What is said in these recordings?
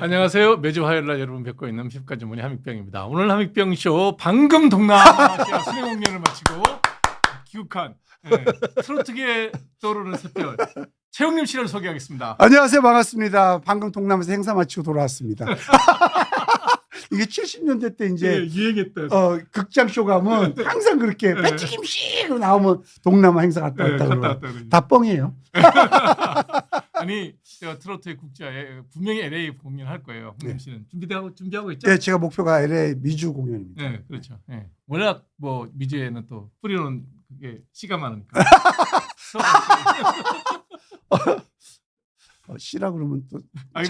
안녕하세요. 매주 화요일날 여러분 뵙고 있는 피부과 전문의 함익병입니다. 오늘 함익병쇼 방금 동남아시아 순회 공연을 마치고 귀국한 트로트계에 떠오르는 샛별 최영림 씨를 소개하겠습니다. 안녕하세요. 반갑습니다. 방금 동남아에서 행사 마치고 돌아왔습니다. 이게 70년대 때 이제 유행했던 극장쇼 가면 항상 그렇게 배튀김씨 나오면 동남아 행사 갔다 왔다 그러고 다 뻥이에요. 아니 제가 트로트의 국자에 분명히 LA 공연할 거예요. 홍림 씨는 준비하고 있죠? 네, 제가 목표가 LA 미주 공연입니다. 네, 그렇죠. 네. 워낙 뭐 미주에는 또 뿌리는 그게 씨가 많으니까. 씨라 그러면 또 아니,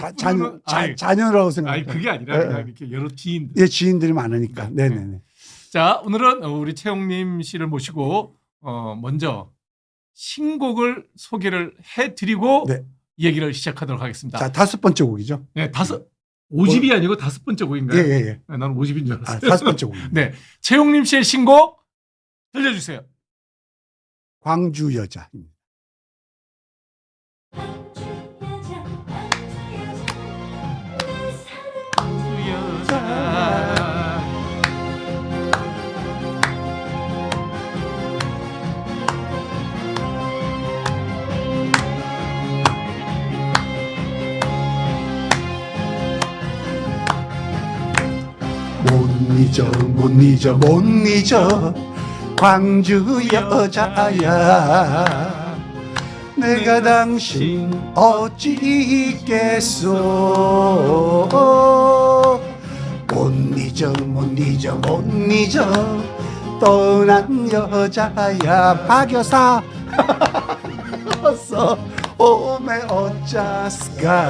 자녀라고 생각해요. 아니 그게 아니라 그냥 이렇게 여러 지인들. 예, 지인들이 많으니까. 네네네. 자, 오늘은 우리 최영림 씨를 모시고 먼저 신곡을 소개를 해드리고 네. 얘기를 시작하도록 하겠습니다. 자, 5번째 곡이죠. 네, 5집이 아니고 5번째 곡인가요? 예. 네, 나는 5집인 줄 알았어요. 5번째 곡입니다. 네, 최영림 씨의 신곡 들려주세요. 광주 여자입니다. 못 잊어 광주 여자야 내가 당신 어찌 잊겠소 못 잊어 떠난 여자야 박여사 어서 오메 어쩌스까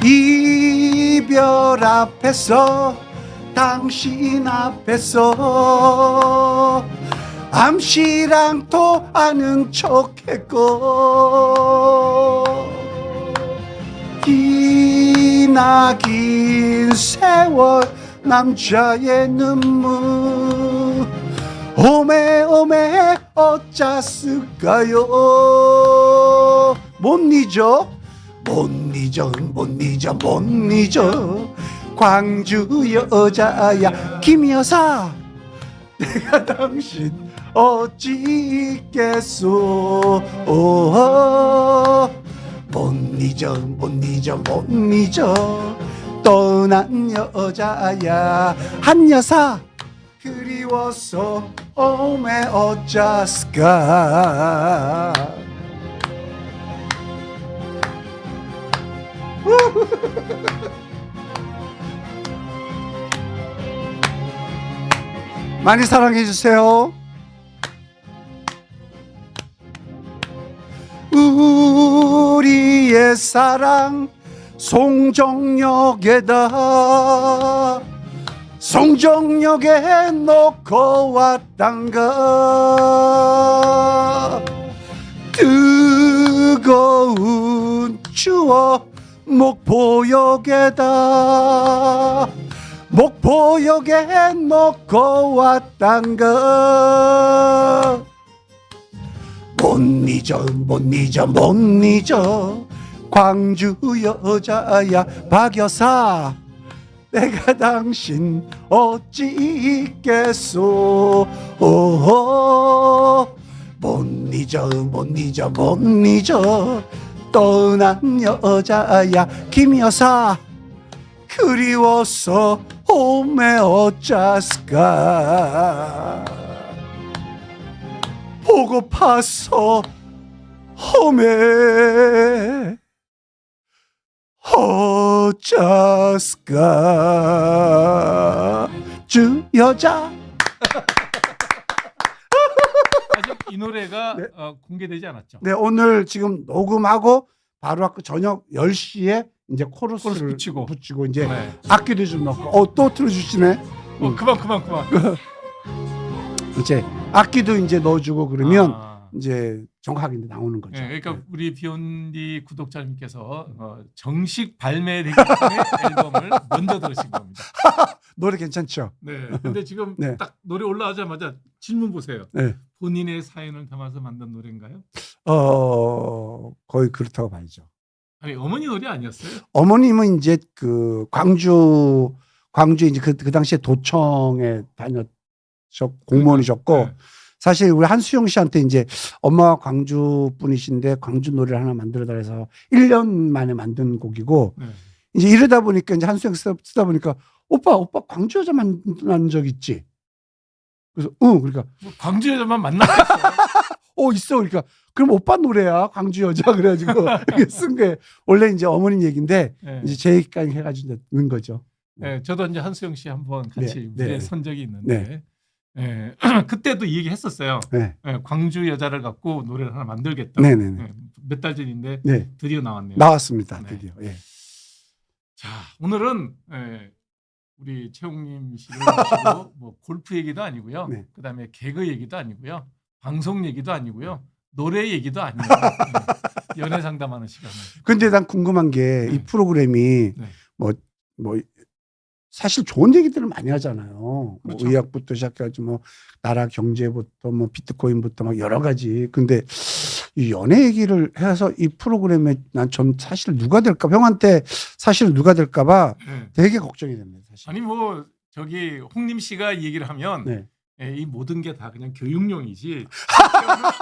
이별 앞에서 당신 앞에서 암시랑 또 아는 척했고 기나긴 세월 남자의 눈물 오메 어쩌스까요 못 잊어 광주 여자야 김여사 내가 당신 어찌 잊겠소 못 잊어 떠난 여자야 한여사 그리워서 오메 어쩌스까 많이 사랑해 주세요. 우리의 사랑 송정역에 놓고 왔단가 뜨거운 추억 목포역에 놓고 왔단가 못 잊어 광주 여자야 박여사 내가 당신 어찌 잊겠소 못 잊어 떠난 여자야 김여사 그리워서 오메 어쩌스까 보고파서 오메 어쩌스까 주 여자 아직 이 노래가 네. 공개되지 않았죠? 네, 오늘 지금 녹음하고 바로 아까 저녁 10시에 이제 코러스를 붙이고 이제 악기를 좀 넣고 또 틀어주시네. 그만. 이제 악기도 이제 넣어주고 그러면 이제 정확하게 나오는 거죠. 네, 그러니까 우리 비욘디 구독자님께서 정식 발매되기 전에 앨범을 먼저 들으신 겁니다. 노래 괜찮죠? 네. 근데 지금 네. 딱 노래 올라가자마자 질문 보세요. 네. 본인의 사연을 담아서 만든 노래인가요? 거의 그렇다고 봐야죠. 아니 어머니 노래 아니었어요? 어머님은 이제 그 광주 이제 그 당시에 도청에 공무원이셨고 네. 사실 우리 한수영 씨한테 이제 엄마가 광주 분이신데 광주 노래를 하나 만들어달라 해서 1년 만에 만든 곡이고 네. 이제 이러다 보니까 이제 한수영 쓰다 보니까 오빠 광주 여자 만난 적 있지? 그래서 그러니까 뭐 광주 여자만 만나겠어. 있어. 그러니까 그럼 오빠 노래야 광주 여자 그래가지고 이렇게 쓴 거예요. 원래 이제 어머님 얘기인데 네. 이제 제 얘기까지 해가지고 이제 넣은 거죠. 네, 저도 이제 한수영 씨 한번 같이 네, 무대에 네. 선 적이 있는데 그때도 이 얘기 했었어요. 네. 광주 여자를 갖고 노래를 하나 만들겠다. 네네네. 몇 달 전인데 네. 드디어 나왔네요. 나왔습니다. 네. 드디어. 예. 자, 오늘은 우리 최홍님 씨를 모시고 뭐 골프 얘기도 아니고요. 네. 그다음에 개그 얘기도 아니고요. 방송 얘기도 아니고요. 노래 얘기도 아니에요. 연애 상담하는 시간을. 근데 난 궁금한 게 이 네. 프로그램이 네. 뭐 사실 좋은 얘기들을 많이 하잖아요. 그렇죠. 뭐 의학부터 시작해가지고 뭐 나라 경제부터 뭐 비트코인부터 막 여러 가지. 근데 이 연애 얘기를 해서 이 프로그램에 전 사실 누가 될까 형한테 사실 누가 될까봐 네. 되게 걱정이 됩니다. 사실. 아니 뭐 저기 홍림 씨가 이 얘기를 하면 네. 이 모든 게 다 그냥 교육용이지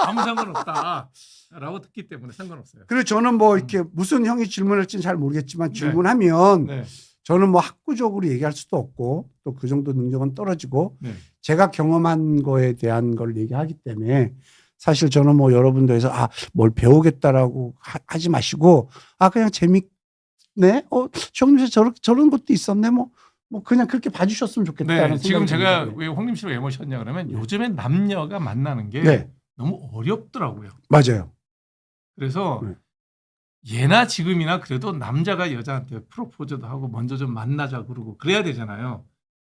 아무 상관없다라고 듣기 때문에 상관없어요. 그리고 저는 뭐 이렇게 무슨 형이 질문할지는 잘 모르겠지만 네. 질문하면 네. 저는 뭐 학구적으로 얘기할 수도 없고 또 그 정도 능력은 떨어지고 네. 제가 경험한 거에 대한 걸 얘기하기 때문에 사실 저는 뭐 여러분들에서 뭘 배우겠다라고 하지 마시고 그냥 재밌네. 정님 씨 저런 것도 있었네. 뭐 그냥 그렇게 봐주셨으면 좋겠다는 네, 지금 생각이 제가 듭니다. 왜 홍림 씨를 왜 모셨냐 그러면 요즘엔 남녀가 만나는 게 네. 너무 어렵더라고요. 맞아요. 그래서 네. 예나 지금이나 그래도 남자가 여자한테 프로포즈도 하고 먼저 좀 만나자 그러고 그래야 되잖아요.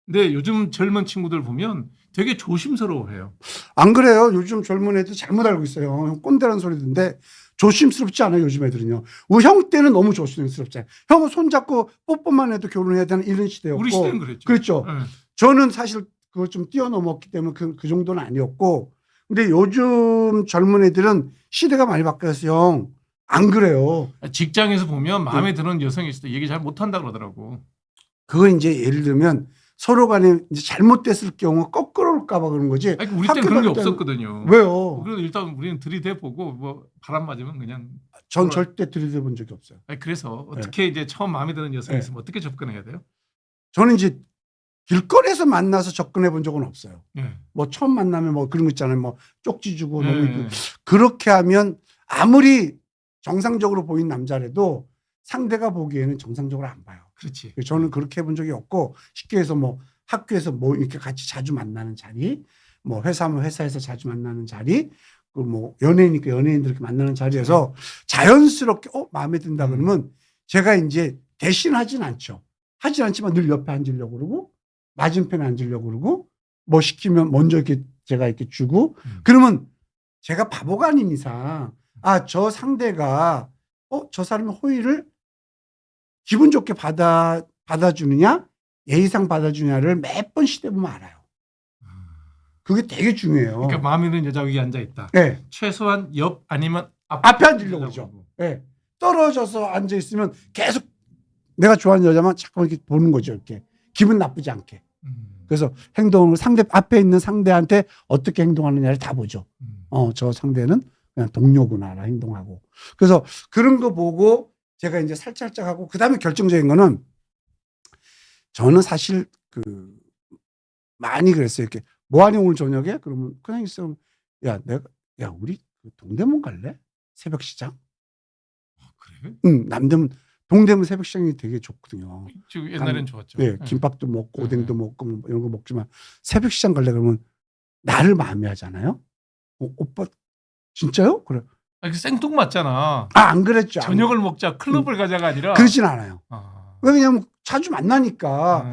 근데 요즘 젊은 친구들 보면 되게 조심스러워해요. 안 그래요? 요즘 젊은 애들 잘못 알고 있어요. 꼰대라는 소리 듣는데 조심스럽지 않아요. 요즘 애들은요. 우리 형 때는 너무 조심스럽잖아요. 형은 손잡고 뽀뽀만 해도 결혼해야 되는 이런 시대였고. 우리 시대는 그랬죠. 그렇죠. 네. 저는 사실 그걸 좀 뛰어넘었기 때문에 그 정도는 아니었고. 근데 요즘 젊은 애들은 시대가 많이 바뀌었어요. 형. 안 그래요. 직장에서 보면 마음에 드는 여성이 있을 때 얘기 잘 못한다 그러더라고. 그거 이제 예를 들면 서로 간에 이제 잘못됐을 경우 거꾸로 올까봐 그런 거지. 아니, 우리 때는 그런 게 학교 다닐 때는 없었거든요. 왜요? 그래도 일단 우리는 들이대 보고 뭐 바람 맞으면 그냥. 전 절대 들이대 본 적이 없어요. 아니, 그래서 어떻게 이제 처음 마음에 드는 여성이 네. 있으면 어떻게 접근해야 돼요? 저는 이제 길거리에서 만나서 접근해 본 적은 없어요. 네. 뭐 처음 만나면 뭐 그런 거 있잖아요. 뭐 쪽지 주고 네. 너무 그렇게 하면 아무리 정상적으로 보인 남자라도 상대가 보기에는 정상적으로 안 봐요. 그렇지. 저는 그렇게 해본 적이 없고 쉽게 해서 뭐 학교에서 뭐 이렇게 같이 자주 만나는 자리, 뭐 회사면 회사에서 자주 만나는 자리, 그 뭐 연예인이니까 연예인들 이렇게 만나는 자리에서 자연스럽게 마음에 든다 그러면 제가 이제 대신하진 않죠. 하진 않지만 늘 옆에 앉으려고 그러고 맞은편에 앉으려고 그러고 뭐 시키면 먼저 이렇게 제가 이렇게 주고 그러면 제가 바보가 아닌 이상 저 상대가 저 사람의 호의를 기분 좋게 받아주느냐 예의상 받아주냐를 몇 번 시대보면 알아요. 그게 되게 중요해요. 그러니까 마음에 드는 여자 위에 앉아 있다. 네. 최소한 옆 아니면 앞에 앉으려고 그러죠. 네. 떨어져서 앉아 있으면 계속 내가 좋아하는 여자만 잠깐 이렇게 보는 거죠. 이렇게 기분 나쁘지 않게. 그래서 행동을 앞에 있는 상대한테 어떻게 행동하느냐를 다 보죠. 저 상대는 그냥 동료구나라 행동하고. 그래서 그런 거 보고 제가 이제 살짝 하고 그다음에 결정적인 거는 저는 사실 많이 그랬어요. 이렇게 뭐하니 오늘 저녁에? 그러면 그냥 있으면 우리 동대문 갈래? 새벽 시장? 그래? 응, 남대문 동대문 새벽 시장이 되게 좋거든요. 지금 옛날엔 좋았죠. 네, 김밥도 먹고 오뎅도 먹고 뭐 이런 거 먹지만 새벽 시장 갈래 그러면 나를 마음에 하잖아요. 오빠 진짜요? 그래. 그 생뚱맞잖아. 안 그랬죠. 저녁을 먹자 클럽을 가자가 아니라. 그러진 않아요. 왜냐면 자주 만나니까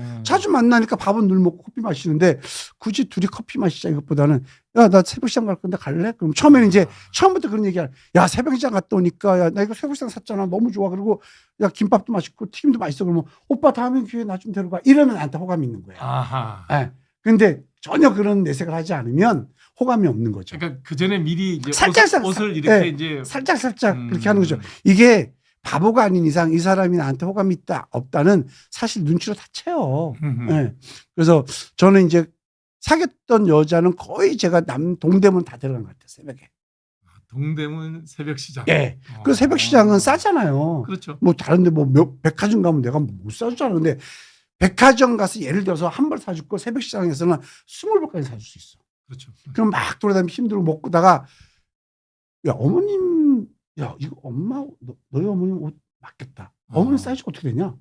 밥은 늘 먹고 커피 마시는데 굳이 둘이 커피 마시자 이것보다는 나 새벽시장 갈 건데 갈래? 그럼 처음에는 이제 처음부터 그런 얘기야. 야 새벽시장 갔다 오니까 나 이거 새벽시장 샀잖아 너무 좋아. 그리고 야 김밥도 맛있고 튀김도 맛있어. 그러면 오빠 다음에 기회에 나 좀 데려가. 이러면 나한테 호감이 있는 거예요. 아하. 근데 전혀 그런 내색을 하지 않으면 호감이 없는 거죠. 그러니까 그 전에 미리 이제 살짝 옷을 이렇게 이제 살짝 그렇게 하는 거죠. 이게 바보가 아닌 이상 이 사람이 나한테 호감이 있다 없다는 사실 눈치로 다 채요. 네. 그래서 저는 이제 사귀었던 여자는 거의 제가 동대문 다 데려간 것 같아요. 새벽에. 동대문 새벽 시장. 예. 그 새벽 시장은 싸잖아요. 그렇죠. 뭐 다른데 뭐 백화점 가면 내가 못 사주잖아. 근데 백화점 가서 예를 들어서 한 벌 사줄 거 새벽 시장에서는 20벌까지 사줄 수 있어. 그렇죠. 그럼 막 돌아다니면 힘들고 먹다가 야 어머님 야 이거 엄마 너희 어머님 옷 맞겠다. 어머님 사이즈가 어떻게 되냐?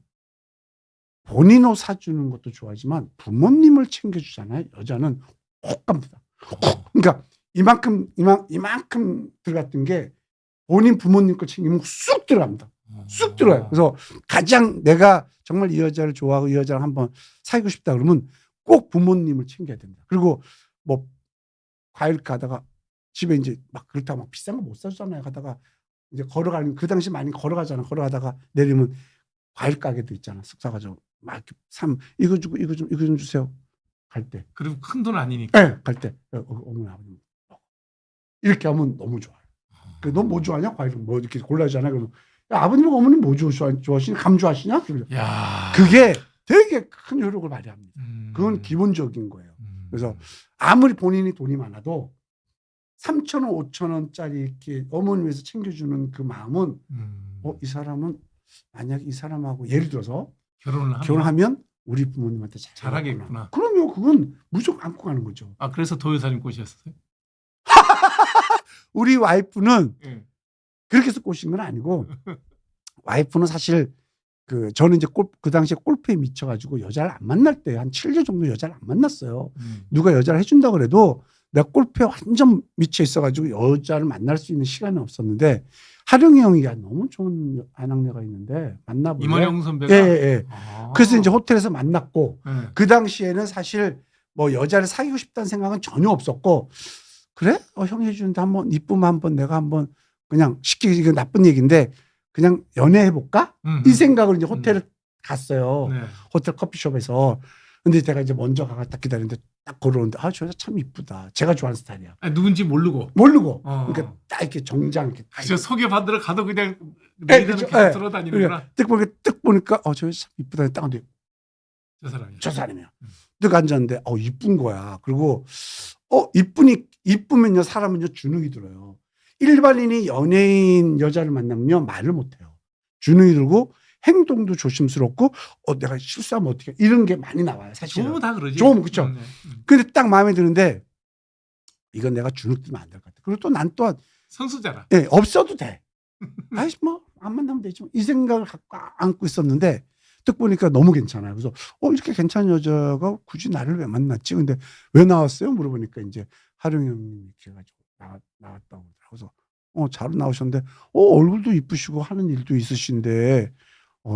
본인 옷 사주는 것도 좋아하지만 부모님을 챙겨주잖아요. 여자는 혹 갑니다. 그러니까 이만큼 들어갔던 게 본인 부모님 거 챙기면 쑥 들어갑니다. 쑥 들어요. 그래서 가장 내가 정말 이 여자를 좋아하고 이 여자랑 한번 사귀고 싶다 그러면 꼭 부모님을 챙겨야 됩니다. 그리고 뭐 과일 가다가 집에 이제 막 그렇다고 막 비싼 거 못 사주잖아요. 가다가 이제 걸어가는 그 당시 많이 걸어가잖아. 걸어가다가 내리면 과일 가게도 있잖아. 쓱 사가지고 막 이렇게 이거 주고 이거 좀 주세요. 갈 때. 그리고 큰 돈 아니니까. 네, 갈 때. 어머니 아버님 이렇게 하면 너무 좋아요. 너 뭐 좋아하냐? 과일 뭐 이렇게 골라주잖아. 그러면 야, 아버님 어머님 뭐 좋아하시냐? 감 좋아하시냐? 야. 그게 되게 큰 효력을 발휘합니다. 그건 기본적인 거예요. 그래서 아무리 본인이 돈이 많아도 3,000원, 5,000원짜리 이렇게 어머니 위해서 챙겨주는 그 마음은 이 사람은 만약 이 사람하고 예를 들어서 결혼하면 우리 부모님한테 잘하겠구나. 그럼요. 그건 무조건 안고 가는 거죠. 아 그래서 도요사님 꼬시셨어요? 우리 와이프는 네. 그렇게 해서 꼬신 건 아니고 와이프는 사실 저는 이제 그 당시에 골프에 미쳐가지고 여자를 안 만날 때 한 7년 정도 여자를 안 만났어요. 누가 여자를 해준다 그래도 내가 골프에 완전 미쳐 있어가지고 여자를 만날 수 있는 시간이 없었는데 하령이 형이 너무 좋은 아낙네가 있는데 만나볼래? 이만영 선배가? 예. 그래서 이제 호텔에서 만났고 그 당시에는 사실 뭐 여자를 사귀고 싶다는 생각은 전혀 없었고 그래? 형이 해주는데 한번 이쁘면 한번 내가 한번 그냥 쉽게 이거 나쁜 얘기인데 그냥 연애해볼까? 이 생각으로 이제 호텔을 갔어요. 네. 호텔 커피숍에서. 근데 제가 이제 먼저 가서 딱 기다리는데 딱 걸어오는데 저 여자 참 이쁘다. 제가 좋아하는 스타일이야. 아니, 누군지 모르고. 그러니까 딱 이렇게 정장 이렇게. 저 소개받으러 가도 그냥 레이더는 계속 들어다니는구나. 딱 보니까 저 여자 참 이쁘다. 딱 근데 저 사람이야. 딱 앉았는데 이쁜 거야. 그리고 이쁘면요 사람은요 주눅이 들어요. 일반인이 연예인 여자를 만나면요 말을 못해요. 주눅이 들고 행동도 조심스럽고 내가 실수하면 어떻게 이런 게 많이 나와요. 사실은. 좀 다 그러지. 좀 그렇죠. 근데 딱 마음에 드는데 이건 내가 주눅 들면 안 될 것 같아. 그리고 또 난 또한 선수잖아. 네, 없어도 돼. 아이씨 뭐 안 만나면 되지. 이 생각을 갖고 안고 있었는데 딱 보니까 너무 괜찮아요. 그래서 이렇게 괜찮은 여자가 굳이 나를 왜 만났지? 근데 왜 나왔어요? 물어보니까 이제 하룡 형님이 이렇게 해가지고 나왔다고 그래서 잘 나오셨는데 얼굴도 이쁘시고 하는 일도 있으신데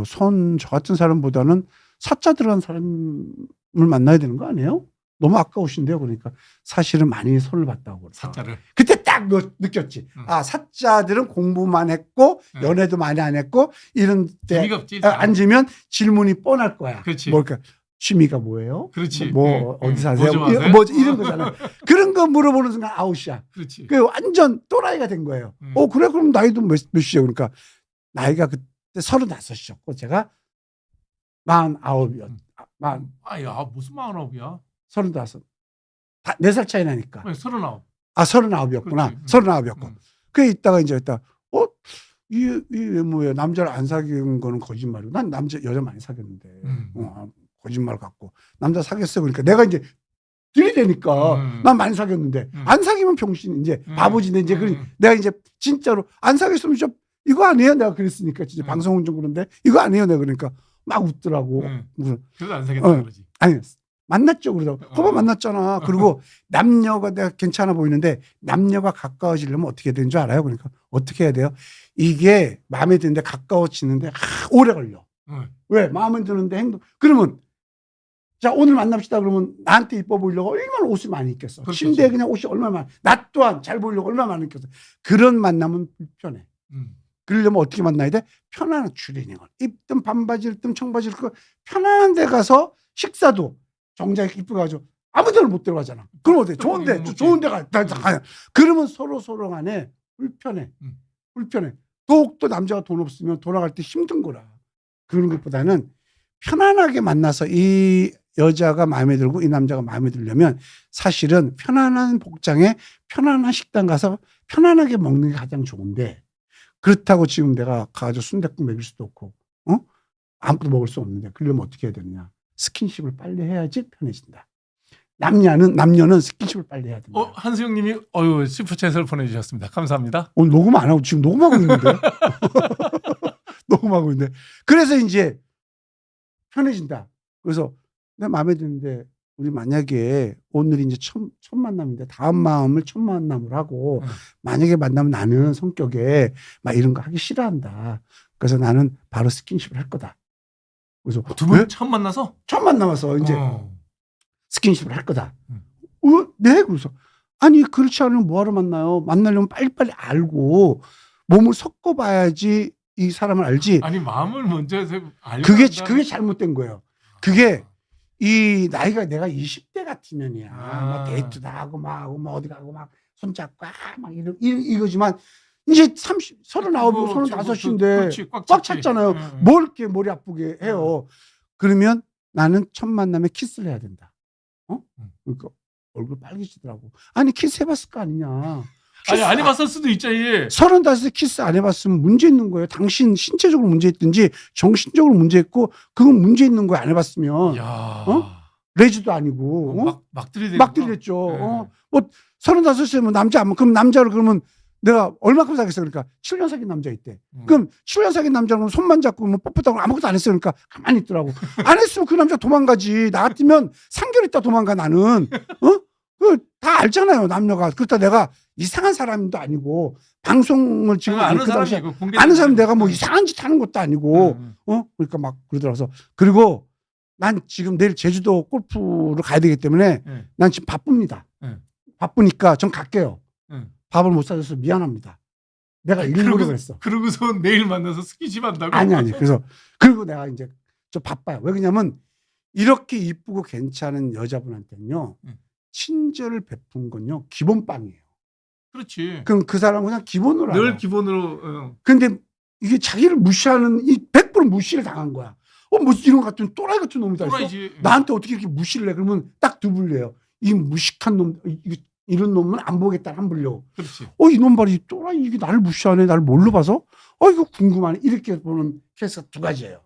저 같은 사람보다는 사자 들어간 사람을 만나야 되는 거 아니에요? 너무 아까우신데요. 그러니까 사실은 많이 손을 봤다고 그러더라고요. 사자를. 그때 딱 느꼈지. 사자들은 공부만 했고 연애도 많이 안 했고 이런 때 재미가 없지. 앉으면 질문이 뻔할 거야. 그렇지. 그러니까 취미가 뭐예요? 그렇지. 어디 사세요? 뭐 좋아하세요? 뭐 이런 거잖아. 그런 거 물어보는 순간 아웃이야. 그렇지. 그 완전 또라이가 된 거예요. 그래 그럼 나이도 몇이에요? 그러니까 나이가 그때 35이었고 제가 49이었. 무슨 49이야? 35. 4살 차이 나니까. 39. 39이었구나. 39이었고. 그래 있다가 이제 이 외모에 남자를 안 사귄 거는 거짓말이고 난 여자 많이 사귀었는데 거짓말 같고 남자 사귀었어 그러니까 내가 이제 들이대니까 난 많이 사귀었는데 안 사귀면 병신 이제 바보지네 이제 내가 이제 진짜로 안 사귀었으면 이거 아니에요 내가 그랬으니까 진짜 방송은 좀 그런데 이거 아니에요 내가 그러니까 막 웃더라고. 그래서 안 사귀었다 그러지. 아니 만났죠 그러다 거봐 만났잖아. 그리고 남녀가 내가 괜찮아 보이는데 남녀가 가까워지려면 어떻게 되는 줄 알아요? 그러니까 어떻게 해야 돼요? 이게 마음에 드는데 가까워지는데 오래 걸려. 왜? 마음에 드는데 행동. 그러면 자 오늘 만납시다 그러면 나한테 이뻐 보이려고 얼마나 옷을 많이 입겠어. 그렇겠지. 침대에 그냥 옷이 얼마나 많아. 나 또한 잘 보이려고 얼마나 많이 입겠어. 그런 만남은 불편해. 그러려면 어떻게 만나야 돼? 편안한 추리닝을 입든 반바지를 입든 청바지를 입고 편안한 데 가서 식사도 정장 이쁘게 가지고 아무 데나 못 들어가잖아. 그럼 어때? 좋은 데 가. 그러면 서로 간에 불편해. 더욱더 남자가 돈 없으면 돌아갈 때 힘든 거라. 그런 것보다는 편안하게 만나서 이 여자가 마음에 들고 이 남자가 마음에 들려면 사실은 편안한 복장에 편안한 식당 가서 편안하게 먹는 게 가장 좋은데, 그렇다고 지금 내가 가서 순댓국 먹일 수도 없고 아무것도 먹을 수 없는데 그러려면 어떻게 해야 되느냐. 스킨십을 빨리 해야지 편해진다. 남녀는 스킨십을 빨리 해야 된다. 한수영 님이 슈퍼챗을 보내주셨습니다. 감사합니다. 오늘 녹음 안 하고 지금 녹음하고 있는데. 녹음하고 있는데. 그래서 이제 편해진다. 그래서 내 마음에 드는데 우리 만약에 오늘이 이제 첫 만남인데 다음 마음을 첫 만남을 하고 만약에 만나면 나는 성격에 막 이런 거 하기 싫어한다. 그래서 나는 바로 스킨십을 할 거다. 그래서 두 분 처음 만나서? 첫 만나서 이제 스킨십을 할 거다. 네? 그래서 아니 그렇지 않으면 뭐하러 만나요? 만나려면 빨리빨리 알고 몸을 섞어봐야지 이 사람을 알지. 아니 마음을 먼저 알고 그게 잘못된 거예요. 그게 이 나이가 내가 20대 같으면이야. 막 데이트도 하고 막 어디 가고 막 손잡고 막 이거지만 이제 39, 35인데 꽉 찼잖아요. 뭘 이렇게 머리 아프게 해요. 그러면 나는 첫 만남에 키스를 해야 된다. 그러니까 얼굴 빨개지더라고. 아니 키스 해봤을 거 아니냐. 아니 안 해봤을 수도 있죠. 예. 35에 키스 안 해봤으면 문제 있는 거예요. 당신 신체적으로 문제 있든지 정신적으로 문제 있고 그건 문제 있는 거예요. 안 해봤으면. 레즈도 아니고. 막 들이대고. 막 들이댔죠. 뭐 35세면 남자 안 그럼 남자를 그러면 내가 얼마큼 사귀었어. 그러니까 7년 사귄 남자 있대. 그럼 7년 사귄 남자는 손만 잡고 뭐 뽀뽀하고 아무것도 안 했어. 그러니까 가만히 있더라고. 안 했으면 그 남자 도망가지. 나 같으면 3개월 있다 도망가 나는. 다 알잖아요. 남녀가. 그렇다 내가 이상한 사람도 아니고 방송을 지금 아는 사람이고 아는 사람 내가 뭐 이상한 짓 하는 것도 아니고 그러니까 막 그러더라서. 그리고 난 지금 내일 제주도 골프를 가야 되기 때문에 난 지금 바쁩니다. 바쁘니까 전 갈게요. 밥을 못 사줘서 미안합니다. 내가 일부러 그랬어. 그러고서 내일 만나서 스킨십 한다고? 아니. 그래서 그리고 내가 이제 저 바빠요. 왜 그러냐면 이렇게 이쁘고 괜찮은 여자분한테는요. 친절을 베푼 건요. 기본빵이에요. 그렇지. 그럼 그 사람은 그냥 기본으로 늘 알아. 기본으로. 근데 이게 자기를 무시하는 이 100% 무시를 당한 거야. 뭐 이런 것 같은 또라이 같은 놈이 다 있어. 나한테 어떻게 이렇게 무시를 해? 그러면 딱 두 불려요. 이 무식한 놈, 이런 놈은 안 보겠다 한 불려. 그렇지. 이놈 봐라, 이 또라이 이게 나를 무시하네, 나를 뭘로 봐서? 이거 궁금하네. 이렇게 보는 케이스가 두 가지예요.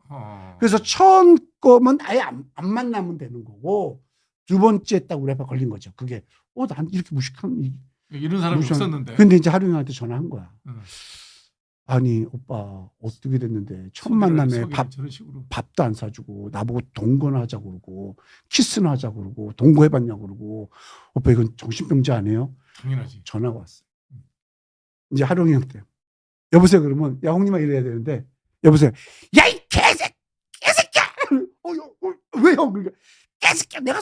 그래서 처음 거면 아예 안 만나면 되는 거고 두 번째 딱 우리 앞에 걸린 거죠. 그게 난 이렇게 무식한 이런 사람이 없었는데. 근데 이제 하룡이한테 전화한 거야. 아니 오빠 어떻게 됐는데 첫 만남에 밥도 안 사주고 나보고 동거나 하자고 그러고 키스나 하자고 그러고 동거 해봤냐고 그러고 오빠 이건 정신병자 아니에요? 당연하지. 전화가 왔어. 이제 하룡이 형한테 여보세요 그러면 야 홍님아 이래야 되는데 여보세요. 야 이 개새끼야. 왜 형? 그러니까 개새끼야 내가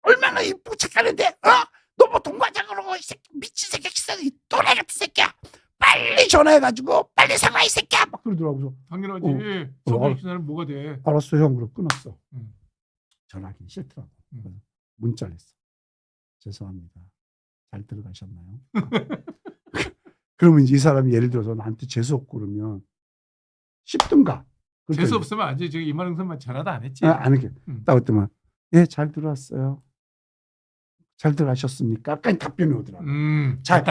얼마나 이쁘고 착하는데 너 뭐 동거하자고 그러고 이 새끼 미친 새끼야 이 또라이 같은 새끼야. 빨리 전화해가지고 빨리 사과 이 새끼야 막 그러더라고. 당연하지. 전화는 뭐가 돼? 알았어 형. 그럼 끊었어. 전화하기 싫더라고. 문자를 했어. 죄송합니다. 잘 들어가셨나요? 그러면 이제 이 사람이 예를 들어서 나한테 재수 없고 그러면 씹든가. 재수 없으면 아직 저기 이만흥선만 전화도 안 했지. 안 했게. 딱 그때만 예, 잘 들어왔어요. 잘 들어가셨습니까? 까지 답변이 오더라고. 잘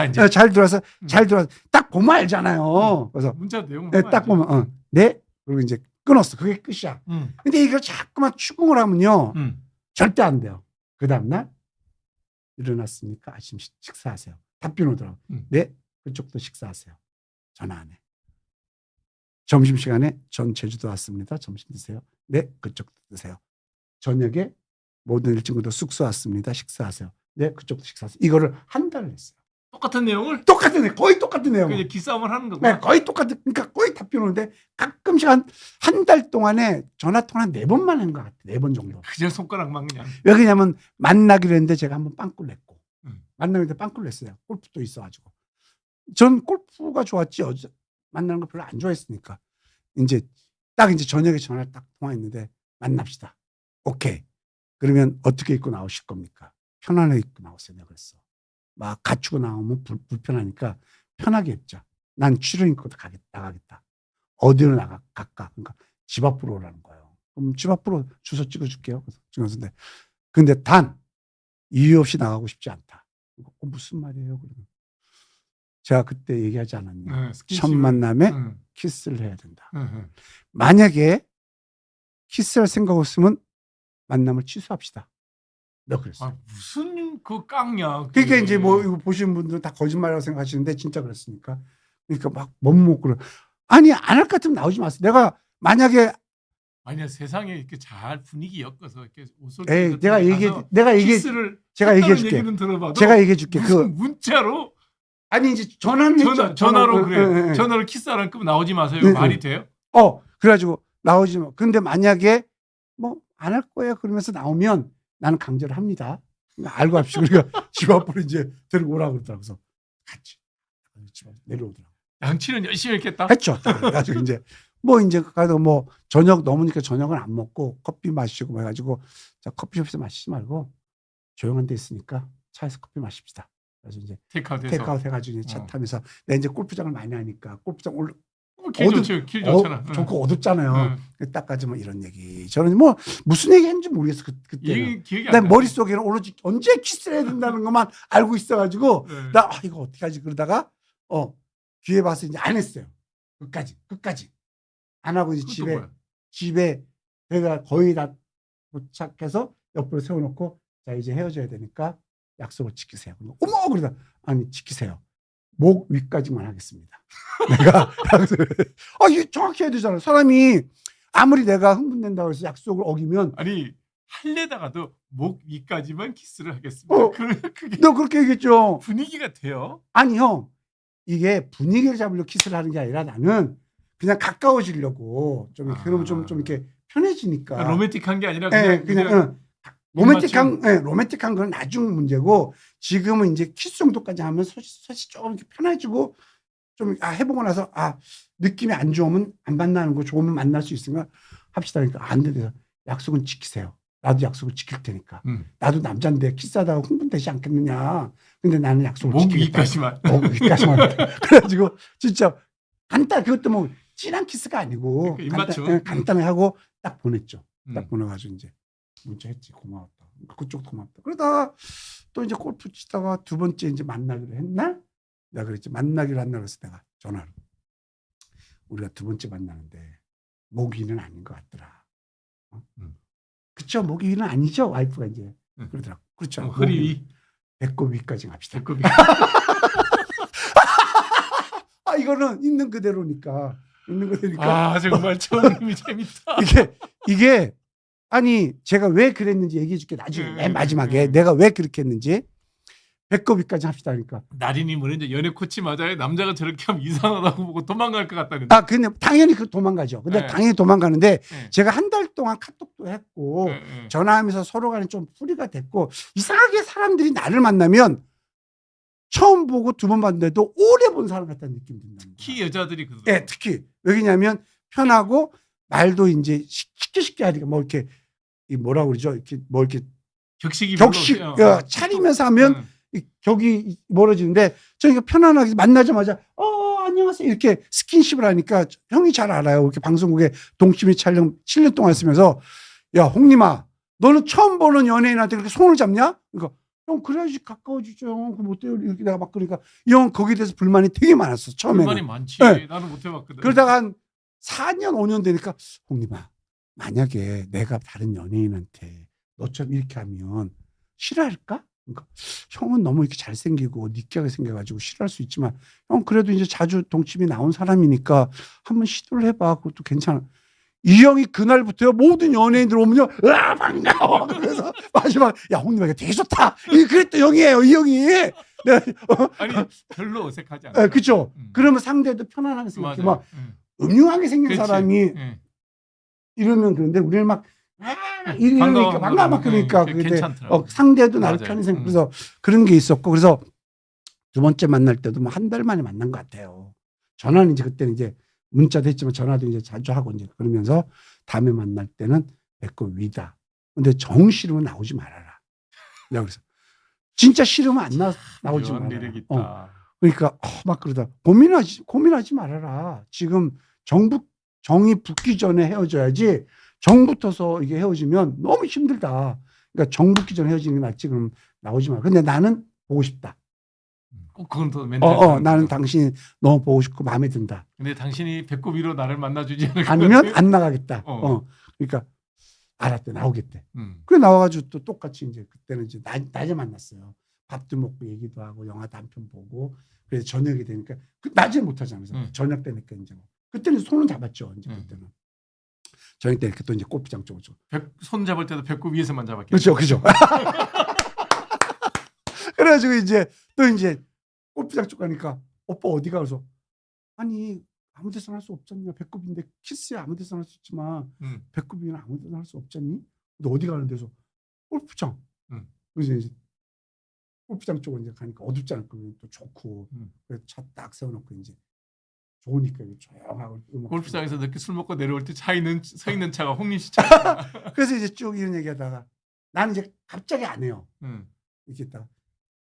들어와서 잘 들어와서 딱 보면 알잖아요. 그래서 문자 내용 딱 보면 네. 그리고 이제 끊었어. 그게 끝이야. 근데 이걸 자꾸만 추궁을 하면요, 절대 안 돼요. 그 다음 날 일어났습니까? 아침 식사하세요. 답변 오더라고. 네, 그쪽도 식사하세요. 전화 안 해. 점심 시간에 전 제주도 왔습니다. 점심 드세요. 네, 그쪽도 드세요. 저녁에 모든 일진구도 숙소 왔습니다. 식사하세요. 네, 그쪽도 식사하세요. 이거를 한 달을 했어요. 똑같은 내용을? 거의 똑같은 내용. 그냥 기싸움을 하는 거구나. 네, 거의 똑같은. 그러니까 거의 답변 오는데 가끔씩 한 달 동안에 전화 통화 4번만 한 것 같아. 4번 정도. 그냥 손가락만 그냥. 왜 그러냐면 만나기로 했는데 제가 한번 빵꾸를 냈고 만나는데 빵꾸를 냈어요. 골프도 있어가지고. 전 골프가 좋았지 만나는 거 별로 안 좋아했으니까. 이제 저녁에 전화를 딱 통화했는데 만납시다. 오케이. 그러면 어떻게 입고 나오실 겁니까? 편안하게 입고 나오세요. 내가 그랬어. 막 갖추고 나오면 불편하니까 편하게 입자. 난 출연인거도 나가겠다. 어디로 갈까? 그러니까 집 앞으로 오라는 거예요. 그럼 집 앞으로 주소 찍어줄게요. 그래서 찍었는데 근데 단 이유 없이 나가고 싶지 않다. 무슨 말이에요? 그러면 제가 그때 얘기하지 않았냐. 첫 만남에 키스를 해야 된다. 만약에 키스할 생각 없으면 만남을 취소합시다. 내가 그랬어요. 아, 무슨 그 깡냐. 그러니까 이제 뭐 이거 보시는 분들은 다 거짓말이라고 생각하시는데 진짜 그랬으니까. 그러니까 막 못 그래. 아니 안 할 것 같으면 나오지 마세요. 내가 만약에 아니야 세상에 이렇게 잘 분위기 엮어서 이렇게 옷을 에이, 내가 키스를 제가 얘기해 줄게. 얘기는 들어봐도 제가 얘기해 줄게. 무슨 문자로 아니 이제 전화로 그래. 예. 전화로 키스하라는 거 나오지 마세요. 이거 말이 돼요? 그래가지고 나오지 마. 근데 만약에 뭐 안 할 거야 그러면서 나오면 나는 강제로 합니다. 알고 합시다. 그러니까 집 앞으로 이제 데리고 오라고 그러더라고. 그래서 갔지. 집 앞으로 내려오더라고. 양치는 열심히 했겠다. 했죠. 그래가지고 이제 가서 뭐 저녁 넘으니까 저녁은 안 먹고 커피 마시고 해가지고 자 커피숍에서 마시지 말고 조용한 데 있으니까 차에서 커피 마십시다. 그래서 이제 테이크아웃 해가지고 이제 차 타면서 내가 이제 골프장을 많이 하니까 골프장 길 좋잖아. 좋고 어둡잖아요. 딱 가지 뭐 이런 얘기. 저는 뭐 무슨 얘기 했는지 모르겠어 그때. 기억이 내 머릿속에는 오로지 언제 키스를 해야 된다는 것만 알고 있어가지고 나 이거 어떻게 하지 그러다가 뒤에 봐서 이제 안 했어요. 끝까지 안 하고 이제 집에 내가 거의 다 도착해서 옆으로 세워놓고 자 이제 헤어져야 되니까 약속을 지키세요. 어머 그러다 아니 지키세요. 목 위까지만 하겠습니다. 내가 약속을 이게 정확히 해야 되잖아. 사람이 아무리 내가 흥분된다고 해서 약속을 어기면 아니 할래다가도 목 위까지만 키스를 하겠습니다. 그게 너 그렇게 얘기했죠. 분위기가 돼요? 아니 형 이게 분위기를 잡으려고 키스를 하는 게 아니라 나는 그냥 가까워지려고 그러면 좀 이렇게 편해지니까. 로맨틱한 게 아니라 그냥 로맨틱한 건 나중 문제고 지금은 이제 키스 정도까지 하면 사실 좀 이렇게 편해지고 좀 해보고 나서 느낌이 안 좋으면 안 만나는 거 좋으면 만날 수 있으면 합시다. 그러니까 안 돼. 약속은 지키세요. 나도 약속을 지킬 테니까. 나도 남자인데 키스하다가 흥분되지 않겠느냐. 근데 나는 약속을 지키겠다. 목 위까지만. 그래가지고 진짜 그것도 뭐 진한 키스가 아니고 간단하게 하고 딱 보냈죠. 딱 보내가지고 이제 문자했지. 고마웠다. 그쪽도 고맙다. 그러다가 또 이제 골프 치다가 두 번째 이제 만나기로 했나? 내가 그랬지. 만나기로 한다 그래서 내가 전화로 우리가 두 번째 만나는데 모기는 아닌 것 같더라. 그쵸? 모기는 아니죠? 와이프가 이제 그러더라고. 그렇죠. 허리 위, 배꼽 위까지 갑시다. 배꼽 위. 이거는 있는 그대로니까. 정말 처음이 재밌다. 이게 아니 제가 왜 그랬는지 얘기해 줄게. 나중에 맨 마지막에 내가 왜 그렇게 했는지. 배꼽 위까지 합시다. 그러니까. 나린이 이제 연애 코치 맞아요? 남자가 저렇게 하면 이상하다고 보고 도망갈 것 같다는데. 근데 당연히 도망가죠. 근데 당연히 도망가는데 제가 한 달 동안 카톡도 했고 전화하면서 서로 간에 좀 풀이가 됐고 이상하게 사람들이 나를 만나면 처음 보고 두 번 봤는데도 오래 본 사람 같다는 느낌이 든다는 거예요. 특히 여자들이 그러더라고요. 네, 특히 왜냐면 편하고 말도 이제 쉽게 하니까 뭐 이렇게 뭐라고 그러죠? 이렇게 뭐 이렇게 격식 차리면서 하면 격이 멀어지는데 저희가 편안하게 만나자마자 안녕하세요 이렇게 스킨십을 하니까 형이 잘 알아요. 이렇게 방송국에 동치미 촬영 7년 동안 했으면서 야 홍님아 너는 처음 보는 연예인한테 그렇게 손을 잡냐? 그러니까 형 그래야지 가까워지죠. 형 그럼 어때요? 이렇게 내가 막 그러니까 이 형 거기에 대해서 불만이 되게 많았어. 처음에는. 불만이 많지. 네. 나는 못 해봤거든. 그러다가 한 4년 5년 되니까 홍님아 만약에 내가 다른 연예인한테 너처럼 이렇게 하면 싫어할까? 그러니까 형은 너무 이렇게 잘생기고 느끼하게 생겨가지고 싫어할 수 있지만 형 그래도 이제 자주 동치미 나온 사람이니까 한번 시도를 해봐. 그것도 괜찮아. 이 형이 그날부터요 모든 연예인들 오면요 반가워. 그래서 마지막 야 홍님아 되게 좋다. 그랬던 형이에요. 이 형이. 아니 별로 어색하지 않아요. 그렇죠. 그러면 상대도 편안하게 생각해. 막 음흉하게 생긴 사람이 이러면 그런데 우리는 막 이러니까 반가워 막 그러니까 근데 상대도 나를 편히 생각. 그래서 그런 게 있었고 그래서 두 번째 만날 때도 뭐 한 달 만에 만난 것 같아요. 전화는 이제 그때는 이제 문자도 했지만 전화도 이제 자주 하고 이제 그러면서 다음에 만날 때는 배꼽 위다. 근데 정 싫으면 나오지 말아라. 내가 그래서 진짜 싫으면 나오지 말아라. 매력 있다. 그러니까 막 그러다 고민하지 말아라. 지금 정이 붙기 전에 헤어져야지. 정 붙어서 이게 헤어지면 너무 힘들다. 그러니까 정 붙기 전에 헤어지는 게 낫지. 그럼 나오지 마. 근데 나는 보고 싶다. 꼭 그건 더 멘탈. 나는 당신이 너무 보고 싶고 마음에 든다. 근데 당신이 배꼽 위로 나를 만나주지 않을 것 아니면 같아요? 안 나가겠다. 어. 그러니까 알았대. 나오겠대. 그래 나와가지고 또 똑같이 이제 그때는 이제 낮에 만났어요. 밥도 먹고 얘기도 하고 영화도 한 편 보고. 그래서 저녁이 되니까 낮에 못 하잖아요. 그래서 저녁 되니까 이제 그때는 손은 잡았죠. 이제 그때는 저녁 되니까 또 이제 골프장 쪽으로. 손 잡을 때도 배꼽 위에서만 잡았겠죠. 그렇죠. 그래가지고 이제 또 이제 골프장 쪽 가니까 오빠 어디가 그래서 아니 아무 데서나 할 수 없잖냐. 배꼽인데 키스야 아무 데서나 할 수 있지만 배꼽이는 아무 데서나 할 수 없잖니. 너 어디 가는 데서 골프장. 그래서 이제 골프장 쪽으로 이제 가니까 어둡지 않고 또 좋고 그래서 차 딱 세워놓고 이제 좋으니까 조용하고 골프장에서 늦게 술 먹고 내려올 때 서 있는 차가 홍림 씨 차. 그래서 이제 쭉 이런 얘기하다가 나는 이제 갑자기 안 해요. 이렇게 딱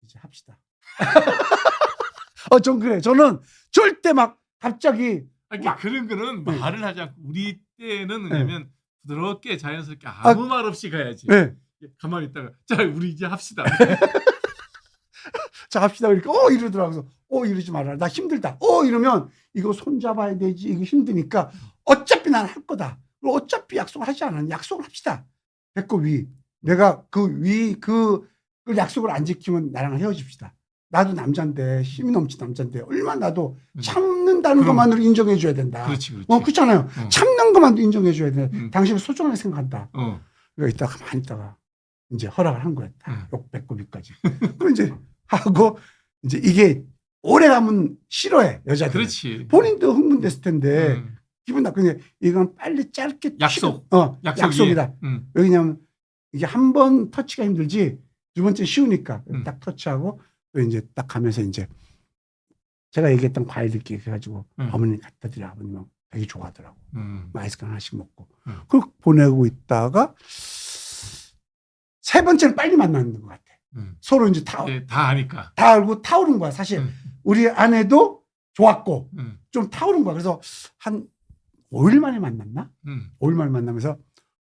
이제 합시다. 전 그래. 저는 절대 막 갑자기 그런 거는 말을 하지 않고 우리 때는 뭐냐면 부드럽게 자연스럽게 아무 말 없이 가야지. 네. 가만히 있다가 자 우리 이제 합시다. 자 합시다. 그러니까 이러더라고요. 이러지 마라. 나 힘들다. 이러면 이거 손 잡아야 되지. 이거 힘드니까 어차피 난 할 거다. 어차피 약속을 하지 않았는데 약속을 합시다. 배꼽 위. 내가 그 약속을 안 지키면 나랑 헤어집시다. 나도 남잔데 힘이 넘친 남잔데 얼마나 나도 참는다는 것만으로 인정해 줘야 된다. 그렇지. 그렇잖아요. 참는 것만도 인정해 줘야 돼. 당신을 소중하게 생각한다. 그러니까 이따가 가만히 있다가 이제 허락을 한 거야. 욕 배꼽 위까지. 그럼 이제 하고 이제 이게 오래 가면 싫어해 여자들. 그렇지. 본인도 흥분됐을 텐데 기분 나쁘게 이건 빨리 짧게 약속이다. 왜냐면 이게 한 번 터치가 힘들지 두 번째 쉬우니까 딱 터치하고 또 이제 딱 가면서 이제 제가 얘기했던 과일 듣기 해가지고 어머니 갖다 드려. 아버님은 되게 좋아하더라고. 아이스크림 하나씩 먹고 그리고 보내고 있다가 세 번째는 빨리 만나는 것 같아. 서로 이제 다 아니까 다 알고 타오른 거야. 사실 우리 아내도 좋았고 좀 타오른 거야. 그래서 한 5일 만에 만났나? 5일 만에 만나면서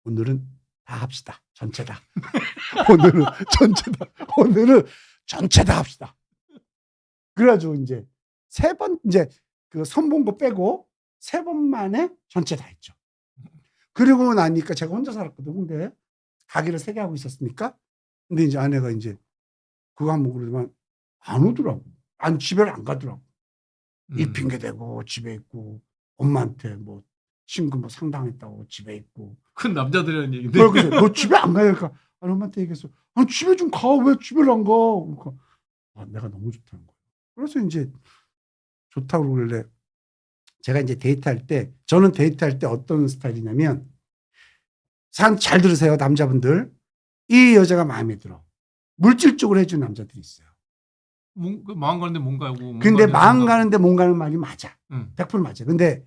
오늘은 다 합시다. 전체 다. 오늘은 전체 다. 오늘은 전체 다 합시다. 그래가지고 이제 세 번 이제 그 선본 거 빼고 세 번 만에 전체 다 했죠. 그리고 나니까 제가 혼자 살았거든. 홍대에 가게를 3개 하고 있었으니까. 근데 이제 아내가 이제 그거 한번 그러지만 안 오더라고. 집에를 안 가더라고. 일 핑계 대고 집에 있고 엄마한테 뭐 친구 뭐 상담했다고 집에 있고. 큰 남자들이라는 얘기인데. 그래서 너 집에 안 가요? 그러니까 엄마한테 얘기했어. 집에 좀 가. 왜 집에를 안 가? 그러니까 내가 너무 좋다는 거야. 그래서 이제 좋다고 그러길래 제가 이제 저는 데이트할 때 어떤 스타일이냐면 잘 들으세요. 남자분들. 이 여자가 마음에 들어. 물질적으로 해주는 남자들이 있어요. 마음 가는데 뭔가 하고. 근데 마음 가는데 뭔가는 말이 맞아. 100% 맞아. 근데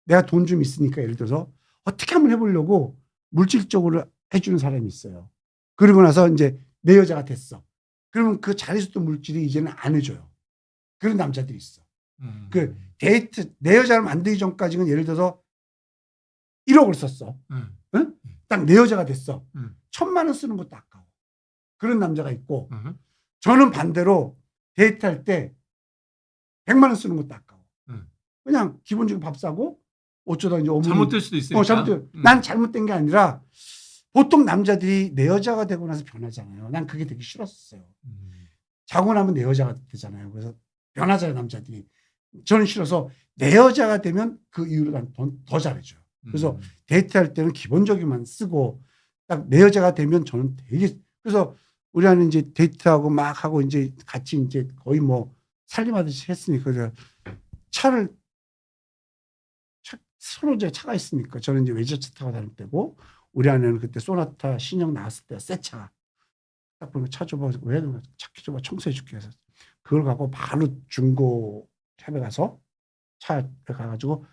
내가 돈 좀 있으니까 예를 들어서 어떻게 한번 해보려고 물질적으로 해주는 사람이 있어요. 그러고 나서 이제 내 여자가 됐어. 그러면 그 잘해줬던 물질이 이제는 안 해줘요. 그런 남자들이 있어. 그 데이트, 내 여자를 만들기 전까지는 예를 들어서 1억을 썼어. 응? 딱 내 여자가 됐어. 1,000만 원 쓰는 것도 아까워. 그런 남자가 있고, 저는 반대로 데이트할 때 100만 원 쓰는 것도 아까워. 그냥 기본적으로 밥 사고, 어쩌다 이제 어머니. 잘못될 수도 있으니까. 난 잘못된 게 아니라, 보통 남자들이 내 여자가 되고 나서 변하잖아요. 난 그게 되게 싫었어요. 자고 나면 내 여자가 되잖아요. 그래서 변하잖아요, 남자들이. 저는 싫어서 내 여자가 되면 그 이후로 난 더 잘해줘요. 그래서 데이트할 때는 기본적인만 쓰고 딱 내 여자가 되면 저는 되게 그래서 우리 아는 이제 데이트하고 막 하고 이제 같이 이제 거의 뭐 살림하듯이 했으니까 서로 이제 차가 있으니까 저는 이제 외제차 타고 다닐 때고 우리 아내는 그때 소나타 신형 나왔을 때 새 차. 딱 보니까 차 줘봐. 왜 차키 줘봐. 청소해 줄게 해서 그걸 갖고 바로 중고 샵에 가서 차에 가가지고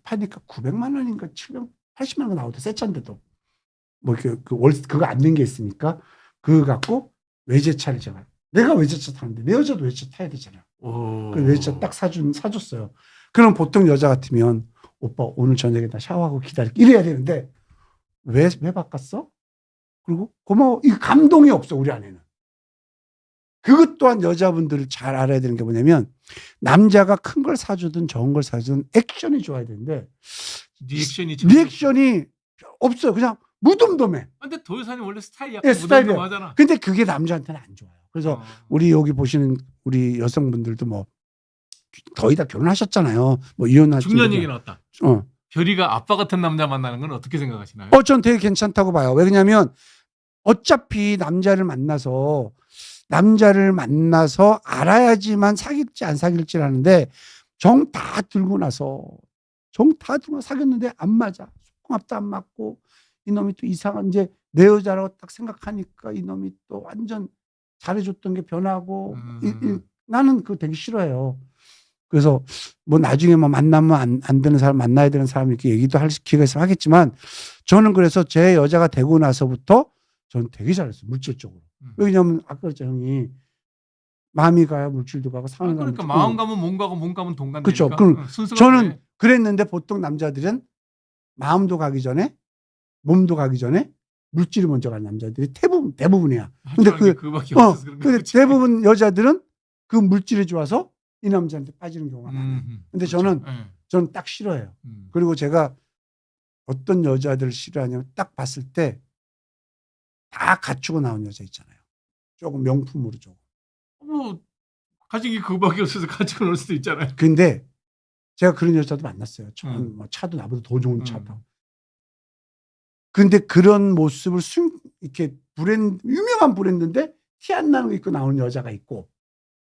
파니까 900만 원인가 780만 원 나오대. 새 차인데도 뭐 그거 안 된 게 있으니까 그거 갖고 외제차를 내가 외제차 타는데 내 여자도 외제차 타야 되잖아. 오. 그 외제차 딱 사줬어요. 그럼 보통 여자 같으면 오빠 오늘 저녁에 나 샤워하고 기다릴게 이래야 되는데 왜 바꿨어? 그리고 고마워. 이 감동이 없어 우리 안에는. 그것 또한 여자분들 잘 알아야 되는 게 뭐냐면 남자가 큰 걸 사주든 적은 걸 사주든 액션이 좋아야 되는데 리액션이 없어요. 그냥 무덤덤해. 근데 도요사님 원래 스타일이 약간 예, 스타일이에요. 무덤덤하잖아. 근데 그게 남자한테는 안 좋아요. 그래서 우리 여기 보시는 우리 여성분들도 뭐 거의 다 결혼하셨잖아요. 뭐 이혼하신 중요한 분들. 얘기 나왔다. 어. 별이가 아빠 같은 남자 만나는 건 어떻게 생각하시나요? 전 되게 괜찮다고 봐요. 왜냐면 어차피 남자를 만나서 알아야지만 사귈지 안 사귈지 하는데 정 다 들고 나서 사귀었는데 안 맞아. 궁합도 안 맞고 이놈이 또 이상한 이제 내 여자라고 딱 생각하니까 이놈이 또 완전 잘해줬던 게 변하고 나는 그거 되게 싫어해요. 그래서 뭐 나중에 뭐 만나면 안 되는 사람 만나야 되는 사람 이렇게 얘기도 할 기회가 있으면 하겠지만 저는 그래서 제 여자가 되고 나서부터 저는 되게 잘했어요. 물질적으로. 왜냐하면 아까 그랬잖아요. 형이 마음이 가야 물질도 가고 상을 가면 그러니까 마음 가면 몸 가고 몸 가면 돈 간다니까. 그렇죠. 그럼 순수가 저는 그래. 그랬는데 보통 남자들은 마음도 가기 전에 몸도 가기 전에 물질이 먼저 가는 남자들이 대부분이야. 근데 그밖에 없어서 그런 근데 거지. 대부분 여자들은 그 물질이 좋아서 이 남자한테 빠지는 경우가 많아요. 근데 그렇죠. 저는 딱 싫어해요. 그리고 제가 어떤 여자들을 싫어하냐면 딱 봤을 때 다 갖추고 나온 여자 있잖아요. 조금 명품으로 조금. 뭐 가진 게 그거밖에 없어서 가지고 놀 수도 있잖아요. 근데 제가 그런 여자도 만났어요. 저는 뭐 차도 나보다 더 좋은 차 타고. 근데 그런 모습을 이렇게 유명한 브랜드인데 티 안 나는 거 입고 나오는 여자가 있고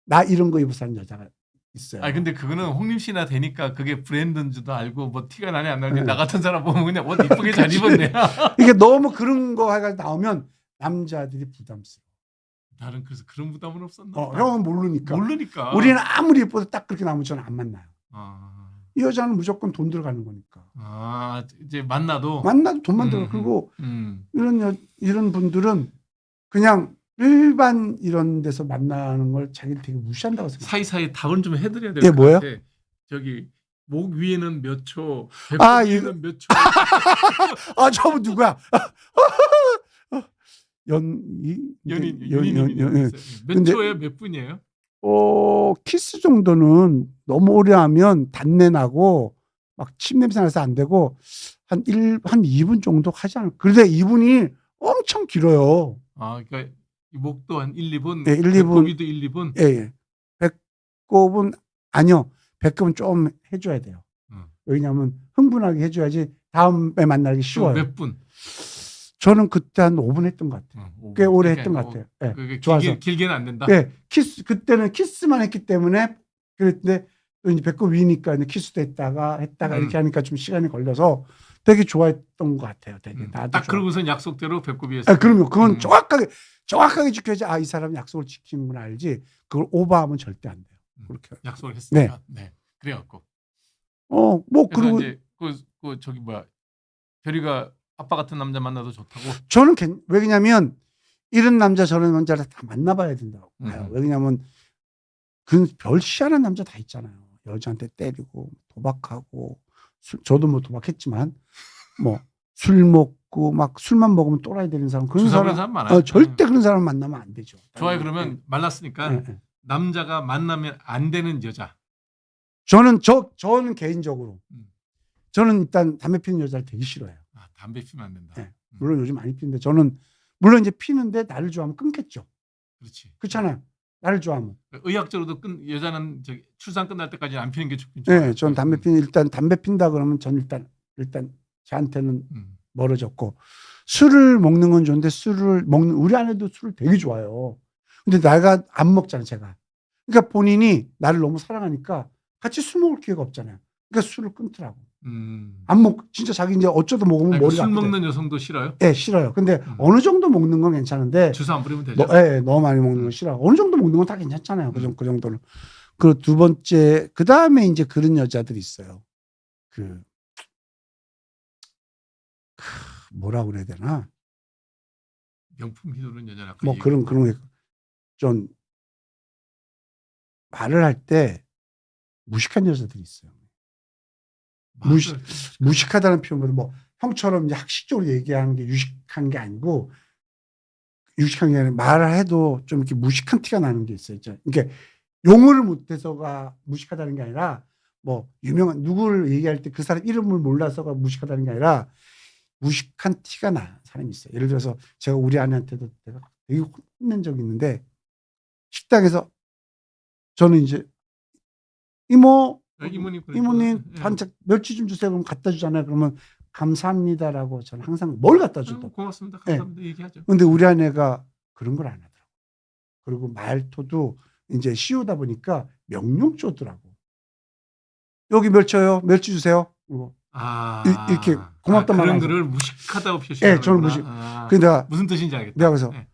나 이런 거 입고 사는 여자가 있어요. 근데 그거는 홍림 씨나 되니까 그게 브랜드인 줄도 알고 뭐 티가 나니 안 나니 나 같은 사람 보면 그냥 옷 이쁘게 잘 입었네. 이게 너무 그런 거 해가지고 나오면 남자들이 부담스러워. 나는 그래서 그런 부담은 없었나? 형은 모르니까. 우리는 아무리 예뻐도 딱 그렇게 나오면 저는 안 만나요. 이 여자는 무조건 돈 들어가는 거니까. 이제 만나도 돈만 들어. 그리고 이런 분들은 그냥 일반 이런 데서 만나는 걸 자기를 되게 무시한다고 생각해요. 사이사이 답은 좀 해드려야 될 예, 것 뭐요? 같아. 저기 목 위에는 몇 초, 배꼽 아, 위에는 몇 초. 저분 누구야? 연인님이 몇 근데- 초에 몇 분이에요? 키스 정도는 너무 오래 하면 단내 나고 막 침 냄새 나서 안 되고 한 2분 정도 하지 않을까. 그런데 2분이 엄청 길어요. 그러니까 이 목도 한 1, 2분, 예, 1, 2분. 배꼽이도 1, 2분. 예. 배꼽은 아니요. 배꼽은 좀 해줘야 돼요. 왜냐하면 흥분하게 해줘야지 다음에 만나기 쉬워요. 몇 분? 저는 그때 한 5분 했던 것 같아요. 꽤 오래 했던 것 같아요. 예, 그게 좋아서. 길게는 안 된다. 예, 그때는 키스만 했기 때문에 그랬는데 또 이제 배꼽 위니까 이제 키스도 했다가 이렇게 하니까 좀 시간이 걸려서 되게 좋아했던 것 같아요. 되게 나도 딱 좋아. 그러고선 약속대로 배꼽이었어요. 그럼요. 그건 정확하게 지켜야지. 이 사람은 약속을 지키는구나 알지. 그걸 오버하면 절대 안 돼요. 그렇게 약속을 했으니까. 네. 그래갖고. 뭐 그래서 그리고 이제 저기 뭐야 별이가 아빠 같은 남자 만나도 좋다고. 저는 왜냐면 이런 남자 저런 남자를 다 만나봐야 된다고 봐요. 왜냐면 그 별 희한한 남자 다 있잖아요. 여자한테 때리고 도박하고 저도 뭐 도박했지만 뭐 술 먹고 막 술만 먹으면 또라이 되는 사람 그런 사람 많아요. 절대 그런 사람 만나면 안 되죠. 좋아요. 그러면 말랐으니까 남자가 만나면 안 되는 여자. 저는 개인적으로 저는 일단 담배 피는 여자를 되게 싫어해요. 담배 피면 안 된다. 물론 요즘 많이 피는데 저는 물론 이제 피는데 나를 좋아하면 끊겠죠. 그렇지. 그렇잖아요. 나를 좋아하면. 의학적으로도 여자는 출산 끝날 때까지 안 피는 게 좋긴 네, 전 일단 담배 핀다 그러면 전 일단 저한테는 멀어졌고 술을 먹는 건 좋은데 우리 아내도 술을 되게 좋아해요. 근데 내가 안 먹잖아, 제가. 그러니까 본인이 나를 너무 사랑하니까 같이 술 먹을 기회가 없잖아요. 그러니까 술을 끊더라고. 진짜 자기 이제 어쩌다 먹으면 머리가 술 먹는 여성도 싫어요? 네, 싫어요. 근데 어느 정도 먹는 건 괜찮은데 주사 안 부리면 되죠. 너무 많이 먹는 건 싫어. 어느 정도 먹는 건 다 괜찮잖아요. 그 정도는. 그 두 번째, 그 다음에 이제 그런 여자들이 있어요. 뭐라 그래야 되나? 명품 휘두른 여자. 뭐 그런 게 좀 말을 할 때 무식한 여자들이 있어요. 무식하다는 표현보다 뭐 형처럼 이제 학식적으로 얘기하는 게 유식한 게 아니고 유식한 게 아니라 말을 해도 좀 이렇게 무식한 티가 나는 게 있어요. 그러니까 용어를 못해서가 무식하다는 게 아니라 뭐 유명한 누구를 얘기할 때 그 사람 이름을 몰라서가 무식하다는 게 아니라 무식한 티가 나는 사람이 있어요. 예를 들어서 제가 우리 아내한테도 내가 되게 혼낸 적이 있는데 식당에서 저는 이제 이모님 반찬 멸치 좀 주세요. 그럼 갖다 주잖아요. 그러면 감사합니다라고 저는 항상 뭘 갖다 줘도 고맙습니다. 감사합니다. 얘기하죠. 근데 우리 아내가 그런 걸 안 하더라고. 그리고 말투도 이제 씌우다 보니까 명령조더라고. 여기 멸쳐요. 멸치 주세요. 그리고 이렇게 고맙단 말을 그런 거를 무식하다고 표시하는 네, 저는 무식. 근데 내가 무슨 뜻인지 알겠다. 내가 그래서 네. 왜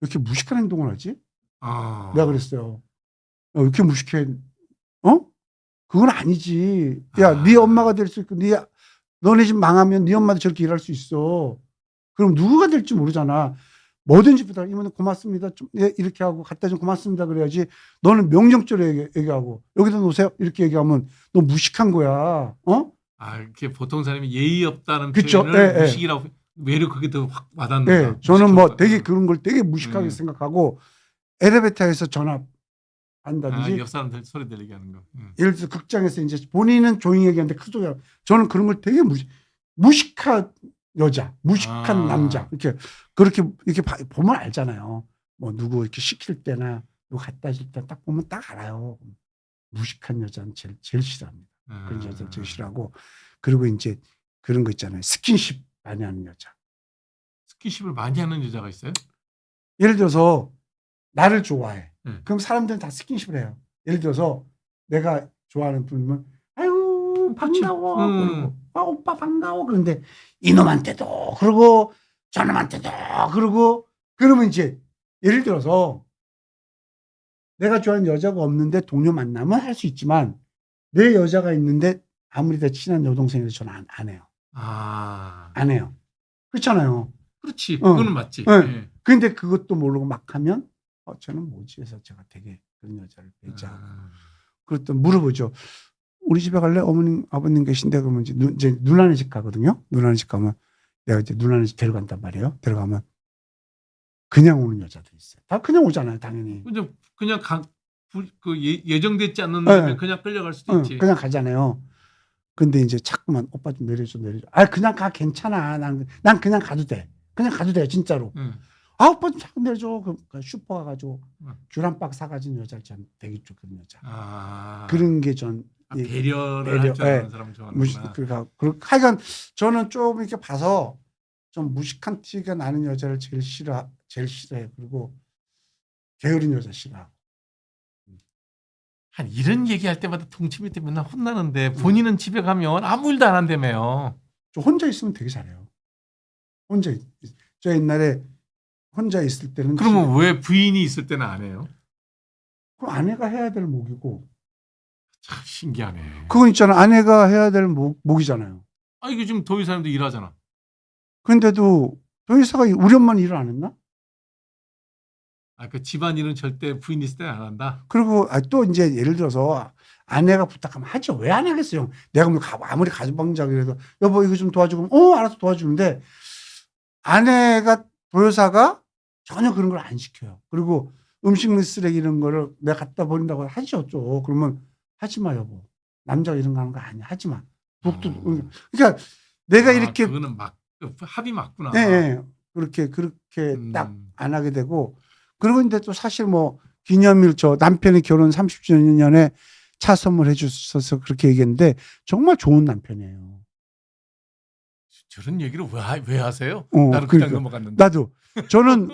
이렇게 무식한 행동을 하지? 내가 그랬어요. 왜 이렇게 무식해? 그건 아니지. 야, 네 엄마가 될 수 있고, 너네 집 망하면 네 엄마도 저렇게 일할 수 있어. 그럼 누구가 될지 모르잖아. 뭐든지 부탁, 이모는 고맙습니다. 좀 이렇게 하고 갖다 좀 고맙습니다. 그래야지. 너는 명령적으로 얘기하고 여기다 놓으세요. 이렇게 얘기하면 너 무식한 거야. 이렇게 보통 사람이 예의 없다는 그쵸? 표현을 무식이라고 외려 그게 더 확 와닿는다. 네, 저는 뭐 되게 그런 걸 되게 무식하게 생각하고 엘리베이터에서 전화 한다든지 옆 사람들 소리 들리게 하는 거. 예를 들어서 극장에서 이제 본인은 조용히 얘기하는데 큰 소리가 저는 그런 걸 되게 무식한 여자, 무식한 남자 그렇게 보면 알잖아요. 뭐 누구 이렇게 시킬 때나 누구 갖다 줄 때 딱 보면 딱 알아요. 무식한 여자는 제일 싫어합니다. 그런 여자를 제일 싫어하고 그리고 이제 그런 거 있잖아요. 스킨십 많이 하는 여자. 스킨십을 많이 하는 여자가 있어요? 예를 들어서 나를 좋아해. 그럼 사람들은 다 스킨십을 해요. 예를 들어서 내가 좋아하는 분이면 아유 반가워 그러고 오빠 반가워 그런데 이놈한테도 그러고 저놈한테도 그러고 그러면 이제 예를 들어서 내가 좋아하는 여자가 없는데 동료 만나면 할 수 있지만 내 여자가 있는데 아무리 더 친한 여동생이라도 저는 안 해요. 안 해요. 그렇잖아요. 그렇지. 그거는 맞지. 네. 근데 그것도 모르고 막 하면 저는 뭐지 해서 제가 되게 그런 여자를 배제하고 그랬더니 물어보죠. 우리 집에 갈래? 어머님 아버님 계신데 그러면 이제 누나네 집 가거든요. 누나네 집 가면 내가 이제 누나네 집 데려간단 말이에요. 데려가면 그냥 오는 여자들이 있어요. 다 그냥 오잖아요, 당연히. 그냥 예정되지 않는 날 그냥 끌려갈 수도 있지. 그냥 가잖아요. 근데 이제 자꾸만 오빠 좀 내려줘. 그냥 가 괜찮아. 난 그냥 가도 돼. 그냥 가도 돼 진짜로. 오빠 좀 자꾸 내려줘. 그 슈퍼 가가지고 귤 한 박 사가진 여자 전 되게 좋거든 여자. 그런 게 전 배려를 할 줄 아는 사람 좋아하는구나. 그러니까 하여간 저는 좀 이렇게 봐서 좀 무식한 티가 나는 여자를 제일 싫어해. 그리고 게으른 여자 싫어하고. 이런 얘기할 때마다 동치미 때문에 맨날 혼나는데 본인은 집에 가면 아무 일도 안 한다며요. 저 혼자 있으면 되게 잘해요. 저 옛날에 혼자 있을 때는 그러면 왜 부인이 있을 때는 안 해요? 그럼 아내가 해야 될 목이고. 참 신기하네. 그건 있잖아. 아내가 해야 될 목이잖아요. 이거 지금 도희 사람도 일하잖아. 그런데도 도의사가 우리 엄마는 일을 안 했나? 그 집안일은 절대 부인 있을 때는 안 한다. 그리고 또 이제 예를 들어서 아내가 부탁하면 하죠. 왜 안 하겠어요? 내가 뭐 아무리 가정방장이라도 여보 이거 좀 도와주고 알아서 도와주는데 아내가 도요사가 전혀 그런 걸 안 시켜요. 그리고 음식 쓰레기 이런 거를 내가 갖다 버린다고 하죠. 또 그러면 하지 마 여보. 남자가 이런 거 하는 거 아니야. 하지 마. 그러니까 내가 이렇게 그거는 합이 맞구나. 네, 그렇게 딱 안 하게 되고 그리고 근데 또 사실 뭐 기념일 남편이 결혼 30주년에 차 선물해 주셔서 그렇게 얘기했는데 정말 좋은 남편이에요. 저런 얘기를 왜 하세요? 그러니까. 나도 그냥 넘어갔는데. 나도 저는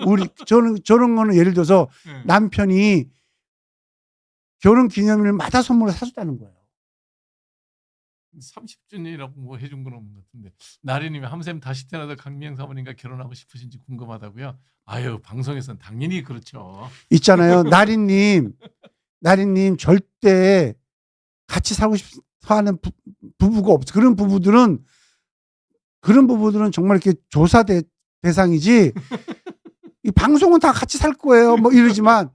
저런 거는 예를 들어서 남편이 결혼 기념일마다 선물을 사줬다는 거예요. 30주년이라고 뭐 해준 건 없는 것 같은데. 나리님이 함샘 다시 태어나도 강미영 사모님과 결혼하고 싶으신지 궁금하다고요. 방송에서는 당연히 그렇죠. 있잖아요. 나리님 절대 같이 살고 싶어 하는 부부가 없어. 그런 부부들은 정말 이렇게 조사 대상이지. 이 방송은 다 같이 살 거예요. 뭐 이러지만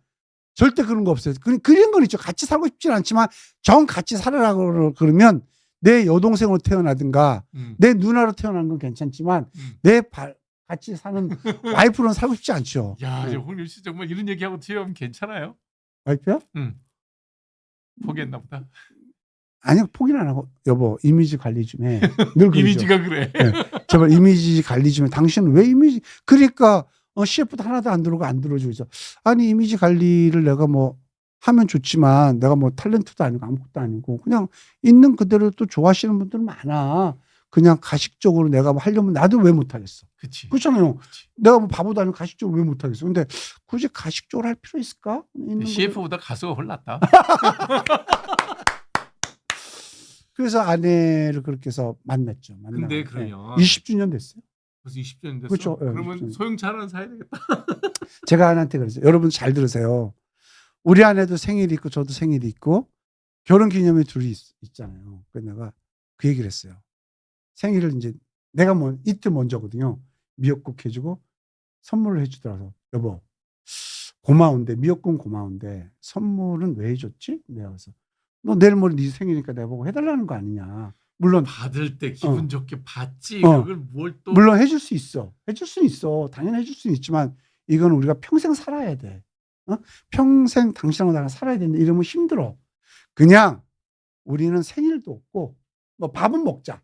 절대 그런 거 없어요. 그런 건 있죠. 같이 살고 싶지는 않지만 정 같이 살아라고 그러면 내 여동생으로 태어나든가 내 누나로 태어난 건 괜찮지만 같이 사는 와이프로는 살고 싶지 않죠. 야, 저 홍윤 씨 정말 이런 얘기하고 퇴업하면 괜찮아요? 와이프요? 포기했나 보다. 아니요, 포기는 안 하고 여보 이미지 관리 좀 해. 늘 그러죠. 이미지가 그래. 네. 제발 이미지 관리 좀 해. 당신은 왜 이미지? 그러니까 CF도 하나도 안 들어오고 안 들어주고 있어. 아니 이미지 관리를 내가 뭐 하면 좋지만 내가 뭐 탤런트도 아니고 아무것도 아니고 그냥 있는 그대로 또 좋아하시는 분들 많아. 그냥 가식적으로 내가 뭐 하려면 나도 왜 못하겠어. 그치. 그렇잖아요. 그치. 내가 뭐 바보도 아니고 가식적으로 왜 못하겠어. 근데 굳이 가식적으로 할 필요 있을까? CF보다 가수가 훨 낫다. 그래서 아내를 그렇게 해서 만났죠. 근데 그러면 20주년 됐어요. 벌써 20년 됐어. 그렇죠. 그러면 20주년. 소형차 사야 되겠다. 제가 아내한테 그랬어요. 여러분 잘 들으세요. 우리 아내도 생일이 있고 저도 생일이 있고 결혼 기념일 둘이 있잖아요. 그래서 내가 그 얘기를 했어요. 생일을 이제 내가 뭐 이틀 먼저거든요. 미역국 해주고 선물을 해주더라고. 여보 고마운데 미역국은 고마운데 선물은 왜 해줬지? 내가 그래서 너 내일 모레 네 생일이니까 내가 보고 해달라는 거 아니냐. 물론 받을 때 기분 좋게 받지. 어. 그걸 뭘 또. 물론 해줄 수 있어. 해줄 수는 있어. 당연히 해줄 수는 있지만 이건 우리가 평생 살아야 돼. 평생 당신하고 나랑 살아야 되는데 이러면 힘들어. 그냥 우리는 생일도 없고 뭐 밥은 먹자.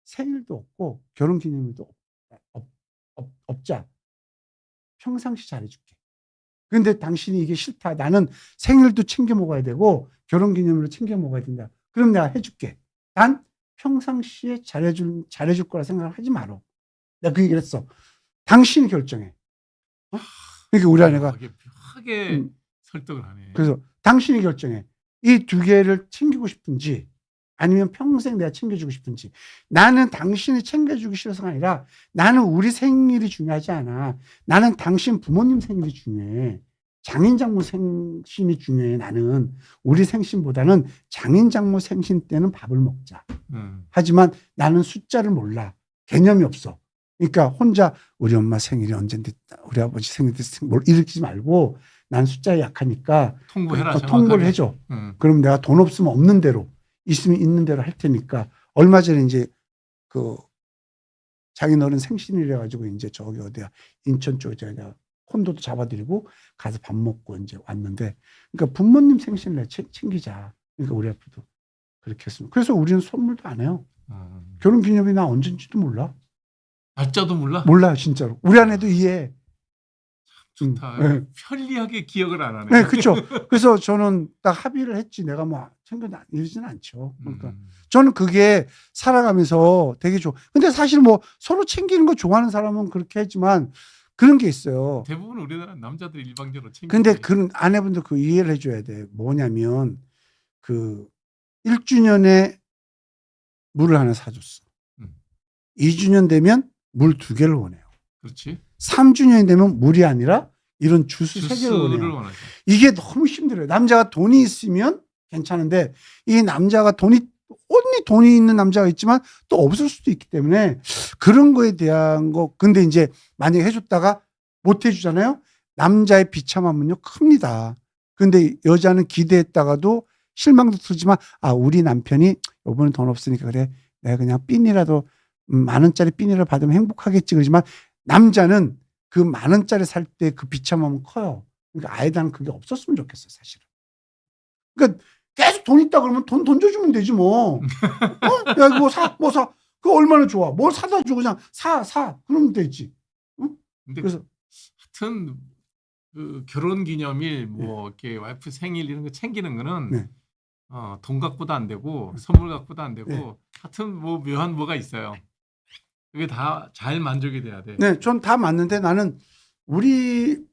생일도 없고 결혼기념일도 없자. 평상시 잘해줄게. 근데 당신이 이게 싫다. 나는 생일도 챙겨 먹어야 되고 결혼기념일도 챙겨 먹어야 된다. 그럼 내가 해줄게. 난 평상시에 잘해줄 거라 생각을 하지 마라. 내가 그 얘기를 했어. 당신이 결정해. 그러니까 우리 아내가 묘하게 설득을 하네. 그래서 당신이 결정해. 이 두 개를 챙기고 싶은지 아니면 평생 내가 챙겨주고 싶은지. 나는 당신이 챙겨주기 싫어서가 아니라 나는 우리 생일이 중요하지 않아. 나는 당신 부모님 생일이 중요해. 장인 장모 생신이 중요해. 나는 우리 생신보다는 장인 장모 생신 때는 밥을 먹자. 하지만 나는 숫자를 몰라. 개념이 없어. 그러니까 혼자 우리 엄마 생일이 언젠데 우리 아버지 생일이 일으키지 말고 난 숫자에 약하니까 통보해라. 통보를 해줘. 그럼 내가 돈 없으면 없는 대로 있으면 있는 대로 할 테니까. 얼마 전에 이제 그 장인어른 생신이래 가지고 이제 저기 어디야 인천 쪽에 제가 콘도도 잡아드리고 가서 밥 먹고 이제 왔는데 그러니까 부모님 생신을 챙기자. 그러니까 우리 아빠도 그렇게 했습니다. 그래서 우리는 선물도 안 해요. 결혼기념일이 나 언젠지도 몰라. 날짜도 몰라? 몰라요, 진짜로. 우리 아내도 이해해. 좋다. 네. 편리하게 기억을 안 하네. 네, 그렇죠. 그래서 저는 딱 합의를 했지. 내가 뭐 이러지는 않죠. 그러니까 저는 그게 살아가면서 되게 좋아. 근데 사실 뭐 서로 챙기는 거 좋아하는 사람은 그렇게 하지만 그런 게 있어요. 대부분 우리나라 남자들이 일방적으로 챙기지. 근데 그런 아내분도 그 이해를 해줘야 돼. 뭐냐면 그 1주년에 물을 하나 사줬어. 2주년 되면 물 2개를 원해요. 그렇지. 3주년이 되면 물이 아니라 이런 주스 3개를 원해요. 원하죠. 이게 너무 힘들어요. 남자가 돈이 있으면 괜찮은데 이 남자가 돈이 있는 남자가 있지만 또 없을 수도 있기 때문에 그런 거에 대한 거. 근데 이제 만약에 해줬다가 못 해주잖아요. 남자의 비참함은요 큽니다. 근데 여자는 기대했다가도 실망도 들지만 우리 남편이 이번에 돈 없으니까 그래 내가 그냥 핀이라도 10,000원짜리 핀이라도 받으면 행복하겠지 그러지만 남자는 그 10,000원짜리 살 때 그 비참함은 커요. 그러니까 아예 난 그게 없었으면 좋겠어요 사실은. 그러니까 계속 돈 있다 그러면 돈 던져주면 되지 뭐. 야 이거 뭐 사. 그거 얼마나 좋아. 뭘 사다 줘 그냥 사. 그러면 되지. 근데 그래서 하여튼 그 결혼 기념일 뭐 이렇게 와이프 생일 이런 거 챙기는 거는 네. 돈 갖고도 안 되고 선물 갖고도 안 되고 네. 하여튼 뭐 묘한 뭐가 있어요. 그게 다 잘 만족이 돼야 돼. 네, 전 다 맞는데 나는 우리의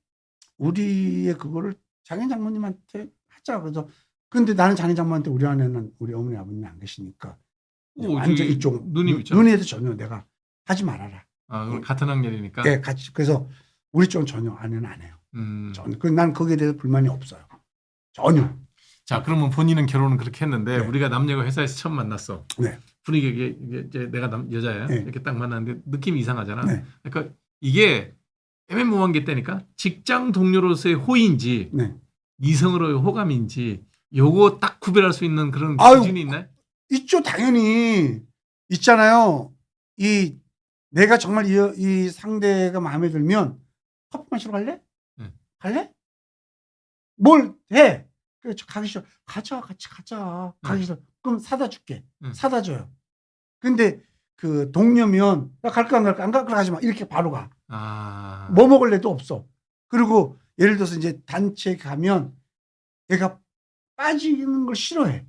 그거를 장인 장모님한테 하자. 그래서 근데 나는 장인 장모한테 우리 아내는 우리 어머니 아버님이 안 계시니까 완전 이쪽 누님이죠. 누님한테 전혀 내가 하지 말아라. 같은 학년이니까. 네, 같이 그래서 우리 쪽은 전혀 아내는 안 해요. 전혀. 난 거기에 대해서 불만이 없어요. 전혀. 자, 그러면 본인은 결혼은 그렇게 했는데 네. 우리가 남녀가 회사에서 처음 만났어. 네. 분위기가 이제 내가 여자야. 네. 이렇게 딱 만났는데 느낌이 이상하잖아. 네. 그러니까 이게 애매모호한 게 있다니까. 직장 동료로서의 호의인지 네. 이성으로의 호감인지 요거 딱 구별할 수 있는 그런 아유, 기준이 있나요? 있죠, 당연히. 있잖아요. 내가 정말 이 상대가 마음에 들면 커피 마시러 갈래? 응. 갈래? 뭘 해? 그래, 가기 싫어. 가자, 같이 가자. 가기 응. 싫어. 그럼 사다 줄게. 응. 사다 줘요. 근데 그 동료면 나 갈까 안 갈까 안 갈까 가지 마. 이렇게 바로 가. 아. 뭐 먹을래도 없어. 그리고 예를 들어서 이제 단체 가면 얘가 빠지는 걸 싫어해.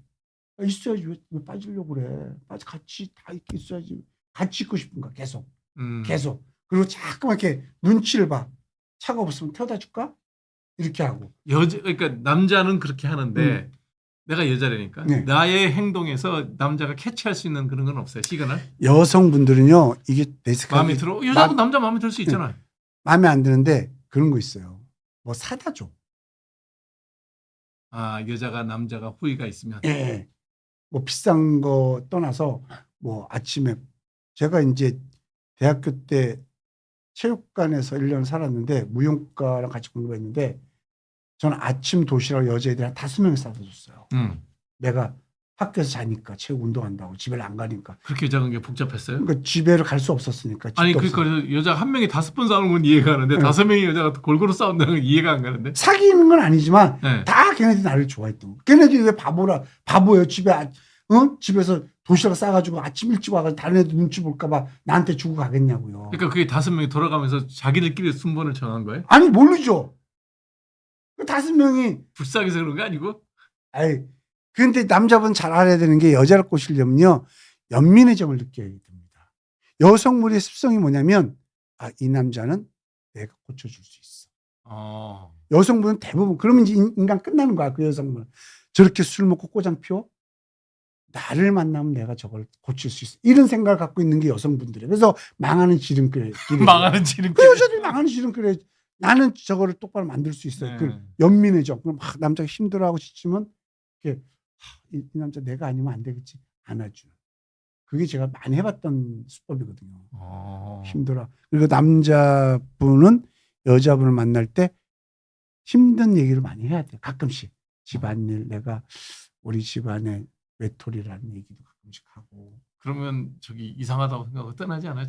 있어야지 왜 빠지려고 그래. 같이 다 있게 있어야지. 같이 있고 싶은 거야. 계속. 계속. 그리고 자꾸만 이렇게 눈치를 봐. 차가 없으면 태워다 줄까? 이렇게 하고. 그러니까 남자는 그렇게 하는데 내가 여자라니까 네. 나의 행동에서 남자가 캐치할 수 있는 그런 건 없어요. 시그널. 여성분들은요. 이게 내 생각에 마음에 들어. 여자도 남자 마음에 들 수 있잖아요. 마음에 안 드는데 그런 거 있어요. 뭐 사다 줘. 아, 여자가 남자가 후의가 있으면. 예, 예. 뭐 비싼 거 떠나서 뭐 아침에 제가 이제 대학교 때 체육관에서 1년 살았는데 무용과랑 같이 공부했는데 저는 아침 도시락 여자애들 한 5명이 싸다 줬어요. 내가 학교에서 자니까 체육 운동한다고 집에를 안 가니까. 그렇게 작은 게 복잡했어요? 그러니까 집에를 갈 수 없었으니까. 아니 집도 그러니까 없어요. 여자 한 명이 5번 싸우는 건 이해가 가는데 네. 5명이 여자가 골고루 싸운다는 건 이해가 안 가는데. 사귀는 건 아니지만 네. 다 걔네들이 나를 좋아했던 거. 걔네들이 왜 바보예요. 집에서 도시락 싸가지고 아침 일찍 와가지고 다른 애들 눈치 볼까봐 나한테 주고 가겠냐고요. 그러니까 그게 5명이 돌아가면서 자기들끼리 순번을 정한 거예요? 아니 모르죠. 그 5명이 불쌍해서 그런 거 아니고? 아이 근데 남자분 잘 알아야 되는 게 여자를 꼬시려면요 연민의 정을 느껴야 됩니다. 여성물의 습성이 뭐냐면 이 남자는 내가 고쳐줄 수 있어. 여성분은 대부분 그러면 이제 인간 끝나는 거야. 그 여성분 저렇게 술 먹고 꼬장 피워? 나를 만나면 내가 저걸 고칠 수 있어. 이런 생각을 갖고 있는 게 여성분들이에요. 그래서 망하는 지름길에 망하는 지름길. 그 여자들이 망하는 지름길에 나는 저거를 똑바로 만들 수 있어요. 네. 그 연민의 정. 그럼 남자가 힘들어하고 지치면 이렇게 이 남자 내가 아니면 안 되겠지. 안아주는. 그게 제가 많이 해봤던 수법이거든요. 힘들어. 그리고 남자분은 여자분을 만날 때 힘든 얘기를 많이 해야 돼요. 가끔씩. 집안일, 내가 우리 집안에 외톨이라는 얘기도 가끔씩 하고. 그러면 저기 이상하다고 생각하고 떠나지 않아요?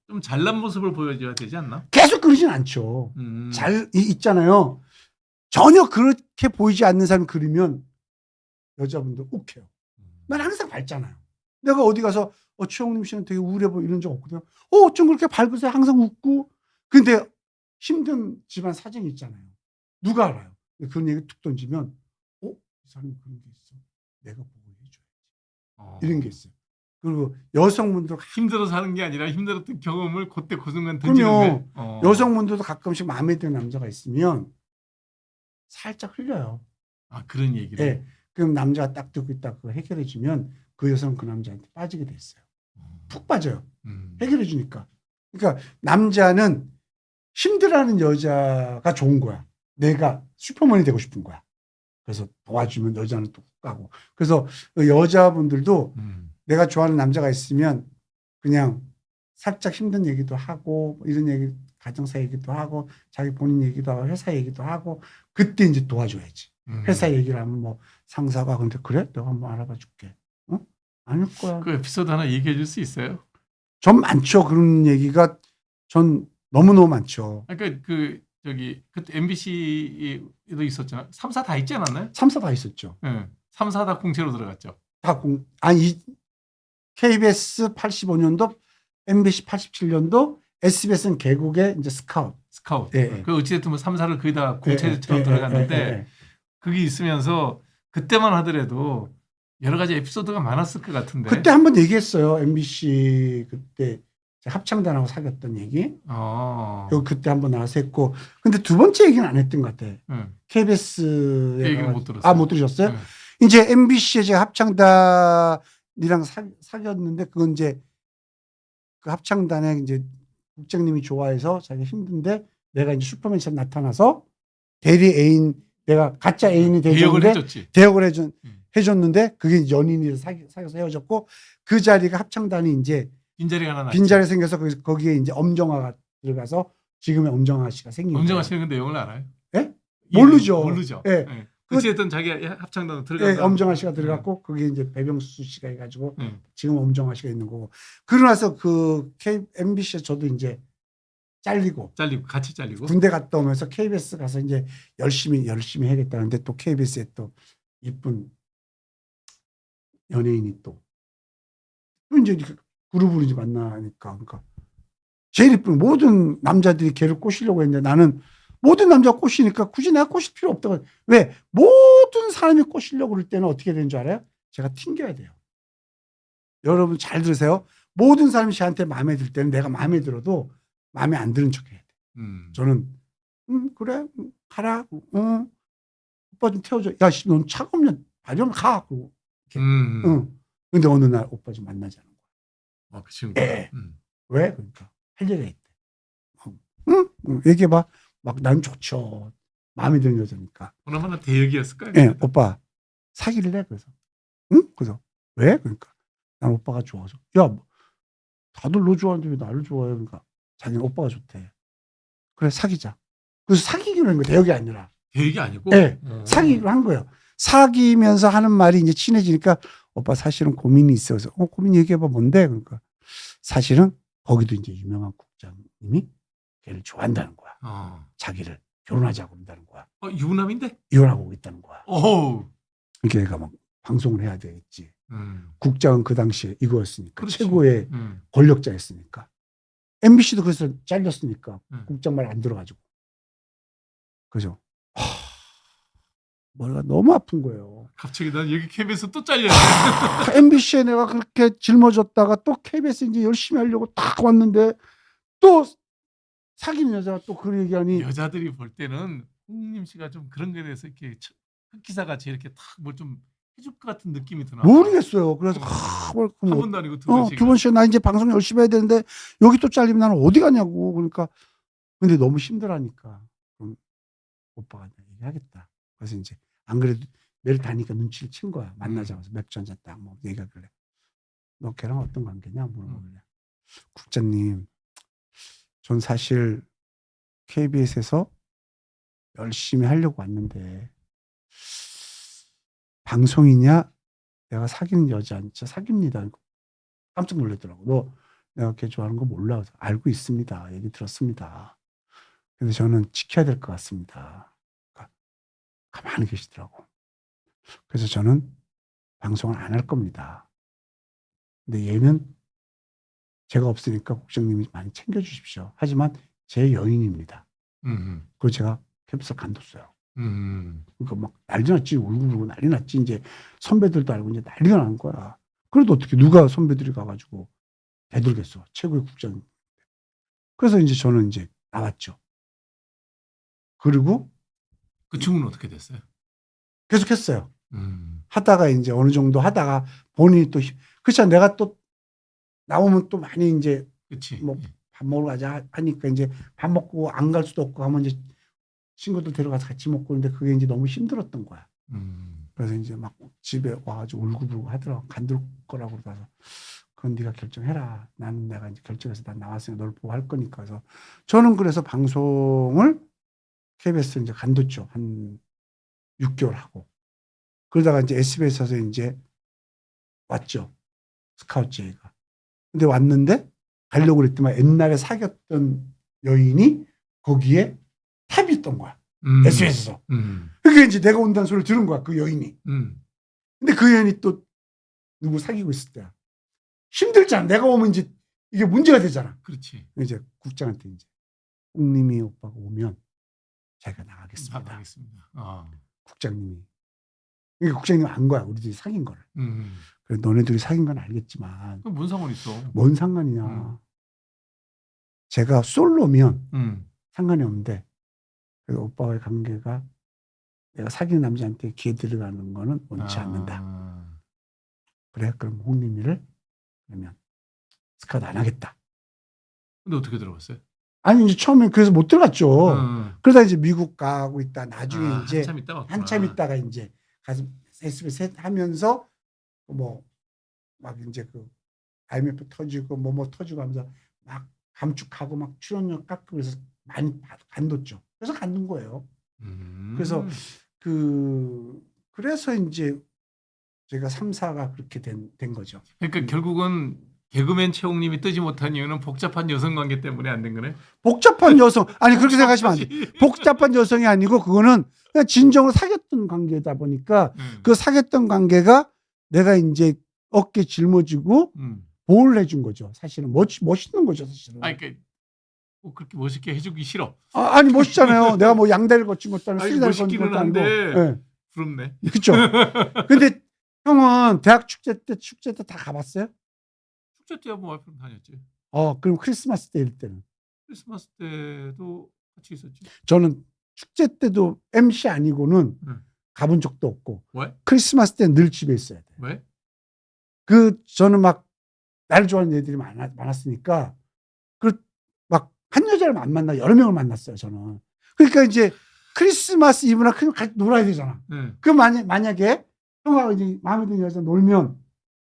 좀 잘난 모습을 보여줘야 되지 않나? 계속 그러진 않죠. 있잖아요. 전혀 그렇게 보이지 않는 사람 그리면 여자분들 욱해요. 난 항상 밝잖아요. 내가 어디 가서 최영림 씨는 되게 우울해 보여 이런 적 없거든요. 어쩜 그렇게 밝으세요? 항상 웃고. 근데 힘든 집안 사정이 있잖아요. 누가 알아요? 그런 얘기 툭 던지면 이 사람이 그런 게 있어. 내가 보고 해줘야지. 이런 게 있어요. 그리고 여성분들 힘들어서 하는 게 아니라 힘들었던 경험을 그때 그 순간 던지는 그럼요. 거예요. 여성분들도 가끔씩 마음에 드는 남자가 있으면 살짝 흘려요. 그런 얘기를. 네. 그럼 남자가 딱 듣고 있다 그거 해결해 주면 그 여성은 그 남자한테 빠지게 됐어요. 푹 빠져요. 해결해 주니까. 그러니까 남자는 힘들어하는 여자가 좋은 거야. 내가 슈퍼맨이 되고 싶은 거야. 그래서 도와주면 여자는 또 훅 가고. 그래서 그 여자분들도 내가 좋아하는 남자가 있으면 그냥 살짝 힘든 얘기도 하고 이런 얘기 가정사 얘기도 하고 자기 본인 얘기도 하고 회사 얘기도 하고 그때 이제 도와줘야지. 회사 얘기를 하면 뭐 상사가 근데 그래? 내가 한번 알아봐 줄게. 아닐 거야. 그 에피소드 하나 얘기해 줄 수 있어요? 전 많죠. 그런 얘기가 전 너무너무 많죠. 그러니까 그때 MBC도 있었잖아. 3사 다 있지 않았나요? 3사 다 있었죠. 네. 3사 다 공채로 들어갔죠. KBS 85년도, MBC 87년도, SBS는 개국의 이제 스카웃. 예. 그 어찌됐든 뭐 3사를 거의 다 공채처럼 들어갔는데 그게 있으면서 그때만 하더라도 여러 가지 에피소드가 많았을 것 같은데. 그때 한번 얘기했어요. MBC 그때 합창단하고 사귀었던 얘기. 그때 한번 나와서 했고. 근데 두 번째 얘기는 안 했던 것 같아. KBS에 얘기를 못 들었어요. 못 들으셨어요? 이제 MBC에 제가 합창단이랑 사귀었는데 그건 이제 그 합창단에 이제 국장님이 좋아해서 자기가 힘든데 내가 이제 슈퍼맨처럼 나타나서 대리 애인 내가 가짜 애인이 대역을 해줬는데 그게 연인이 사귀어서 헤어졌고 그 자리가 합창단이 이제 빈자리가 생겨서 거기에 이제 엄정화가 들어가서 지금의 엄정화 씨가 생긴 거예요. 엄정화 씨는 그 내용을 알아요? 예? 모르죠. 모르죠. 예. 예. 어쨌든 자기 합창단 예, 들어가서 엄정화 씨가 들어갔고 그게 이제 배병수 씨가 해가지고 예. 지금 엄정화 씨가 있는 거고. 그러고 나서 그 MBC 저도 이제 잘리고 같이 잘리고. 군대 갔다 오면서 KBS 가서 이제 열심히 해야겠다는데 또 KBS에 또 이쁜 연예인이 또 이제 이렇게 그룹을 이제 만나니까 그러니까 제일 이쁜 모든 남자들이 걔를 꼬시려고 했는데 나는 모든 남자가 꼬시니까 굳이 내가 꼬실 필요 없다고. 왜? 모든 사람이 꼬시려고 그럴 때는 어떻게 되는 줄 알아요? 제가 튕겨야 돼요. 여러분 잘 들으세요. 모든 사람이 저한테 마음에 들 때는 내가 마음에 들어도 마음에 안 드는 척 해야 돼. 저는 그래 가라. 오빠 좀 태워줘. 야, 씨, 넌 차가 없냐? 아니면 가. 그러고. 근데 어느 날 오빠 좀 만나자는 거야. 그 친구. 예. 왜? 그러니까 할 얘기가 있대. 얘기해봐. 막 난 좋죠. 마음에 드는 여자니까. 얼마나 대역이었을까요? 예, 오빠 사귈래? 그래서 그래서 왜? 그러니까 난 오빠가 좋아서. 야, 다들 너 좋아하는데 왜 나를 좋아해? 그러니까 자기는 오빠가 좋대. 그래 사귀자. 그래서 사귀기로 한 거예요. 대역이 아니라. 대역이 아니고. 네, 사귀기로 한 거예요. 사귀면서 하는 말이 이제 친해지니까 오빠 사실은 고민이 있어서 고민 얘기해봐. 뭔데? 그러니까 사실은 거기도 이제 유명한 국장님이 걔를 좋아한다는 거야. 자기를 결혼하자고 한다는 거야. 유부남인데? 이혼하고 있다는 거야. 오. 그러니까 얘가 막 방송을 해야 되겠지. 국장은 그 당시에 이거였으니까. 그렇지. 최고의 권력자였으니까. MBC도 그래서 잘렸으니까. 국장 말 안 들어가지고. 그죠? 머리가 너무 아픈 거예요. 갑자기 난 여기 KBS 또 잘려. MBC에 내가 그렇게 짊어졌다가 또 KBS 이제 열심히 하려고 딱 왔는데 또 사귀는 여자가 또 그 얘기하니. 여자들이 볼 때는 홍님 씨가 좀 그런 거에 대해서 이렇게 흑기사 같이 이렇게 탁 뭘 좀 해줄 것 같은 느낌이 드나. 모르겠어요. 그래서 한 번도 아니고 두 번씩. 두 번씩 나 이제 방송 열심히 해야 되는데 여기 또 잘리면 나는 어디 가냐고. 그러니까 근데 너무 힘들하니까 그럼 오빠가 얘기하겠다. 그래서 이제 안 그래도 매일 다니까 눈치를 친 거야. 만나자마자 맥주 한잔 딱 뭐 얘기하길래 너 걔랑 어떤 관계냐 물어보길래 국장님 전 사실 KBS에서 열심히 하려고 왔는데 방송이냐 내가 사귀는 여자 진짜 사깁니다. 깜짝 놀랐더라고. 너 내가 걔 좋아하는 거 몰라. 알고 있습니다. 얘기 들었습니다. 근데 저는 지켜야 될 것 같습니다. 그러니까 가만히 계시더라고. 그래서 저는 방송을 안 할 겁니다. 근데 얘는 제가 없으니까 국장님이 많이 챙겨주십시오. 하지만 제 여인입니다. 그걸 제가 KBS를 간뒀어요. 그러니까 막 난리 났지. 울고불고 난리 났지. 이제 선배들도 알고 이제 난리가 난 거야. 그래도 어떻게 누가 선배들이 가가지고 대들겠어. 최고의 국장. 그래서 이제 저는 이제 나왔죠. 그리고 그 친구는 어떻게 됐어요? 계속 했어요. 하다가 이제 어느 정도 하다가 본인이 또 그렇잖아. 내가 또 나오면 또 많이 이제 그치. 뭐 밥 먹으러 가자 하니까 이제 밥 먹고 안 갈 수도 없고 하면 이제 친구들 데려가서 같이 먹고 근데 그게 이제 너무 힘들었던 거야. 그래서 이제 막 집에 와가지고 울고불고 하더라고. 간들 거라고 그러서 그건 네가 결정해라. 나는 내가 이제 결정해서 난 나왔으니까 널 보고 할 거니까. 그래서 저는 그래서 방송을 KBS 이제 간뒀죠. 한 6개월 하고. 그러다가 이제 SBS에서 이제 왔죠. 스카우트 제의가. 근데 왔는데 가려고 그랬더만 옛날에 사귀었던 여인이 거기에 탑이 있던 거야. SBS에서. 그게 이제 내가 온다는 소리를 들은 거야. 그 여인이. 근데 그 여인이 또 누구 사귀고 있을 때야. 힘들잖아. 내가 오면 이제 이게 문제가 되잖아. 그렇지. 이제 국장한테 이제 홍님이 오빠가 오면 자기가 나가겠습니다. 나가겠습니다. 국장님이. 그러니까 국장님이 안 거야. 우리들이 사귄 거를. 그래 너네들이 사귄 건 알겠지만. 그럼 뭔 상관 있어? 뭔 상관이냐. 제가 솔로면 상관이 없는데 오빠와의 관계가 내가 사귀는 남자한테 기회 들어가는 거는 원치 않는다. 그래 그럼 홍림이를 그러면 스카우트 안 하겠다. 근데 어떻게 들어갔어요? 아니 이제 처음에 그래서 못 들어갔죠. 그러다 이제 미국 가고 있다. 나중에 이제 한참 있다가 이제 가서 SBS 하면서 뭐 막 이제 그 IMF 터지고 뭐 터지고 하면서 막 감축하고 막 출연료 깎고 그래서 많이 간뒀죠. 그래서 간둔 거예요. 그래서 그래서 이제 제가 3, 4가 그렇게 된 거죠. 그러니까 결국은 개그맨 최홍님이 뜨지 못한 이유는 복잡한 여성 관계 때문에 안 된 거네. 복잡한 여성 아니 그렇게 생각하시면 안 돼. 복잡한 여성이 아니고 그거는 그냥 진정으로 사귀었던 관계다 보니까 그 사귀었던 관계가 내가 이제 어깨 짊어지고 보호를 해준 거죠. 사실은 멋있는 거죠, 사실은. 아니 그러니까 꼭 그렇게 멋있게 해주기 싫어. 아니 멋있잖아요. 내가 뭐 양다리를 거친 것도 아니고 아니, 수리다리를 거친 멋있기는 것도 아니고. 한데. 네. 부럽네. 그렇죠. 근데 형은 대학 축제 때 다 가봤어요? 축제 때야 뭐 와이프랑 다녔지. 그럼 크리스마스 때 이럴 때는? 크리스마스 때도 같이 있었지. 저는 축제 때도 MC 아니고는 가본 적도 없고. 왜? 크리스마스 때는 늘 집에 있어야 돼. 왜? 저는 막 나를 좋아하는 애들이 많았으니까 막 한 여자를 안 만나 여러 명을 만났어요, 저는. 그러니까 이제 크리스마스 이브나 같이 놀아야 되잖아. 그럼 만약에 형하고 이제 마음에 드는 여자 놀면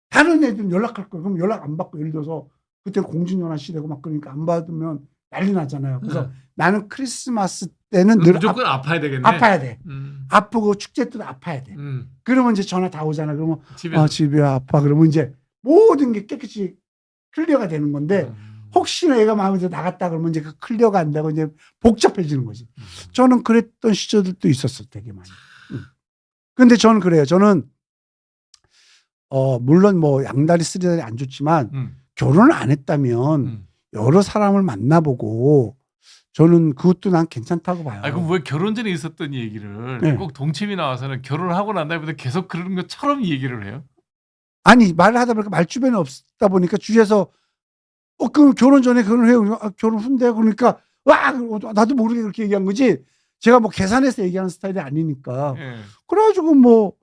다른 애들은 연락할 거예요. 그럼 연락 안 받고 예를 들어서 그때 공중전화 시대고 막 그러니까 안 받으면 난리 나잖아요. 그래서 나는 크리스마스 때는 늘 무조건 아파야 되겠네. 아파야 돼. 아프고 축제 때도 아파야 돼. 그러면 이제 전화 다 오잖아. 그러면 집에 아파. 그러면 이제 모든 게 깨끗이 클리어가 되는 건데 혹시나 얘가 마음에 들어 나갔다 그러면 이제 그 클리어가 안 되고 이제 복잡해지는 거지. 저는 그랬던 시절들도 있었어, 되게 많이. 근데 저는 그래요. 저는 물론 뭐 양다리 쓰리다리 안 좋지만 결혼을 안 했다면 여러 사람을 만나보고 저는 그것도 난 괜찮다고 봐요. 아니 그럼 왜 결혼 전에 있었던 얘기를 꼭 동침이 나와서는 결혼을 하고 난 다음에 계속 그러는 것처럼 얘기를 해요? 아니 말을 하다 보니까 말 주변에 없다 보니까 주위에서 그럼 결혼 전에 결혼해요. 결혼 후인데 그러니까 와 나도 모르게 그렇게 얘기한 거지. 제가 뭐 계산해서 얘기하는 스타일이 아니니까. 그래가지고 뭐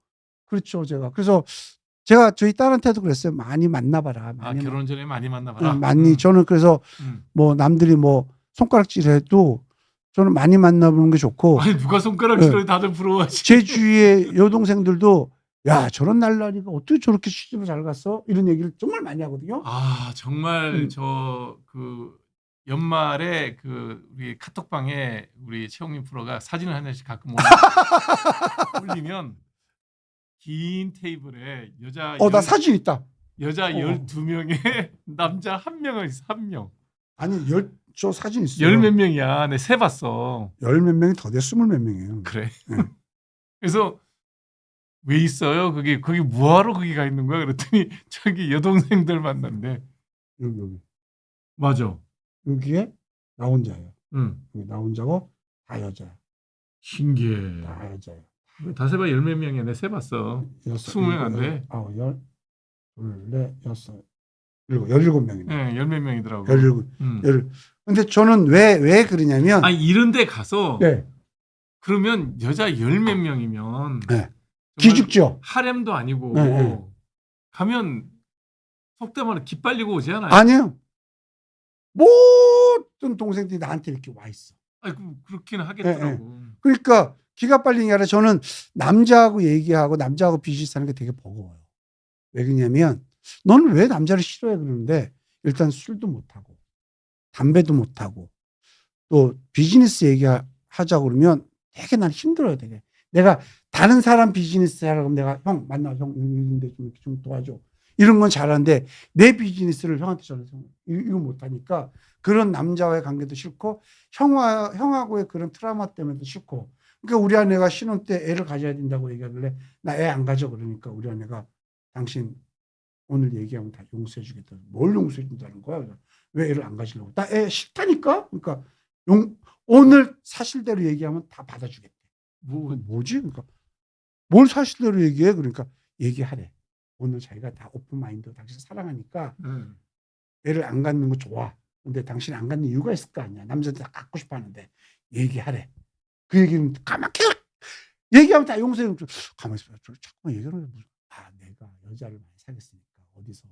그렇죠 제가. 그래서 제가 저희 딸한테도 그랬어요. 많이 만나봐라. 결혼 전에 많이 만나봐라. 많이 저는 그래서 뭐 남들이 뭐 손가락질해도 저는 많이 만나보는 게 좋고. 아니 누가 손가락질해 다들 부러워하지. 제 주위에 여동생들도 야 저런 날라리가 어떻게 저렇게 시집을 잘 갔어? 이런 얘기를 정말 많이 하거든요. 정말 저 그 연말에 우리 카톡방에 우리 최홍님 프로가 사진을 하나씩 가끔 올리면 긴 테이블에 여자 나 사진 있다. 여자 12명에 남자 1명을 있어. 1명. 아니 저 사진 있어요. 열 몇 명이야. 내 세봤어. 열 몇 명이 더 돼. 20몇 명이에요. 그래. 그래서 왜 있어요? 거기 뭐하러 거기 가 있는 거야? 그랬더니 저기 여동생들 만난대. 여기. 맞아. 여기에 나 혼자예요. 여기 나 혼자고 다 여자야. 신기해. 다 여자야. 다 세봐 10몇 명이야. 내가 세봤어. 20명 안 돼. 2, 4, 6, 17명이네. 네, 열 몇 명이더라고. 17. 근데 저는 왜 그러냐면 이런 데 가서 네. 그러면 여자 열 몇 명이면 네. 기죽죠. 하렘도 아니고 네. 가면 속된 말로 기빨리고 오지 않아요? 아니요. 모든 동생들이 나한테 이렇게 와 있어. 그렇기는 하겠더라고. 그러니까 기가 빨리는 게 아니라 저는 남자하고 얘기하고 남자하고 비즈니스하는 게 되게 버거워요. 왜 그러냐면 너는 왜 남자를 싫어해 그러는데 일단 술도 못하고 담배도 못하고 또 비즈니스 얘기하자고 그러면 되게 난 힘들어요. 되게. 내가 다른 사람 비즈니스 하라고 하면 내가 형 만나 형 이런데 좀 도와줘. 이런 건 잘하는데 내 비즈니스를 형한테 전해서 이거 못하니까 그런 남자와의 관계도 싫고 형하고의 그런 트라우마 때문에도 싫고 그러니까 우리 아내가 신혼 때 애를 가져야 된다고 얘기하길래 나 애 안 가져 그러니까 우리 아내가 당신 오늘 얘기하면 다 용서해 주겠다. 뭘 용서해 준다는 거야? 왜 애를 안 가지려고? 나 애 싫다니까? 그러니까 오늘 사실대로 얘기하면 다 받아주겠대. 뭐지? 그러니까 뭘 사실대로 얘기해? 그러니까 얘기하래. 오늘 자기가 다 오픈 마인드 당신 사랑하니까 애를 안 갖는 거 좋아. 근데 당신이 안 갖는 이유가 있을 거 아니야. 남자들 다 갖고 싶어 하는데 얘기하래. 그 얘기는 가만 계속 얘기하면 다 용서해. 가만히 있어. 자꾸만 얘기를 해. 내가 여자를 많이 사귀었으니까 어디서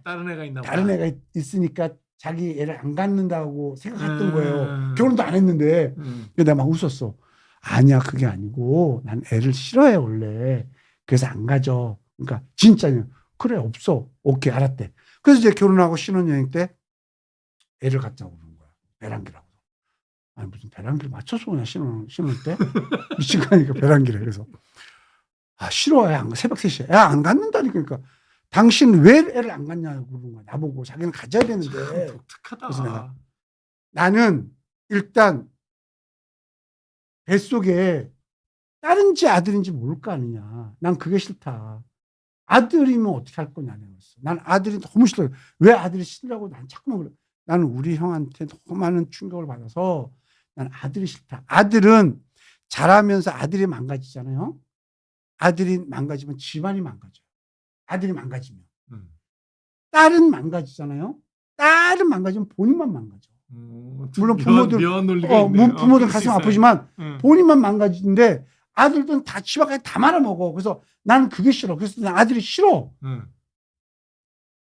다른 애가 있나 봐. 다른 애가 있으니까 자기 애를 안 갖는다고 생각했던 거예요. 결혼도 안 했는데. 내가 막 웃었어. 아니야 그게 아니고 난 애를 싫어해 원래. 그래서 안 가져. 그러니까 진짜요. 그래 없어. 오케이 알았대. 그래서 이제 결혼하고 신혼여행 때 애를 갖자고 그러는 거야. 애랑기라고. 아니 무슨 배란기를 맞춰서 오냐 신을 때 미친 거 아니까 배란기를. 그래서 아 싫어 애 새벽 3시에 애 안 갖는다니까. 그러니까 당신 왜 애를 안 갖냐고 그러는 거야 나보고. 자기는 가져야 되는데. 독특하다. 그래서 내가 나는 일단 뱃속에 딸인지 아들인지 모를 거 아니냐. 난 그게 싫다. 아들이면 어떻게 할 거냐. 난 아들이 너무 싫어. 왜 아들이 싫냐고 난 자꾸만 그래. 나는 우리 형한테 너무 많은 충격을 받아서 난 아들이 싫다. 아들은 자라면서 아들이 망가지잖아요. 아들이 망가지면 집안이 망가져요. 아들이 망가지면. 딸은 망가지잖아요. 딸은 망가지면 본인만 망가져. 물론 부모들, 부모들 가슴 아프지만 본인만 망가지는데 아들들은 다 치와까지 다 말아먹어. 그래서 나는 그게 싫어. 그래서 난 아들이 싫어.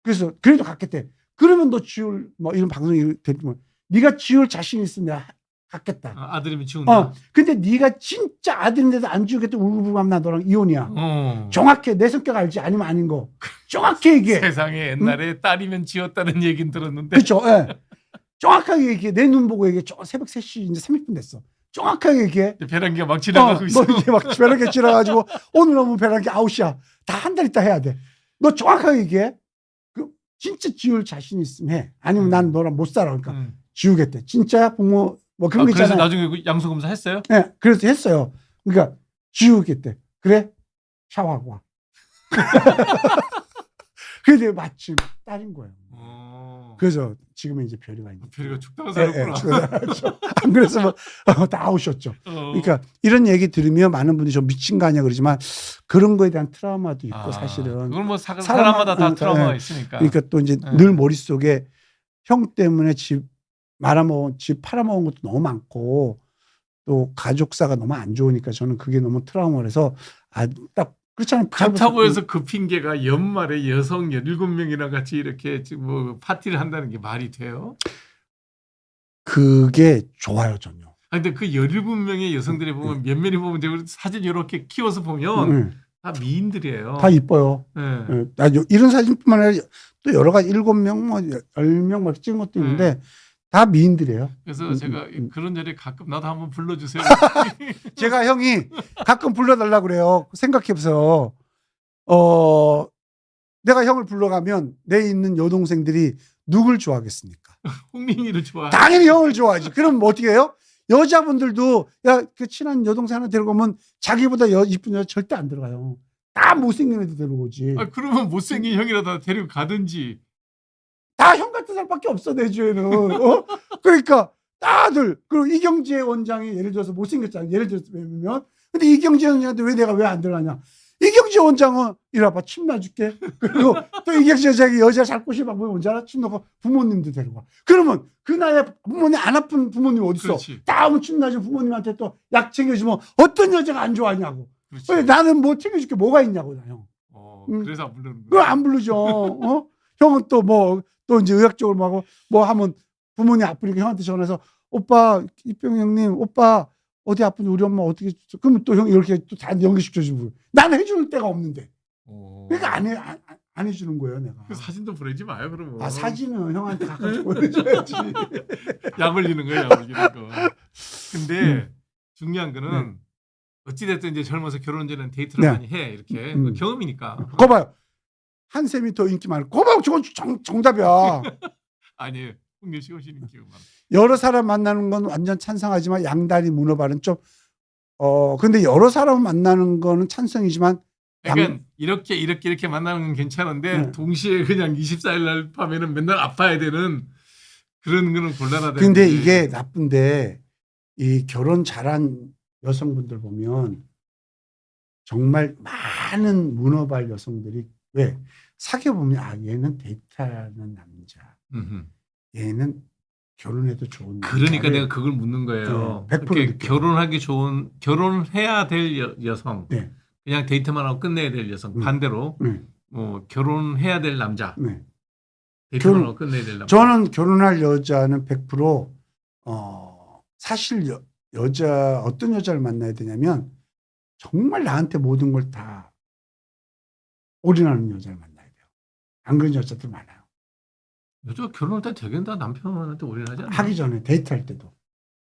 그래서 그래도 갖겠대. 그러면 너 지울 뭐 이런 방송이 되면 네가 지울 자신 있으면 내가 갖겠다. 아들이면 지운다. 근데 네가 진짜 아들인데도 안 지우겠다 울고불고하면 나 너랑 이혼이야. 정확해. 내 성격 알지? 아니면 아닌 거. 정확히 얘기해. 세상에 옛날에 딸이면 지웠다는 얘기는 들었는데. 그렇죠. 예. 정확하게 얘기해. 내 눈 보고 얘기해. 새벽 3시 이제 30분 됐어. 정확하게 얘기해. 배란기가 막 지나가고 있어. 너 이게 막 배란기 지나가지고 오늘 너무 배란기 아웃이야. 다 한 달 있다 해야 돼. 너 정확하게 얘기해. 진짜 지울 자신 있으면 해. 아니면 난 너랑 못 살아. 그러니까 지우겠대. 진짜야 부모 뭐 그런 거 있잖아요. 그래서 나중에 양수검사 했어요? 네, 그래서 했어요. 그러니까 지우겠대. 그래? 샤워하고 와. 그게 마침 딸인 거예요. 그래서 지금은 이제 별이가 있는. 별이가 죽다가 살았구나. 안 그랬으면 다 아우셨죠. 그러니까 이런 얘기 들으면 많은 분들이 좀 미친 거 아니야 그러지만 그런 거에 대한 트라우마도 있고 사실은. 그건 뭐 사람마다 다 트라우마가 있으니까. 그러니까 또 이제 늘 머릿속에 형 때문에 집 팔아먹은 것도 너무 많고 또 가족사가 너무 안 좋으니까 저는 그게 너무 트라우마라서 딱 그렇잖아요. 그렇다고 해서 그 핑계가 연말에 여성 17명이나 같이 이렇게 뭐 파티를 한다는 게 말이 돼요? 그게 좋아요, 전혀. 근데 그 17명의 여성들이 보면 몇몇이 보면 되고 사진 이렇게 키워서 보면 다 미인들이에요. 다 이뻐요. 이런 사진뿐만 아니라 또 여러 가지 7명, 뭐 10명 막 찍은 것도 있는데 다 미인들이에요. 그래서 제가 그런 자리에 가끔 나도 한번 불러주세요. 제가 형이 가끔 불러달라고 그래요. 생각해보세요. 내가 형을 불러가면 내 있는 여동생들이 누굴 좋아하겠습니까? 홍민이를 좋아해. 당연히 형을 좋아하지. 그럼 뭐 어떻게 해요? 여자분들도 그 친한 여동생 하나 데리고 오면 자기보다 이쁜 여자 절대 안 들어가요. 다 못생긴 애들 데리고 오지. 그러면 못생긴 형이라도 데리고 가든지. 다 형 같은 사람밖에 없어 내 주에는. 그러니까 다들 그리고 이경재 원장이 예를 들어서 못생겼잖아. 예를 들어서 왜냐면 근데 이경재 원장한테 내가 왜 안 들어가냐? 이경재 원장은 이리 와봐 침 놔줄게. 그리고 또 이경재 원장이 여자 잘 꼬실 방법이 뭔지 알아? 침 놓고 부모님도 데려가. 그러면 그 나이에 부모님 안 아픈 부모님 어디 있어? 다 오면 침 놔준 부모님한테 또 약 챙겨주면 어떤 여자가 안 좋아하냐고. 나는 뭐 챙겨줄 게 뭐가 있냐고 나 형. 그래서 안 부르는 거야. 그거 안 부르죠. 형은 또 이제 의학적으로 뭐 하면 부모님 아프니까 형한테 전화해서 오빠 이병 형님 오빠 어디 아픈지 우리 엄마 어떻게 그러면 또 형이 이렇게 또 다 연결시켜주고 나는 해주는 때가 없는데 그러니까 안 해주는 거예요 내가. 그 사진도 보내지 마요 그러면. 사진은 형한테 가까이 보내줘야지. 약 올리는 거야 약 올리는 거. 근데 중요한 거는 어찌됐든 이제 젊어서 결혼 전에는 데이트를 많이 해 이렇게 경험이니까. 거 봐요. 한샘이 더 인기 많고 거 봐요. 저건 정답이야. 아니에요. 홍민 씨 훨씬 인기가 많아. 여러 사람 만나는 건 완전 찬성하지만 양다리 문어발은 좀 근데 여러 사람 만나는 거는 찬성이지만 그러니까 이렇게 만나는 건 괜찮은데 동시에 그냥 24일 날 밤에는 맨날 아파야 되는 그런 거는 곤란하다. 근데 이게 나쁜데 이 결혼 잘한 여성분들 보면 정말 많은 문어발 여성들이 왜 사귀어 보면 얘는 데이트하는 남자. 얘는 결혼해도 좋은 그러니까 내가 그걸 묻는 거예요. 100% 결혼해야 될 여성, 그냥 데이트만 하고 끝내야 될 여성, 반대로 뭐 결혼해야 될 남자, 데이트만 하고 끝내야 될 남자. 저는 결혼할 여자는 100% 사실 어떤 여자를 만나야 되냐면 정말 나한테 모든 걸 다 올인하는 여자를 만나야 돼요. 안 그런 여자들 많아요. 여자가 결혼할 때 되게 다 남편한테 올인하지 않나? 하기 전에 데이트할 때도.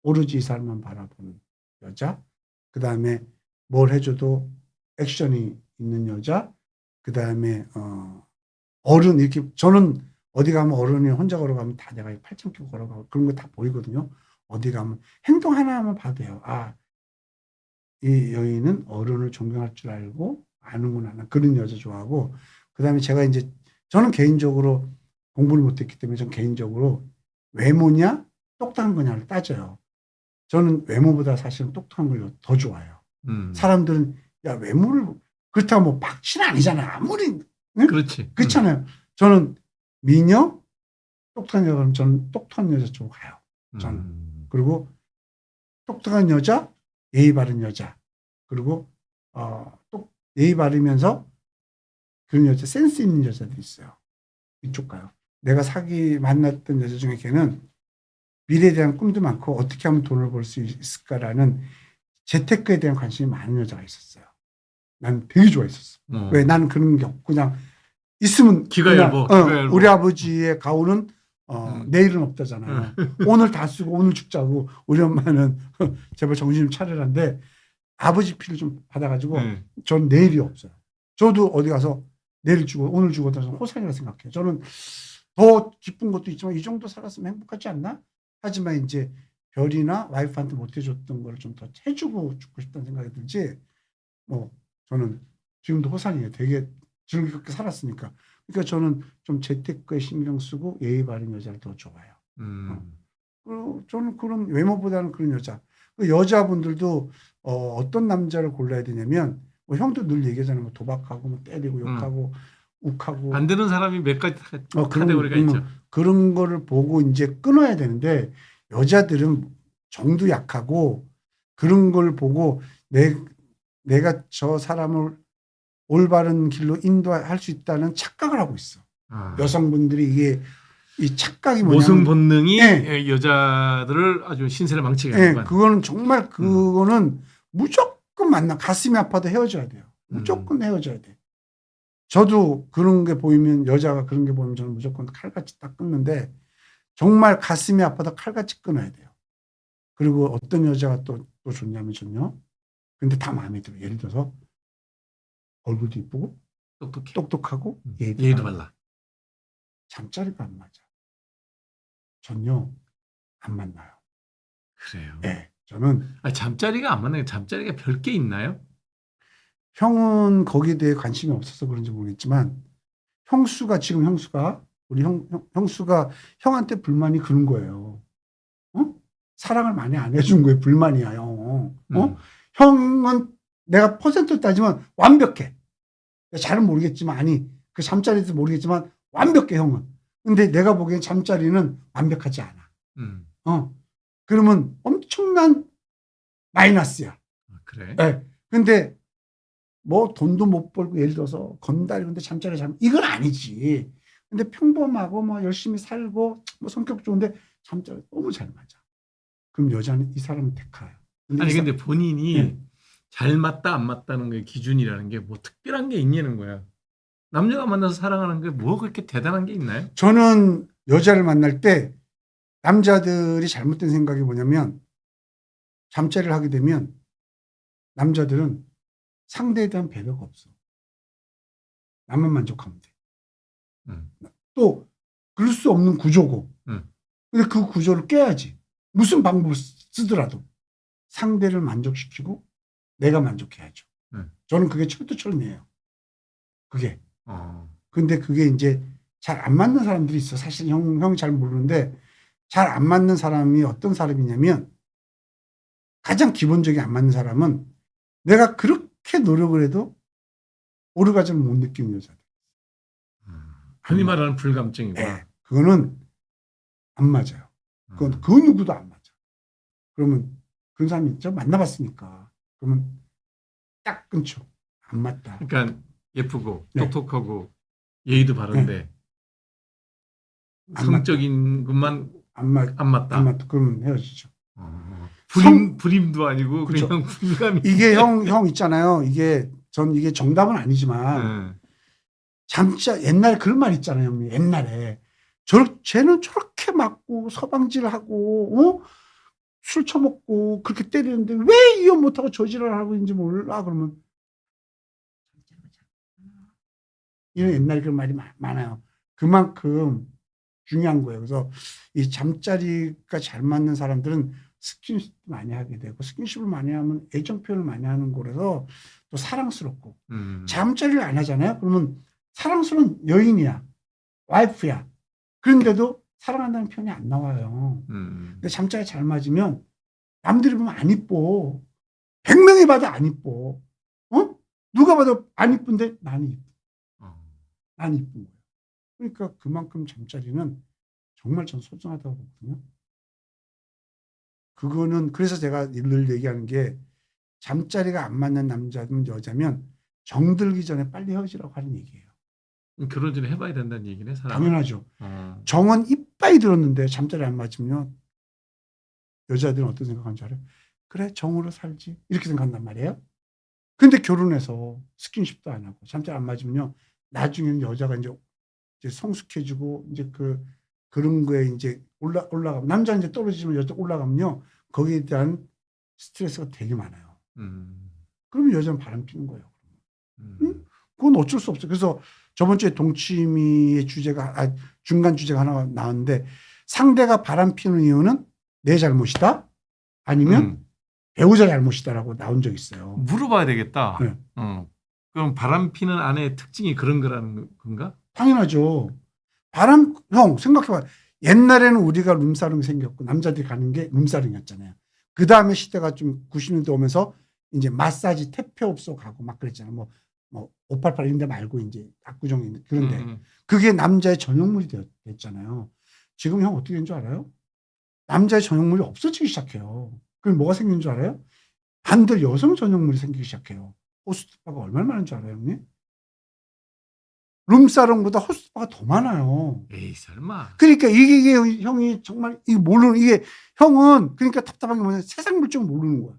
오로지 이 사람만 바라보는 여자. 그다음에 뭘 해줘도 액션이 있는 여자. 그다음에 어른 이렇게 저는 어디 가면 어른이 혼자 걸어가면 다 내가 팔짱 끼고 걸어가고 그런 거 다 보이거든요. 어디 가면 행동 하나만 봐도 돼요. 아, 이 여인은 어른을 존경할 줄 알고 아는구나. 난 그런 여자 좋아하고 그다음에 제가 이제 저는 개인적으로 공부를 못했기 때문에 전 개인적으로 외모냐 똑똑한 거냐를 따져요. 저는 외모보다 사실은 똑똑한 걸 더 좋아해요. 사람들은 야 외모를 그렇다고 뭐 박치는 아니잖아. 아무리 응? 그렇지. 그렇잖아요. 저는 미녀 똑똑한 여자 그러면 저는 똑똑한 여자 쪽으로 가요. 저는. 그리고 똑똑한 여자, 예의 바른 여자. 그리고 또 예의 바르면서 그런 여자, 센스 있는 여자도 있어요. 이쪽 가요. 내가 만났던 여자 중에 걔는 미래에 대한 꿈도 많고 어떻게 하면 돈을 벌 수 있을까라는 재테크에 대한 관심이 많은 여자가 있었어요. 난 되게 좋아했었어. 왜? 나는 그런 게 없고 그냥 있으면 기가 얇어. 우리 아버지의 가오는 내일은 없다잖아요. 오늘 다 쓰고 오늘 죽자고 우리 엄마는 제발 정신 좀 차리라는데 아버지 피를 좀 받아가지고 전 내일이 없어요. 저도 어디 가서 내일 죽어 오늘 죽었다 저는 호상이라 생각해요. 저는 더 기쁜 것도 있지만 이 정도 살았으면 행복하지 않나? 하지만 이제 별이나 와이프한테 못 해줬던 걸 좀 더 해주고 죽고 싶다는 생각이 들지. 뭐 저는 지금도 호상이에요. 되게 즐겁게 살았으니까. 그러니까 저는 좀 재테크에 신경 쓰고 예의 바른 여자를 더 좋아해요. 그리고 저는 그런 외모보다는 그런 여자. 그 여자분들도 어떤 남자를 골라야 되냐면 뭐 형도 늘 얘기하잖아요. 뭐 도박하고 뭐 때리고 욕하고 욱하고 안 되는 사람이 몇 가지 카테고리가 있죠. 그런 거를 보고 이제 끊어야 되는데 여자들은 정도 약하고 그런 걸 보고 내가 저 사람을 올바른 길로 인도할 수 있다는 착각을 하고 있어. 여성분들이 이게 이 착각이 뭐냐면 모성 본능이 여자들을 아주 신세를 망치게 하는 거야. 그거는 정말 그거는 무조건 가슴이 아파도 헤어져야 돼요. 무조건 헤어져야 돼. 저도 그런 게 보이면 여자가 그런 게 보이면 저는 무조건 칼같이 딱 끊는데 정말 가슴이 아파도 칼같이 끊어야 돼요. 그리고 어떤 여자가 또 좋냐면 전요. 근데 다 마음에 들어요. 예를 들어서 얼굴도 이쁘고 똑똑하고 예의도 발라. 잠자리가 안 맞아. 전요 안 만나요. 그래요. 네, 저는 잠자리가 안 맞는 게 잠자리가 별게 있나요? 형은 거기에 대해 관심이 없어서 그런지 모르겠지만 지금 형수가 우리 형수가 형한테 불만이 그런 거예요. 사랑을 많이 안 해준 거예요. 불만이야 형. 형은 내가 퍼센트 따지면 완벽해. 잘은 모르겠지만 그 잠자리도 모르겠지만 완벽해 형은. 근데 내가 보기엔 잠자리는 완벽하지 않아. 그러면 엄청난 마이너스야. 그래? 네. 근데 뭐 돈도 못 벌고 예를 들어서 건달인데 잠자리 자면 이건 아니지. 근데 평범하고 뭐 열심히 살고 뭐 성격 좋은데 잠자리 너무 잘 맞아. 그럼 여자는 이 사람을 택해요. 근데 본인이 잘 맞다 안 맞다는 게 기준이라는 게 뭐 특별한 게 있냐는 거야. 남녀가 만나서 사랑하는 게 뭐 그렇게 대단한 게 있나요? 저는 여자를 만날 때 남자들이 잘못된 생각이 뭐냐면 잠자리를 하게 되면 남자들은 상대에 대한 배려가 없어. 나만 만족하면 돼. 또 그럴 수 없는 구조고. 근데 그 구조를 깨야지. 무슨 방법을 쓰더라도 상대를 만족시키고 내가 만족해야죠. 저는 그게 철두철미예요. 그게. 근데 그게 이제 잘 안 맞는 사람들이 있어. 사실 형이 잘 모르는데 잘 안 맞는 사람이 어떤 사람이냐면 가장 기본적인 안 맞는 사람은 내가 그렇게 노력을 해도 오르가즘을 못 느끼는 여자들. 흔히 말하는 불감증이구나. 네, 그거는 안 맞아요. 그건 그 누구도 안 맞아. 그러면 그런 사람이 있죠? 만나봤으니까. 그러면 딱 끊죠. 안 맞다. 그러니까 예쁘고 똑똑하고 예의도 바른데 성적인 것만 안 맞다. 안 맞다. 그러면 헤어지죠. 불임도 아니고 그렇죠. 그냥 불감이. 이게 형 있잖아요. 이게 정답은 아니지만 옛날 그런 말 있잖아요. 형님. 옛날에 쟤는 저렇게 맞고 서방질하고 술 처먹고 그렇게 때리는데 왜 이혼 못하고 저지랄 하고 있는지 몰라 그러면 이런 옛날 그런 말이 많아요. 그만큼 중요한 거예요. 그래서 이 잠자리가 잘 맞는 사람들은 스킨십 많이 하게 되고 스킨십을 많이 하면 애정 표현을 많이 하는 거라서 또 사랑스럽고 잠자리를 안 하잖아요. 그러면 사랑스러운 여인이야, 와이프야. 그런데도 사랑한다는 표현이 안 나와요. 근데 잠자리 잘 맞으면 남들이 보면 안 이뻐. 100명이 봐도 안 이뻐. 누가 봐도 안 이쁜데 나는 이뻐. 난 이쁜 거예요. 그러니까 그만큼 잠자리는 정말 전 소중하다고 보거든요. 그거는 그래서 제가 늘 얘기하는 게 잠자리가 안 맞는 남자든 여자면 정들기 전에 빨리 헤어지라고 하는 얘기예요. 결혼 전에 해봐야 된다는 얘기네, 사람. 당연하죠. 정은 이빠이 들었는데 잠자리 안 맞으면 여자들은 어떤 생각하는 줄 알아요? 그래 정으로 살지 이렇게 생각한단 말이에요. 근데 결혼해서 스킨십도 안 하고 잠자리 안 맞으면요 나중에는 여자가 이제 성숙해지고 이제 그런 거에 이제 올라가면 남자는 이제 떨어지지만 여자 올라가면요 거기에 대한 스트레스가 되게 많아요. 그러면 여자는 바람 피는 거예요. 응? 그건 어쩔 수 없어요. 그래서 저번 주에 동치미의 주제가 중간 주제가 하나 나왔는데 상대가 바람 피는 이유는 내 잘못이다 아니면 배우자 잘못이다라고 나온 적이 있어요. 물어봐야 되겠다. 네. 그럼 바람 피는 아내의 특징이 그런 거라는 건가? 당연하죠. 형 생각해봐. 옛날에는 우리가 룸사롱이 생겼고 남자들이 가는 게 룸사롱이었잖아요. 그 다음에 시대가 좀 90년대 오면서 이제 마사지 태페업소 가고 막 그랬잖아요. 뭐 588 이런 데 말고 이제 압구정 그런데 그게 남자의 전용물이 됐잖아요. 지금 형 어떻게 된 줄 알아요? 남자의 전용물이 없어지기 시작해요. 그럼 뭐가 생긴 줄 알아요? 반대로 여성 전용물이 생기기 시작해요. 호스트바가 얼마나 많은 줄 알아요, 형님? 룸사롱보다 호스트바가 더 많아요. 에이, 설마. 그러니까 이게 형이 정말 이게 모르는 이게 형은 그러니까 답답한 게 뭐냐 세상 물정을 모르는 거야.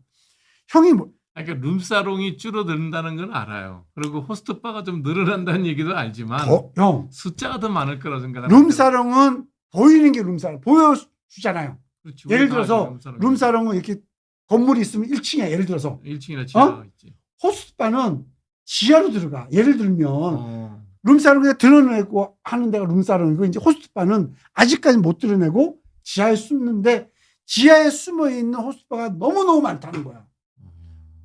형이 뭐 그러니까 룸사롱이 줄어든다는 건 알아요. 그리고 호스트바가 좀 늘어난다는 얘기도 알지만 형 숫자가 더 많을 거라 생각하는 룸사롱은 보이는 게 룸사롱 보여주잖아요. 그렇지, 예를 들어서 룸사롱은 이렇게 건물이 있으면 1층이야. 예를 들어서 1층이나 지하가 있지. 호스트바는 지하로 들어가. 예를 들면 룸사롱에 드러내고 하는 데가 룸사롱이고 이제 호스트바는 아직까지 못 드러내고 지하에 숨는데 지하에 숨어 있는 호스트바가 너무너무 많다는 거야.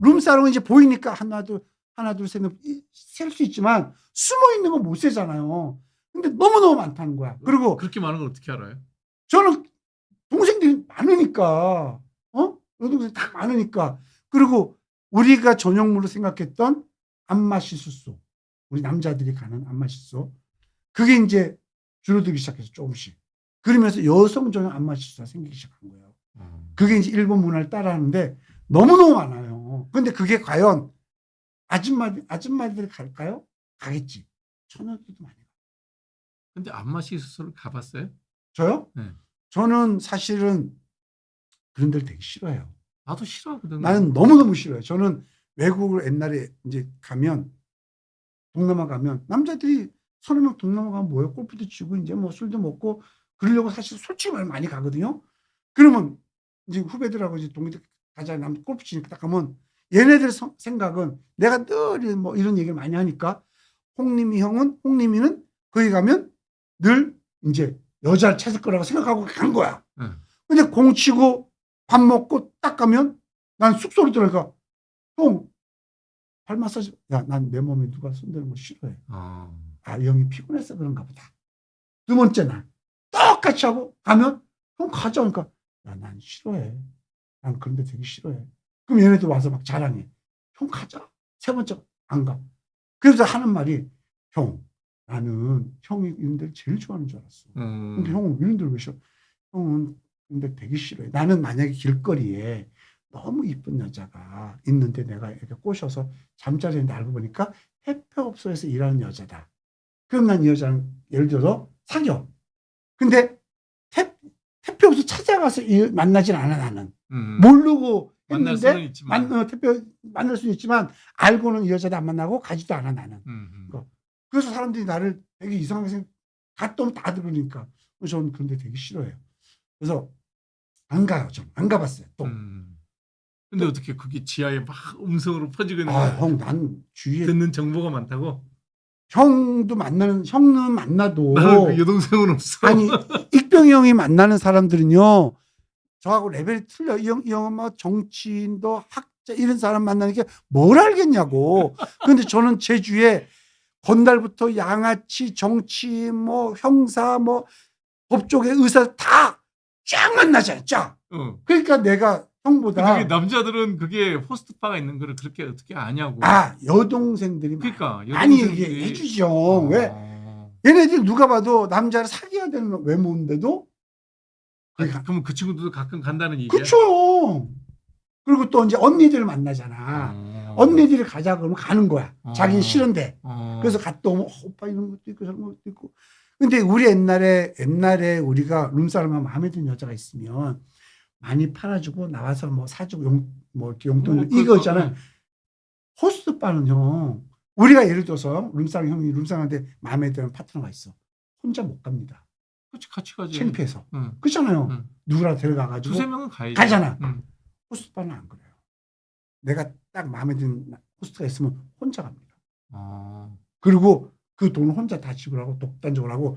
룸사롱은 이제 보이니까 하나 둘 셋 셀 수 있지만 숨어 있는 건 못 세잖아요. 근데 너무너무 많다는 거야. 그리고 그렇게 많은 걸 어떻게 알아요? 저는 동생들이 많으니까 여동생 다 많으니까 그리고 우리가 전용물로 생각했던 안마시술소 우리 남자들이 가는 안마시술소 그게 이제 줄어들기 시작해서 조금씩 그러면서 여성 전용 안마시술소가 생기기 시작한 거예요. 그게 이제 일본 문화를 따라하는데 너무너무 많아요. 근데 그게 과연 아줌마들이 갈까요? 가겠지. 처녀들도 많이 가. 근데 안마시술소를 가봤어요? 저요? 네. 저는 사실은 그런 데를 되게 싫어해요. 나도 싫어하거든. 나는 너무너무 싫어요. 저는 외국을 옛날에 이제 가면 동남아 가면 남자들이 서너 명 동남아 가면 뭐예요? 골프도 치고 이제 뭐 술도 먹고 그러려고 사실 솔직히 말하면 많이 가거든요. 그러면 이제 후배들하고 이제 동기들 가자 남 골프 치니까 딱 가면 얘네들 생각은 내가 늘 뭐 이런 얘기를 많이 하니까 홍림이는 거기 가면 늘 이제 여자를 찾을 거라고 생각하고 간 거야. 근데 공 치고 밥 먹고 딱 가면 난 숙소로 들어가 형 발 마사지 야 난 내 몸에 누가 손대는 거 싫어해. 이 형이 피곤해서 그런가 보다. 두 번째 날 똑같이 하고 가면 형 가자 그러니까 야 난 싫어해. 난 그런 데 되게 싫어해. 그럼 얘네들 와서 막 자랑해. 형 가자. 세 번째 안 가. 그래서 하는 말이 형 나는 형이 이런 데를 제일 좋아하는 줄 알았어. 근데 형은 이런 데를 왜 싫어? 형은 근데 되게 싫어해. 나는 만약에 길거리에 너무 이쁜 여자가 있는데 내가 이렇게 꼬셔서 잠자리에 알고 보니까 해표업소에서 일하는 여자다. 그럼 난 이 여자는 예를 들어서 사겨. 근데 해표업소 찾아가서 만나진 않아 나는. 모르고 했는데 만날 수는 있지만 알고는 이 여자도 안 만나고 가지도 않아 나는. 그래서 사람들이 나를 되게 이상하게 갔다 오면 다 들으니까 저는 그런 데 되게 싫어해요. 그래서 안 가요. 좀 안 가봤어요. 또. 근데 어떻게 그게 지하에 막 음성으로 퍼지고 있는 아, 거야? 형, 난 주위에 듣는 정보가 많다고? 형은 나는 만나도 그 여동생은 없어. 아니 익병이 형이 만나는 사람들은요 저하고 레벨이 틀려. 이 형은 막 정치인도 학자 이런 사람 만나는 게 뭘 알겠냐고. 근데 저는 제 주위에 건달부터 양아치, 정치인, 뭐 형사, 뭐 법조계 의사 다 쫙 만나잖아. 쫙. 어. 그러니까 내가 형보다 그게 남자들은 그게 호스트바가 있는 거를 그렇게 어떻게 아냐고. 여동생들이 그러니까 많이 여동생들이- 얘기해 주죠. 왜? 아. 얘네들 누가 봐도 남자를 사귀어야 되는 외모인데도 그럼 그 친구들도 가끔 간다는 얘기야? 그쵸. 그리고 또 이제 언니들 만나잖아. 언니들이 가자 그러면 가는 거야. 자기는 싫은데. 그래서 갔다 오면 오빠 이런 것도 있고 저런 것도 있고. 근데 우리 옛날에 우리가 룸사람만 마음에 드는 여자가 있으면 많이 팔아주고 나와서 뭐 사주고 뭐 이렇게 용돈 이거 있잖아요. 호스트바는요. 우리가 예를 들어서 룸사람 형이 룸사람한테 마음에 드는 파트너가 있어. 혼자 못 갑니다. 그렇지, 같이 가지. 창피해서. 응. 그렇잖아요. 응. 누구랑 데려가가지고 두세 명은 가야지. 가잖아. 응. 호스트바는 안 그래요. 내가 딱 마음에 드는 호스트가 있으면 혼자 갑니다. 그리고 그 돈을 혼자 다 지불하고 독단적으로 하고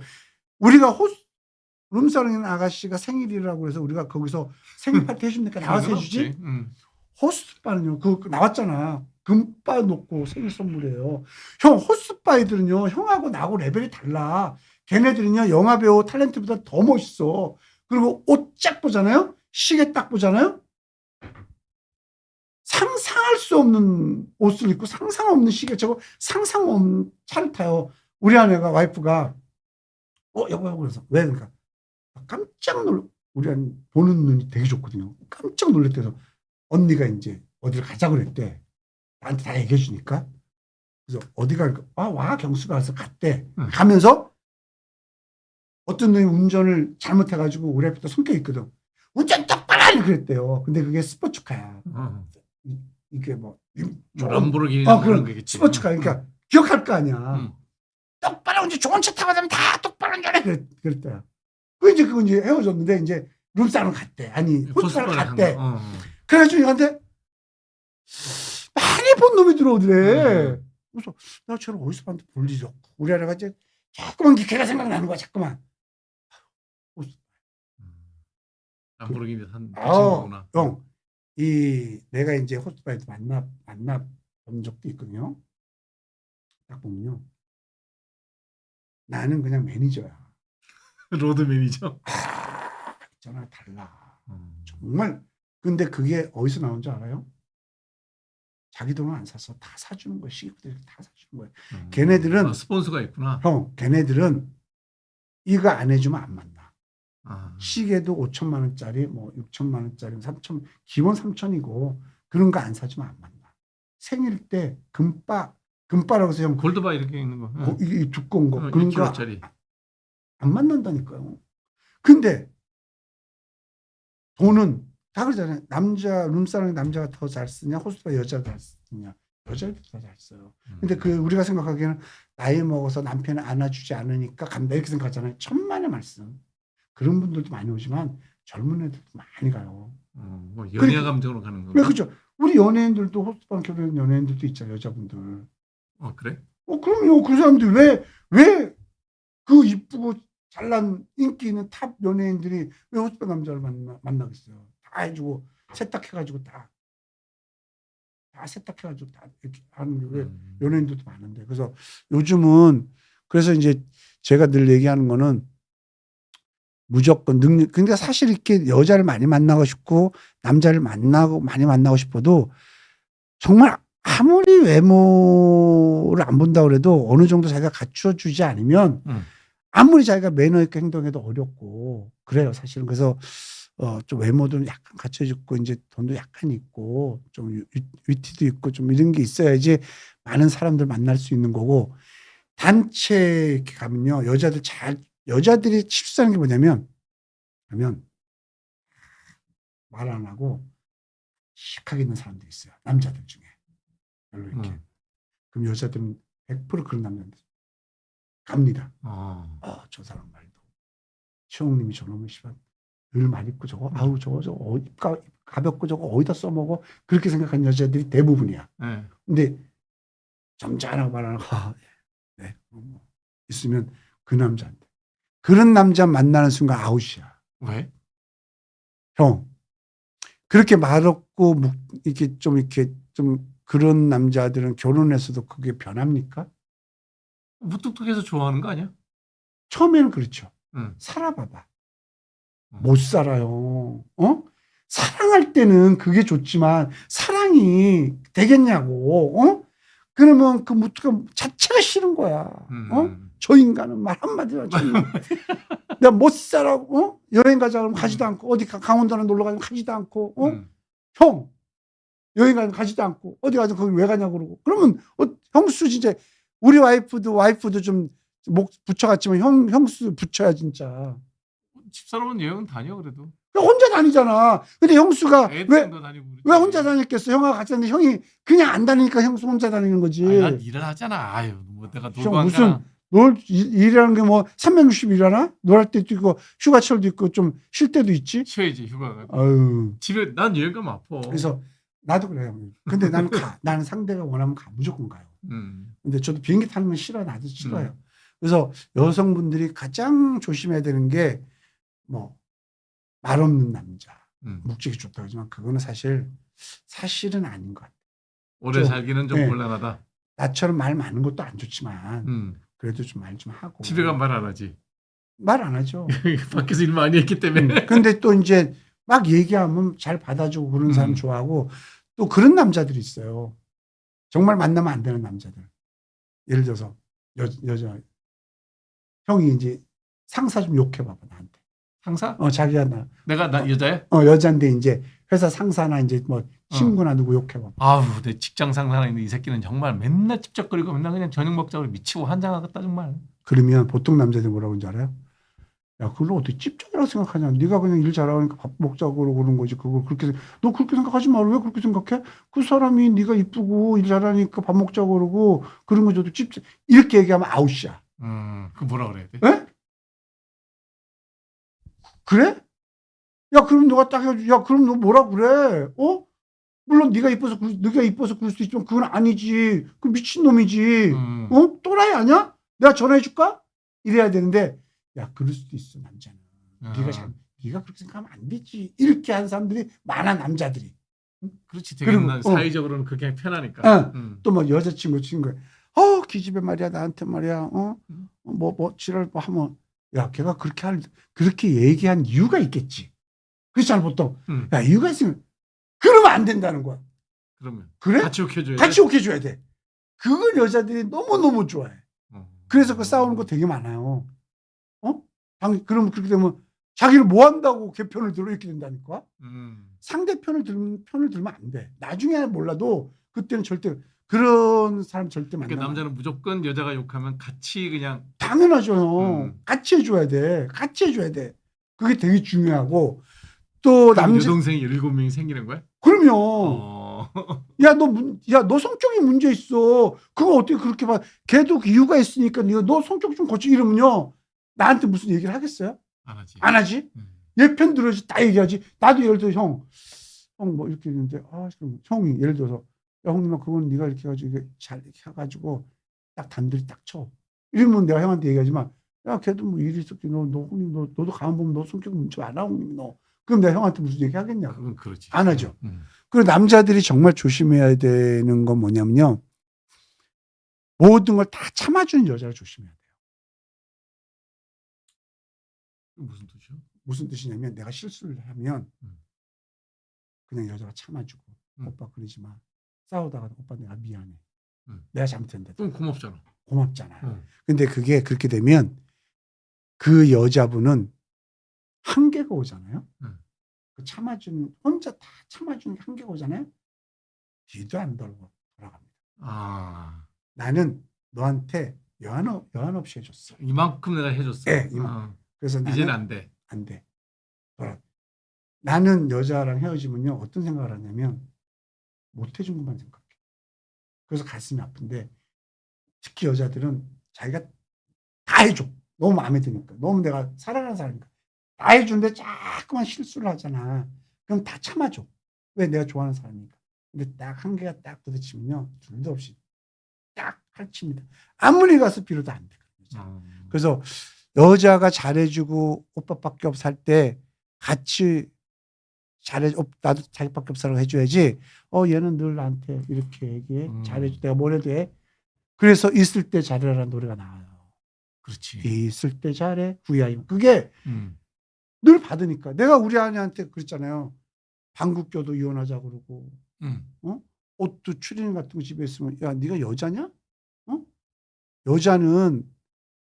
우리가 룸사롱인 아가씨가 생일이라고 해서 우리가 거기서 생일 파티 해준다니까 나와서 해주지. 호스트바는요. 그 나왔잖아. 금바 놓고 생일 선물이에요. 형 호스트바 애들은요. 형하고 나하고 레벨이 달라. 걔네들은요. 영화배우 탤런트보다 더 멋있어. 그리고 옷 쫙 보잖아요. 시계 딱 보잖아요. 상상할 수 없는 옷을 입고 상상 없는 시계 차고 상상 없는 차를 타요. 우리 아내가 와이프가 여보 그래서 왜 그러니까 깜짝 우리 아내 보는 눈이 되게 좋거든요. 깜짝 놀랐대서 언니가 이제 어디를 가자고 그랬대. 나한테 다 얘기해 주니까. 그래서 어디 갈까? 와 경수가 와서 갔대. 가면서 어떤 놈이 운전을 잘못해가지고 우리 아빠도 성격이 있거든. 운전 똑바로 하니 그랬대요. 근데 그게 스포츠카야. 이게 뭐 람보르기니 그런 거겠지. 스포츠카. 그러니까 기억할 거 아니야. 똑바로 이제 좋은 차 타고 다니면 다 똑바로 운전해 그랬대요. 그거 이제 헤어졌는데 이제 룸사롱 갔대. 아니 호스트바를 갔대. 그래가지고 이한테 많이 본 놈이 들어오더래. 그래서 나 쟤를 어디서 봤는데 볼 일이 없고 우리 아내가 이제 자꾸만 걔가 생각나는 거야. 자꾸만. 람보르기니 한 친구구나. 형, 내가 이제 호스트바에서 만나 본 적도 있거든요. 딱 보면요. 나는 그냥 매니저야. 로드 매니저. 있잖아, 달라. 정말. 근데 그게 어디서 나온 줄 알아요? 자기 돈을 안 사서 다 사주는 거야. 시기부터 다 사주는 거야. 걔네들은 스폰서가 있구나. 형, 걔네들은 이거 안 해주면 안 만나. 아. 시계도 5천만 원짜리, 뭐 6천만 원짜리, 3천 기본 3천이고 그런 거 안 사주면 안 만나. 생일 때 금바라고 해서 형 골드바 이렇게 있는 거. 이게 두꺼운 거 그런 거 1kg짜리. 안 만난다니까요. 근데 돈은 다 그러잖아요. 룸사롱 남자가 더 잘 쓰냐, 호스트바 여자가 잘 쓰냐. 여자들이 더 잘 써요. 근데 우리가 생각하기에는 나이 먹어서 남편을 안아주지 않으니까 간다 이렇게 생각하잖아요. 천만의 말씀. 그런 분들도 많이 오지만 젊은 애들도 많이 가요. 뭐 연애 감정으로 가는 거. 왜 그죠? 우리 연예인들도 호스트방 결혼 연예인들도 있잖아요. 여자분들. 그래? 그럼요. 그 사람들 왜 그 이쁘고 잘난 인기 있는 탑 연예인들이 왜 호스트방 남자를 만나겠어요? 다 해주고 세탁해가지고 다 세탁해가지고 다 이렇게 하는 게 왜 연예인들도 많은데. 그래서 요즘은 그래서 이제 제가 늘 얘기하는 거는 무조건 능력. 근데 사실 이렇게 여자를 많이 만나고 싶고 남자를 많이 만나고 싶어도 정말 아무리 외모를 안 본다고 해도 어느 정도 자기가 갖춰주지 않으면 아무리 자기가 매너 있게 행동해도 어렵고 그래요 사실은. 그래서 좀 외모도 약간 갖춰졌고 이제 돈도 약간 있고 좀 위트도 있고 좀 이런 게 있어야지 많은 사람들 만날 수 있는 거고. 단체 이렇게 가면요 여자들이 실수하는 게 뭐냐면 그러면 말 안 하고 시크하게 있는 사람들이 있어요. 남자들 중에. 별로 이렇게. 그럼 여자들은 100% 그런 남자들 갑니다. 저 사람 말도. 최홍님이 저놈을 씨발 늘 말 입고 저거 아우 저거 입 가볍고 저거 어디다 써먹어 그렇게 생각하는 여자들이 대부분이야. 네. 근데 점잖하고 말하는 네. 있으면 그 남자인데 그런 남자 만나는 순간 아웃이야. 왜? 형 그렇게 말없고 이렇게 좀 그런 남자들은 결혼해서도 그게 변합니까? 무뚝뚝해서 좋아하는 거 아니야? 처음에는 그렇죠. 응. 살아봐봐. 못 살아요. 어? 사랑할 때는 그게 좋지만 사랑이 되겠냐고. 어? 그러면 그 무뚝함 자체가 싫은 거야. 어? 저 인간은 말 한마디로 내가 못 살아. 어? 여행 가자 그러면 가지도 않고 어디 강원도는 놀러 가면 가지도 않고. 어? 형 여행 가면 가지도 않고 어디 가서 거기 왜 가냐고 그러고. 그러면 형수 진짜 우리 와이프도 좀 목 붙여갔지만 형수 붙여야 진짜. 집사람은 여행은 다녀 그래도. 혼자 다니잖아. 근데 형수가 애들도 다니고 그러지. 왜 혼자 다녔겠어? 형하고 같이 다니는데 형이 그냥 안 다니니까 형수 혼자 다니는 거지. 아니, 난 일을 하잖아. 아유, 뭐 내가 놀고 형 안 무슨 가나. 일이라는 게 뭐 360 일하나? 놀할 때도 있고 휴가철도 있고 좀 쉴 때도 있지. 쉬어야지 휴가가. 아유. 집에 난 여행 가면 아파. 그래서 나도 그래요. 근데 나는 나는 상대가 원하면 무조건 가요. 근데 저도 비행기 타는 건 싫어. 나도 싫어요. 그래서 여성분들이 가장 조심해야 되는 게 뭐 말 없는 남자. 묵직이 좋다고 하지만 그거는 사실은 아닌 것 같아요. 오래 살기는 좀 네. 곤란하다. 나처럼 말 많은 것도 안 좋지만 그래도 좀 말 좀 하고. 집에 가면 말 안 하지. 말 안 하죠. 밖에서 일 많이 했기 때문에. 근데 또 이제 막 얘기하면 잘 받아주고 그런 사람 좋아하고 또 그런 남자들이 있어요. 정말 만나면 안 되는 남자들. 예를 들어서 여자 형이 이제 상사 좀 욕해봐봐 나한테. 상사? 자기가 나 여자야? 여자인데 이제 회사 상사나 이제 뭐 친구나 누구 욕해봐봐. 아우 내 직장 상사나 있는 이 새끼는 정말 맨날 찝쩍거리고 맨날 그냥 저녁 먹자고 미치고 환장하겠다 정말. 그러면 보통 남자들이 뭐라고 하는지 알아요? 야, 그걸 어떻게 찝쩍이라고 생각하냐? 네가 그냥 일 잘하니까 밥 먹자고 그러는 거지. 그걸 너 그렇게 생각하지 마. 왜 그렇게 생각해? 그 사람이 네가 이쁘고 일 잘하니까 밥 먹자고 그러고 그런 거 저도 찝쩍 이렇게 얘기하면 아웃이야. 그 뭐라 그래야 돼? 에? 그래? 야, 그럼 너가 딱 해가지고, 야, 그럼 너 뭐라 그래? 물론 네가 이뻐서 그럴 수도 있지만 그건 아니지. 그 미친놈이지. 또라이 아니야? 내가 전화해줄까? 이래야 되는데, 야, 그럴 수도 있어, 남자는. 네가 그렇게 생각하면 안 되지. 이렇게 하는 사람들이 많아, 남자들이. 그렇지. 되게 난 사회적으로는 그게 편하니까. 또 뭐 여자친구, 기집애 말이야, 나한테 말이야, 지랄 뭐 하면, 야, 걔가 그렇게 얘기한 이유가 있겠지. 그렇잖아, 보통. 야, 이유가 있으면, 그러면 안 된다는 거야. 그러면. 그래? 같이 욕해줘야 돼. 같이 욕해줘야 돼. 그걸 여자들이 너무너무 좋아해. 그래서 그 싸우는 거 되게 많아요. 그러면 그렇게 되면 자기를 뭐 한다고 걔 편을 들어 이렇게 된다니까? 상대 편을 들면 안 돼. 나중에 몰라도 그때는 절대 그런 사람 절대 만나. 그러니까 남자는 무조건 여자가 욕하면 같이 그냥. 당연하죠. 같이 해줘야 돼. 같이 해줘야 돼. 그게 되게 중요하고 또 여동생이 7명이 생기는 거야? 그럼요. 너 성격이 문제 있어. 그거 어떻게 그렇게 봐? 걔도 그 이유가 있으니까 너 성격 좀 고쳐 이러면요. 나한테 무슨 얘기를 하겠어요? 안 하지. 얘 편 들어야지 다 얘기하지. 나도 예를 들어 형 뭐 이렇게 했는데 그럼 형이 예를 들어서 야 형님아 그건 네가 이렇게 해가지고 잘 이렇게 해가지고 딱 단둘이 딱 쳐. 이러면 내가 형한테 얘기하지만 야 걔도 뭐 일이 있었지. 형님 너도 가만 보면 너 성격 문제 안 하고 형님 너. 그럼 내가 형한테 무슨 얘기 하겠냐고. 그건 그렇지. 안 하죠. 그리고 남자들이 정말 조심해야 되는 건 뭐냐면요. 모든 걸 다 참아주는 여자를 조심해야 돼요. 무슨 뜻이야? 무슨 뜻이냐면 내가 실수를 하면 그냥 여자가 참아주고 오빠 그러지 마. 싸우다가 오빠 내가 미안해. 내가 잘못했는데. 그럼 고맙잖아. 고맙잖아. 근데 그게 그렇게 되면 그 여자분은 한계가 오잖아요. 그 혼자 다 참아주는 게 한계가 오잖아요. 뒤도 안 돌고 돌아갑니다. 나는 너한테 여한 없이 해줬어. 이만큼 내가 해줬어. 네, 이만큼. 그래서 이제는 안 돼. 안 돼. 나는 여자랑 헤어지면요 어떤 생각을 하냐면 못 해준 것만 생각해. 그래서 가슴이 아픈데 특히 여자들은 자기가 다 해줘. 너무 마음에 드니까. 너무 내가 사랑하는 사람이니까. 다 해주는데 자꾸만 실수를 하잖아. 그럼 다 참아줘. 왜? 내가 좋아하는 사람이니까. 근데 딱 한 개가 딱 부딪히면요, 둘도 없이 딱 할칩니다. 아무리 가서 빌어도 안 돼. 그래서 여자가 잘해주고 오빠밖에 없어 할 때 같이 나도 자기밖에 없어라고 해줘야지. 얘는 늘 나한테 이렇게 얘기해. 잘해줘. 내가 뭘 해도 해. 그래서 있을 때 잘해라는 노래가 나와요. 그렇지. 있을 때 잘해. 후회하지 마. 그게 늘 받으니까. 내가 우리 아내한테 그랬잖아요. 방귀 껴도 이혼하자 그러고. 옷도 추리닝 같은 거 집에 있으면 야, 네가 여자냐? 여자는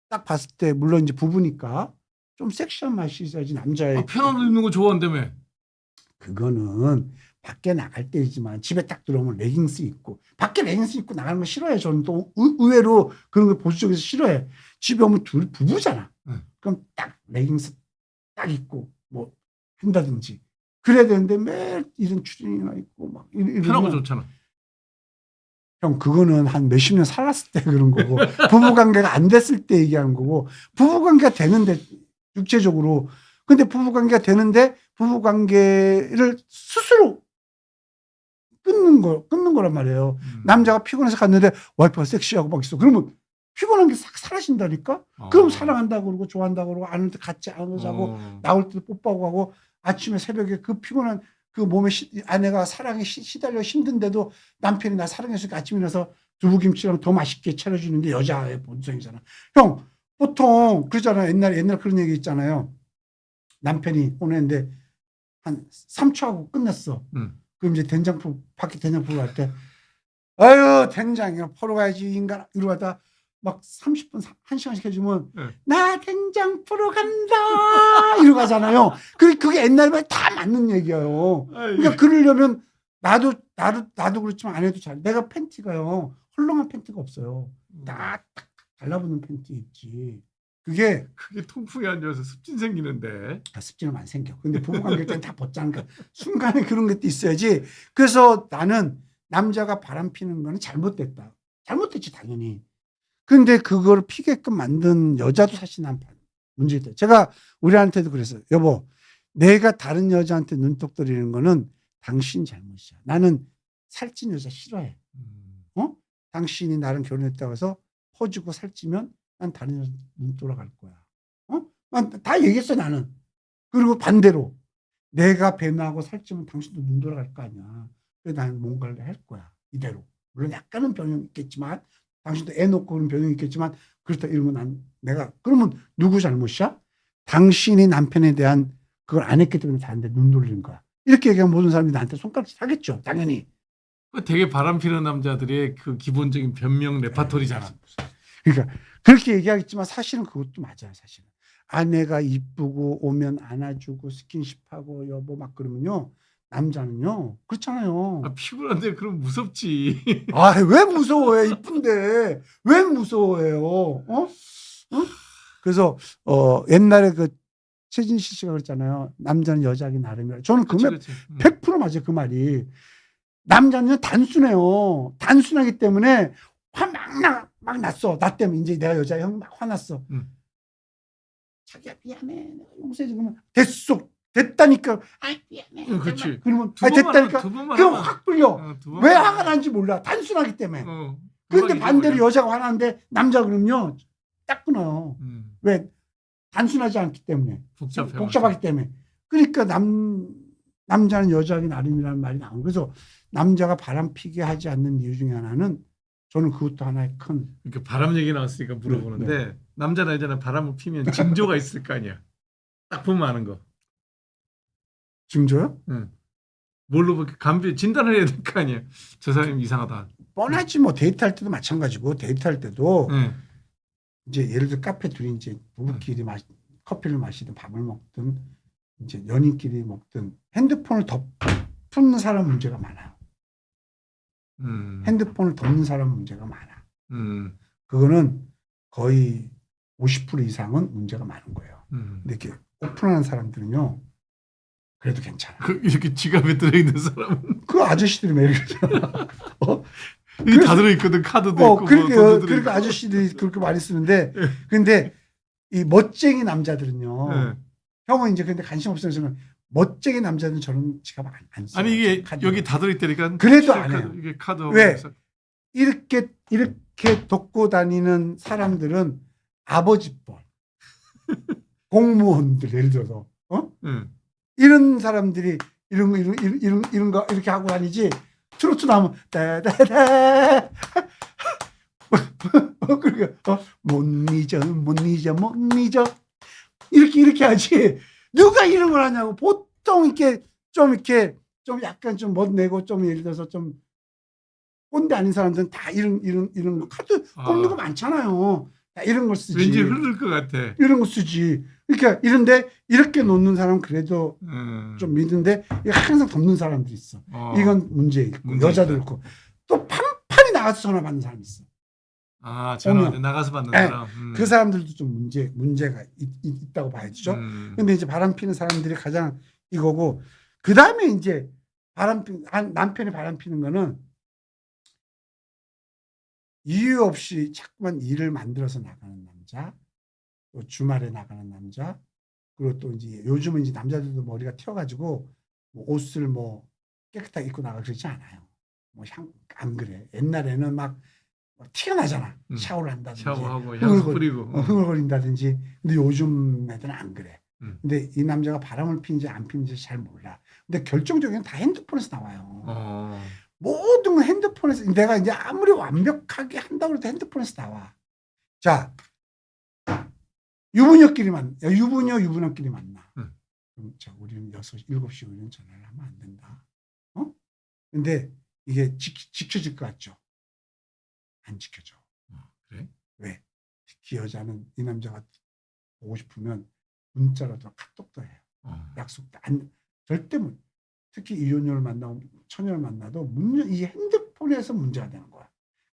딱 봤을 때 물론 이제 부부니까 좀 섹시한 맛이 있어야지 남자의. 편한 옷 입는 거 좋아한다며. 그거는 밖에 나갈 때이지만 집에 딱 들어오면 레깅스 입고 밖에 레깅스 입고 나가는 거 싫어해. 저는 또 의외로 그런 거 보수적에서 싫어해. 집에 오면 둘 부부잖아. 그럼 딱 레깅스 딱 입고 뭐 한다든지 그래야 되는데 매일 이런 추리닝이나 입고 막 편하고 좋잖아. 형, 그거는 한 몇십 년 살았을 때 그런 거고, 부부관계가 안 됐을 때 얘기하는 거고, 부부관계가 되는데, 육체적으로. 근데 부부관계가 되는데, 부부관계를 스스로 끊는 거란 말이에요. 남자가 피곤해서 갔는데, 와이프가 섹시하고 막 있어. 그러면 피곤한 게 싹 사라진다니까? 그럼 사랑한다고 그러고, 좋아한다고 그러고, 안을 때 같이 안아자고, 나올 때도 뽀뽀하고 하고, 아침에 새벽에 그 피곤한 그 몸에 아내가 사랑에 시달려 힘든데도 남편이 나 사랑해서 아침에 일어나서 두부김치랑 더 맛있게 차려주는 게 여자의 본성이잖아. 형, 보통 그러잖아요. 옛날 그런 얘기 있잖아요. 남편이 오는데 한 3초 하고 끝냈어. 그럼 이제 밖에 된장국 갈 때, 아유, 된장이야. 퍼러 가야지, 인간. 이러고 하다 막 30분, 1시간씩 해주면, 나 된장 풀어 간다! 이러고 가잖아요. 그게 옛날 말 다 맞는 얘기예요. 그러니까 그러려면, 나도 그렇지만 안 해도 잘. 내가 팬티가요, 헐렁한 팬티가 없어요. 딱 달라붙는 팬티 있지. 그게 통풍이 안 좋아서 습진 생기는데. 습진은 안 생겨. 근데 부부관계일 때는 다 벗자니까. 순간에 그런 것도 있어야지. 그래서 나는 남자가 바람 피는 거는 잘못됐다. 잘못됐지, 당연히. 근데 그걸 피게끔 만든 여자도 사실 난 문제있다. 제가 우리 아한테도 그랬어요. 여보, 내가 다른 여자한테 눈독 들이는 거는 당신 잘못이야. 나는 살찐 여자 싫어해. 당신이 나랑 결혼했다고 해서 퍼주고 살찌면 난 다른 여자 눈 돌아갈 거야. 다 얘기했어, 나는. 그리고 반대로 내가 배나고 살찌면 당신도 눈 돌아갈 거 아니야. 그래서 나는 뭔가를 할 거야. 이대로. 물론 약간은 변형이 있겠지만 당신도 애 놓고 그런 변형이 있겠지만 그렇다 이러면 그러면 누구 잘못이야? 당신이 남편에 대한 그걸 안 했기 때문에 나한테 눈 돌리는 거야. 이렇게 얘기하면 모든 사람들이 나한테 손가락질 하겠죠. 당연히. 되게 바람 피는 남자들의 그 기본적인 변명 레파토리잖아. 그러니까 그렇게 얘기하겠지만 사실은 그것도 맞아요. 사실은. 아내가 이쁘고 오면 안아주고 스킨십하고 여보 막 그러면요. 남자는요. 그렇잖아요. 피곤한데 그럼 무섭지. 왜 무서워해? 이쁜데. 왜 무서워해요? 그래서 옛날에 그 최진실 씨가 그랬잖아요. 남자는 여자하기 나름이라. 저는 그 말 100% 맞아요. 그 말이. 남자는 단순해요. 단순하기 때문에 화 막 났어. 나 때문에 이제 내가 여자야. 형 막 화났어. 자기야 미안해. 용서해줘. 그러면 됐다니까. 미안해. 그렇지. 그러면 됐다니까. 그럼 확 불려. 왜 화가 난지 몰라. 단순하기 때문에. 그런데 반대로 여자가 화나는데 남자 그러면요. 딱 끊어요. 왜? 단순하지 않기 때문에. 복잡하기 때문에. 그러니까 남자는 여자하기 나름이라는 말이 나온. 그래서 남자가 바람 피게 하지 않는 이유 중에 하나는 저는 그것도 하나의 큰. 그러니까 바람 얘기 나왔으니까 물어보는데 남자나 여자나 바람을 피면 징조가 있을 거 아니야. 딱 보면 아는 거. 징조요? 응. 뭘로 진단을 해야 될 거 아니야. 저 사람이 이상하다. 뻔하지 뭐. 데이트할 때도 마찬가지고 데이트할 때도 이제 예를 들어 카페 둘이 이제 부부끼리 커피를 마시든 밥을 먹든 이제 연인끼리 먹든 핸드폰을 덮는 사람 문제가 많아요. 핸드폰을 덮는 사람 문제가 많아. 그거는 거의 50% 이상은 문제가 많은 거예요. 근데 이렇게 오픈하는 사람들은요, 그래도 괜찮아. 이렇게 지갑에 들어있는 사람은? 그 아저씨들이 매일 그러잖아. 이게 다 들어있거든. 카드도 있고. 그러니까 아저씨들이 그렇게 많이 쓰는데, 근데 이 멋쟁이 남자들은요, 형은 이제 근데 관심 없어서는 멋쟁이 남자는 저런 지갑 안 써요. 아니 이게 카드. 여기 다들 있다니까. 그래도 안 해요. 이게 카드 왜? 이렇게 돕고 다니는 사람들은 아버지뻘 공무원들 예를 들어서 응. 이런 사람들이 이런 거 이렇게 하고 다니지. 트로트 나오면 따다다 그러니까 못 잊어 이렇게 하지. 누가 이런 걸 하냐고. 보통 이렇게 좀 약간 좀 멋내고 좀 예를 들어서 좀 꼰대 아닌 사람들은 다 이런 거 카드 꼽는 거 많잖아요. 다 이런 걸 쓰지. 왠지 흐를 것 같아. 이런 거 쓰지. 그러니까 이런데 이렇게 놓는 사람은 그래도 좀 믿는데 항상 덮는 사람들이 있어. 이건 문제 있고 여자도 그렇고 또 판판이 나가서 전화 받는 사람이 있어. 아, 전화 나가서 받는 사람. 그 사람들도 좀 문제가 있다고 봐야죠. 근데 이제 바람 피는 사람들이 가장 이거고, 그 다음에 이제 남편이 바람 피는 거는 이유 없이 자꾸만 일을 만들어서 나가는 남자, 또 주말에 나가는 남자, 그리고 또 이제 요즘은 이제 남자들도 머리가 튀어가지고 뭐 옷을 뭐 깨끗하게 입고 나가 그러지 않아요. 뭐 안 그래. 옛날에는 막 티가 나잖아. 샤워를 한다든지. 샤워하고 향수 뿌리고. 흥얼거린다든지. 근데 요즘 애들은 안 그래. 근데 이 남자가 바람을 피는지 안 피는지 잘 몰라. 근데 결정적인 다 핸드폰에서 나와요. 모든 건 핸드폰에서. 내가 이제 아무리 완벽하게 한다고 해도 핸드폰에서 나와. 자, 유부녀끼리 유부녀끼리 만나. 그럼 자, 우리는 6시, 7시 우리는 전화를 하면 안 된다. 근데 이게 지켜질 것 같죠? 안 지켜져. 그래? 왜? 특히 여자는 이 남자가 보고 싶으면 문자라도 카톡도 해요. 약속도 절대 특히 이혼녀를 만나고 처녀를 만나도 이 핸드폰에서 문제가 되는 거야.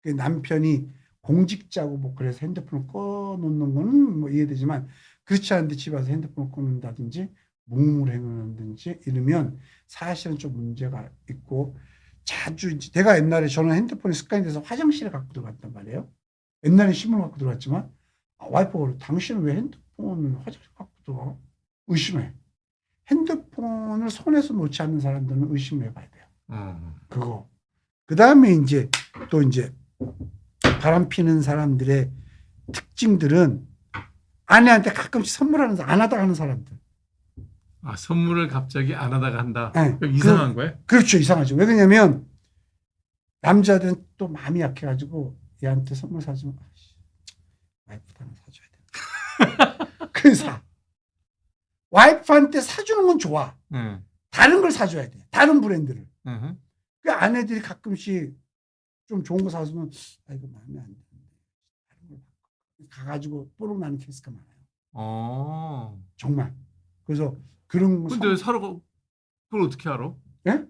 그 남편이 공직자고 뭐 그래서 핸드폰을 꺼놓는 거는 뭐 이해되지만, 그렇지 않은데 집에 와서 핸드폰을 꺼놓는다든지 묵묵행하든지 이러면 사실은 좀 문제가 있고, 자주 이제 내가 옛날에 저는 핸드폰이 습관이 돼서 화장실에 갖고 들어갔단 말이에요. 옛날에 신문을 갖고 들어갔지만 와이프가 그래, 당신은 왜 핸드폰을 화장실에 갖고 들어가? 의심해. 핸드폰을 손에서 놓지 않는 사람들은 의심을 해봐야 돼요. 그거. 그 다음에 이제 또 이제 바람 피는 사람들의 특징들은 아내한테 가끔씩 선물하는 안 하다가 하는 사람들. 아, 선물을 갑자기 안 하다가 한다. 네. 이상한 거야? 그렇죠. 이상하죠. 왜 그러냐면 남자들은 또 마음이 약해가지고 얘한테 선물 사주면 와이프한테 하나 사줘야 돼. 그래서 와이프한테 사주는 건 좋아. 다른 걸 사줘야 돼. 다른 브랜드를. 그 아내들이 가끔씩 좀 좋은 거 사주면 이거 마음에 안 드는데 다른 걸 가가지고 뽀록 나는 케이스가 많아요. 정말. 그래서 그런 거. 근데 사러 그걸 어떻게 알아? 예?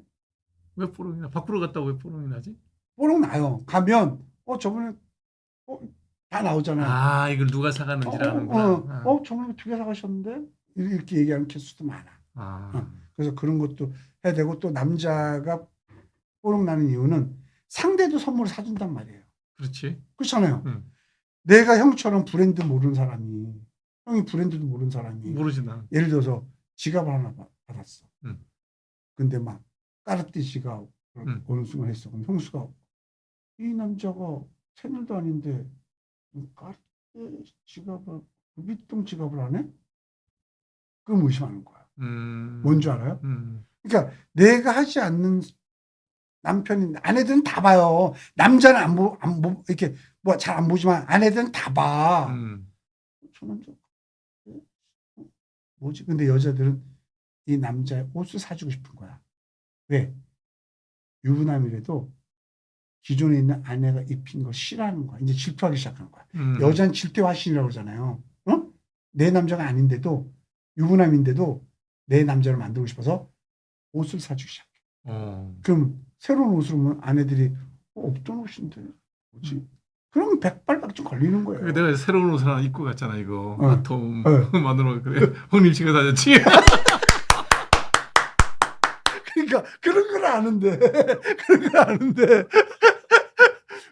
왜 뽀록이 나? 밖으로 갔다고 왜 뽀록이 나지? 뽀록 나요. 가면 저번에 다 나오잖아요. 아, 이걸 누가 사갔는지를 아는구나. 저번에 2개 사가셨는데 이렇게 얘기하는 케이스도 많아. 그래서 그런 것도 해야 되고, 또 남자가 뽀록 나는 이유는 상대도 선물을 사준단 말이에요. 그렇지. 그렇잖아요. 내가 형처럼 브랜드 모르는 사람이, 형이 브랜드도 모르는 사람이 모르지 나. 예를 들어서 지갑을 하나 받았어. 근데 막 까르띠 지갑 어느 순간 했어. 그럼 형수가 이 남자가 새늘도 아닌데 까르띠 지갑을 루비통 지갑을 하네? 그럼 의심하는 거야. 뭔지 알아요? 그러니까 내가 하지 않는 남편이, 아내들은 다 봐요. 남자는 안 이렇게 뭐 잘 안 보지만 아내들은 다 봐. 저 남자 뭐지? 근데 여자들은 이 남자의 옷을 사주고 싶은 거야. 왜? 유부남이라도 기존에 있는 아내가 입힌 걸 싫어하는 거야. 이제 질투하기 시작하는 거야. 여자는 질투의 화신이라고 그러잖아요. 내 남자가 아닌데도, 유부남인데도 내 남자를 만들고 싶어서 옷을 사주기 시작해. 그럼 새로운 옷을 보면 아내들이 없던 옷인데 뭐지? 그러면 백발백중 걸리는 거예요. 내가 새로운 옷을 하나 입고 갔잖아, 이거. 아톰 마누라. 그래. 형님 씨가 사줬지. 그러니까 그런 걸 아는데